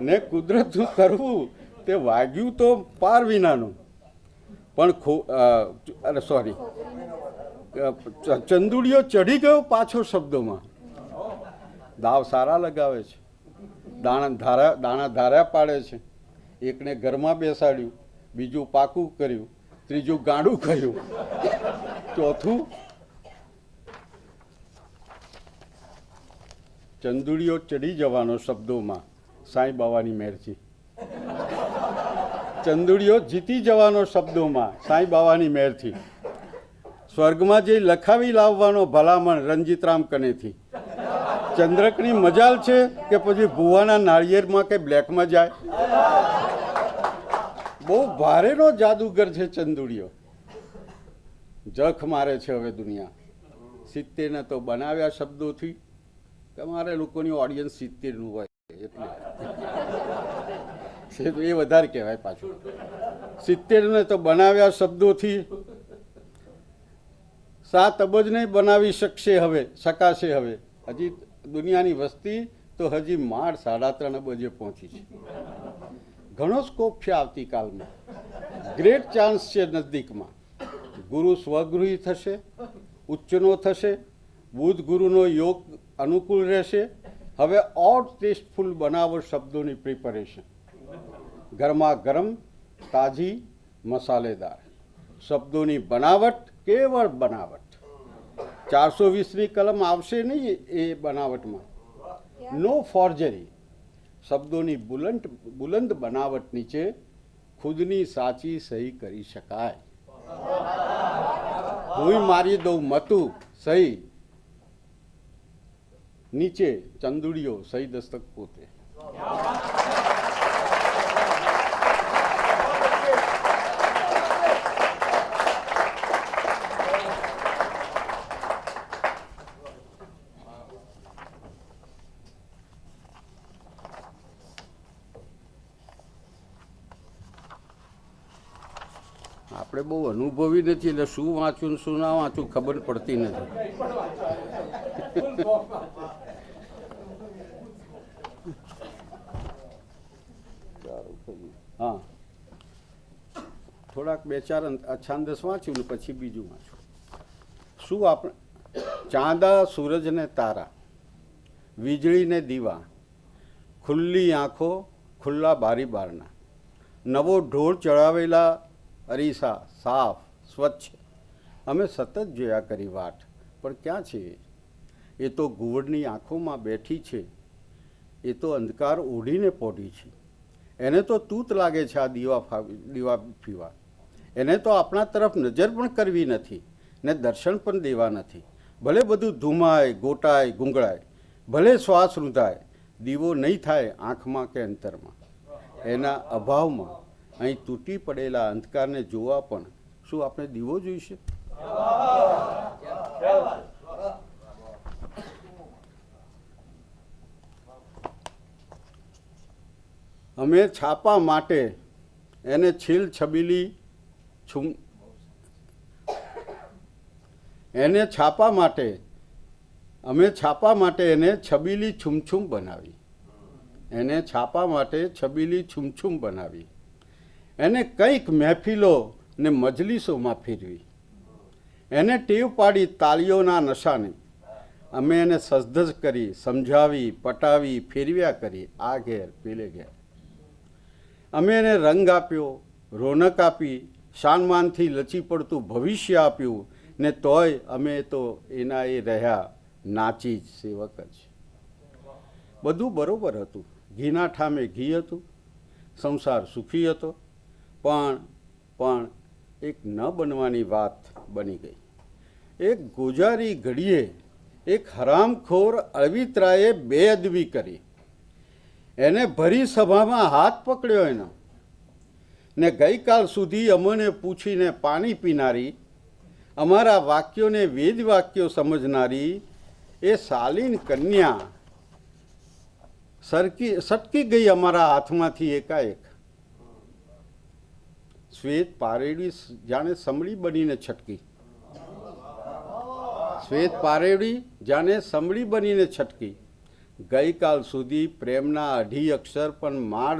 ને કુદરતનું કરવું તે વાગ્યું તો પાર વિનાનું, પણ ચંદુડિયો ચડી ગયો પાછો શબ્દોમાં. દાવ સારા લગાવે છે, દાણા ધાર્યા પાડે છે. એકને ઘરમાં બેસાડ્યું, બીજું પાકું કર્યું, ત્રીજું ગાંડું કર્યું, ચોથું ચંદુડિયો ચડી જવાનો શબ્દોમાં સાંઈ બાવાની મહેરથી. ચંદુડિયો જીતી જવાનો શબ્દોમાં સાંઈ બાવાની મહેરથી. સ્વર્ગમાં જઈ લખાવી લાવવાનો ભલામણ રણજીતરામ કનેથી. ચંદ્રકની મજાલ છે કે પછી ભુવાના નાળિયેરમાં કે બ્લેકમાં જાય. બહુ ભારેનો જાદુગર છે ચંદુડિયો. જખ મારે છે હવે દુનિયા. 70ને તો બનાવ્યા શબ્દોથી. તમારે લોકોની ઓડિયન્સ 70નું હોય એટલે એ વધારે કહેવાય પાછું. 70ને તો બનાવ્યા શબ્દોથી 7 અબજને બનાવી શકાશે હવે. હજી દુનિયાની વસ્તી તો હજી માળ 3.5 અબજે પહોંચી છે. ઘણો સ્કોપ છે આવતીકાલમાં. ગ્રેટ ચાન્સ છે નજદીકમાં. ગુરુ સ્વગૃહી થશે, ઉચ્ચનો થશે, બુધ ગુરુનો યોગ અનુકૂળ રહેશે. હવે ઓર ટેસ્ટફુલ બનાવો શબ્દોની પ્રિપરેશન. ગરમા ગરમ, તાજી, મસાલેદાર શબ્દોની બનાવટ, કેવળ બનાવટ. 420ની કલમ આવશે નહીં એ બનાવટમાં. નો ફોર્જરી. શબ્દોની બુલંદ બનાવટ નીચે ખુદની સાચી સહી કરી શકાય. હું મારી દઉં મતું સહી, નીચે ચંદુડિયો સહી દસ્તક પોતે. આપણે બહુ અનુભવી નથી એટલે શું વાંચું ને શું ના વાંચું ખબર પડતી નથી. હા, થોડાક 2-4 છાંદસ વાંચ્યું ને પછી બીજું વાંચ્યું. શું આપણે ચાંદા સૂરજ ને તારા, વીજળી ને દીવા, ખુલ્લી આંખો, ખુલ્લા બારી બારના, નવો ઢોળ ચડાવેલા અરીસા, સાફ સ્વચ્છ. અમે સતત જોયા કરી વાટ, પણ ક્યાં છે એ? તો ઘુવડની આંખોમાં બેઠી છે, એ તો અંધકાર ઓઢીને પોઢી છે. એને તો તૂત લાગે છે આ દીવા પીવા. એને તો આપણા તરફ નજર પણ કરવી નથી ને દર્શન પણ દેવા નથી. ભલે બધું ધુમાય, ગોટાય, ગુંગળાય, ભલે શ્વાસ રૂંધાય, દીવો નહીં થાય આંખમાં કે અંતરમાં. એના અભાવમાં અહીં તૂટી પડેલા અંધકારને જોવા પણ શું આપણે દીવો જોઈશે? અમે છાપા માટે એને છીલ છબીલી એને છબીલી છૂમછૂમ બનાવી. એને કંઈક મહેફિલો ને મજલિસોમાં ફેરવી. એને ટેવ પાડી તાળીઓના નશાને. અમે એને સજધજ કરી, સમજાવી, પટાવી, ફેરવ્યા કરી આ ઘેર પેલે ઘેર. અમે એને રંગ આપ્યો, રોનક આપી, શાનમાનથી લચી પડતું ભવિષ્ય આપ્યું ને તોય અમે તો એના એ રહ્યા નાચી જ સેવક જ. બધું બરોબર હતું. ઘીના ઠામે ઘી હતું, સંસાર સુખી હતો. પણ એક ન બનવાની વાત બની ગઈ. એક ગોજારી ઘડીએ એક હરામખોર અળવિતરાએ બેઅદબી કરી. એને ભરી સભામાં હાથ પકડ્યો એનો ને ગઈકાલ સુધી અમને પૂછીને પાણી પીનારી, અમારા વાક્યોને વેદ વાક્યો સમજનારી એ શાલીન કન્યા સટકી ગઈ અમારા હાથમાંથી એકાએક. શ્વેત પારેડી જાણે સમળી બનીને છટકી. શ્વેત પારેડી જાણે સમળી બનીને છટકી. ગઈકાલ સુધી પ્રેમના અઢી અક્ષર પણ માળ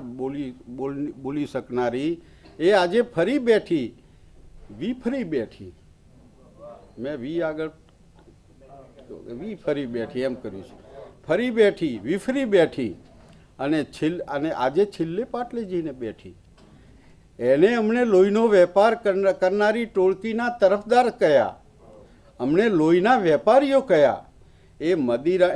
બોલી શકનારી એ આજે ફરી બેઠી, વિફરી બેઠી. મેં વી આગળ વી ફરી બેઠી એમ કર્યું છે. ફરી બેઠી, વિફરી બેઠી અને આજે છેલ્લે પાટલે જઈને બેઠી. એને અમને લોહીનો વેપાર કરનારી ટોળકીના તરફદાર કયા, અમને લોહીના વેપારીઓ કયા.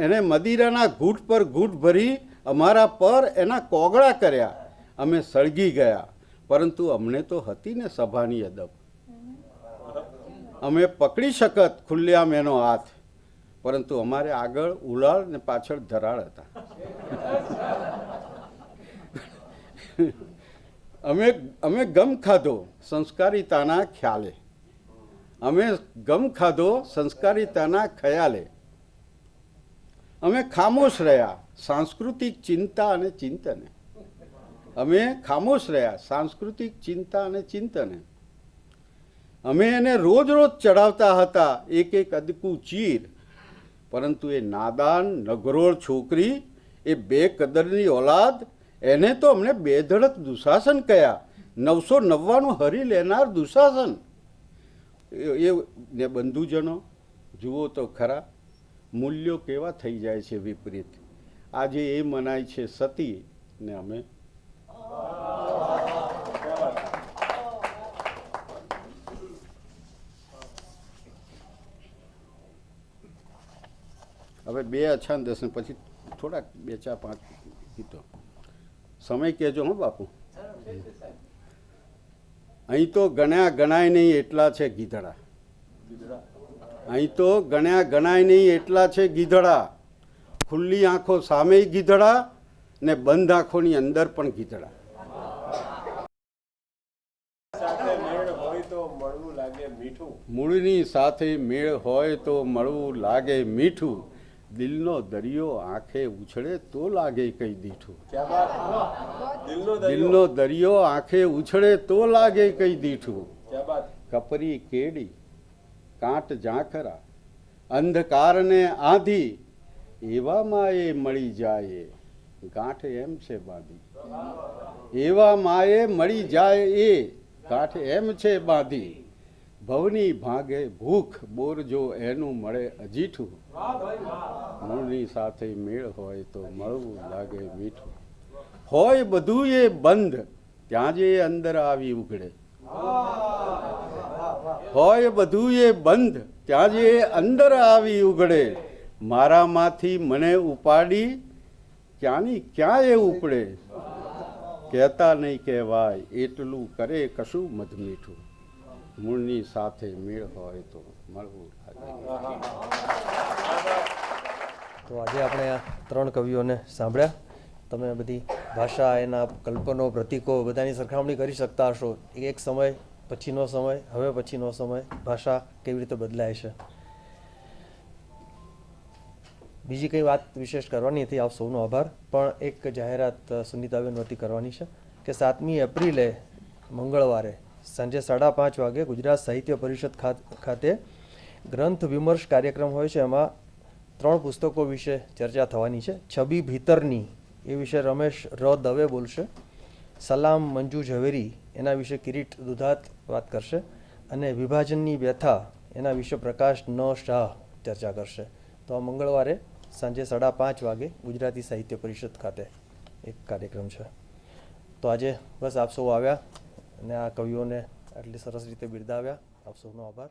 એને મદિરાના ઘૂંટ પર ઘૂંટ ભરી અમારા પર એના કોગળા કર્યા. અમે સળગી ગયા, પરંતુ અમને તો હતી ને સભાની અદબ. અમે પકડી શકત ખુલ્લેઆમ એનો હાથ, પરંતુ અમારે આગળ ઉલાળ ને પાછળ ધરાળ હતા. અમે ગમ ખાધો સંસ્કારિતાના ખ્યાલે. અમે ગમ ખાધો સંસ્કારિતાના ખ્યાલે. અમે ખામોશ રહ્યા સાંસ્કૃતિક ચિંતા અને ચિંતને. અમે ખામોશ રહ્યા સાંસ્કૃતિક ચિંતા અને ચિંતને. અમે એને રોજ રોજ ચડાવતા હતા એક એક અદકું ચીર, પરંતુ એ નાદાન નગરોળ છોકરી, એ બેકદરની ઓલાદ, એને તો અમને બેધડક દુશાસન કયા. 999 હરી લેનાર દુશાસન. એ ને બંધુજનો જુઓ તો ખરા, મૂલ્યો કેવા થઈ જાય છે વિપરીત. આજે એ મનાય છે સતી ને અમે હવે 2 અછાંદસ ને પછી થોડાક 2 4 5 ગીતો. સમય કહેજો હો બાપુ. અહીં તો ગણ્યા ગણાય નહીં એટલા છે ગીધડા. અહીં તો ગણ્યા ગણાય નહીં એટલા છે ગીધડા. ખુલ્લી આંખો સામે ગીધડા ને બંધ આંખોની અંદર પણ ગીધડા. મૂળની સાથે મેળ હોય તો મળવું લાગે મીઠું. દિલનો દરિયો આંખે ઉછળે તો લાગે કઈ દીઠું. દિલનો દરિયો આંખે ઉછળે તો લાગે કઈ દીઠું. કપરી કેડી કાંટ ઝાંખરા અંધકારને આંધી, એવામાં એ મળી જાય ગાંઠ એમ છે બાંધી. એવા માએ મળી જાય એ ગાંઠ એમ છે બાંધી. ભવની ભાગે ભૂખ બોરજો એનું મળે અજીઠું. મૂળની સાથે મેળ હોય તો મળવું લાગે મીઠું. હોય બધું એ બંધ ત્યાં જ એ અંદર આવી ઉઘડે. હોય બધું એ બંધ ત્યાં જ એ અંદર આવી ઉઘડે. મારામાંથી મને ઉપાડી ક્યાંની ક્યાં એ ઉપડે. કહેતા નહીં કહેવાય એટલું કરે કશું મધમીઠું. મૂળની સાથે મેળ હોય તો મળવું લાગે. તો આજે આપણે આ 3 કવિઓને સાંભળ્યા. તમે બધી ભાષા, એના કલ્પનો, પ્રતીકો બધાની સરખામણી કરી શકતા હશો. એક સમય પછીનો સમય, હવે પછીનો સમય, ભાષા કેવી રીતે બદલાય છે. બીજી કંઈ વાત વિશેષ કરવાની નથી. આપ સૌનો આભાર. પણ એક જાહેરાત સુનિતાબેન વતી કરવાની છે કે 7મી એપ્રિલે મંગળવારે સાંજે 5:30 વાગે ગુજરાત સાહિત્ય પરિષદ ખાતે ગ્રંથ વિમર્શ કાર્યક્રમ હોય છે. એમાં 3 પુસ્તકો વિશે ચર્ચા થવાની છે. છબી ભીતરની એ વિશે રમેશ દવે બોલશે. સલામ મંજુ ઝવેરી એના વિશે કિરીટ દુધાત વાત કરશે. અને વિભાજનની વ્યથા એના વિશે પ્રકાશ શાહ ચર્ચા કરશે. તો આ મંગળવારે સાંજે 5:30 વાગે ગુજરાતી સાહિત્ય પરિષદ ખાતે એક કાર્યક્રમ છે. તો આજે બસ આપ સૌ આવ્યા અને આ કવિઓને આટલી સરસ રીતે બિરદાવ્યા. આપ સૌનો આભાર.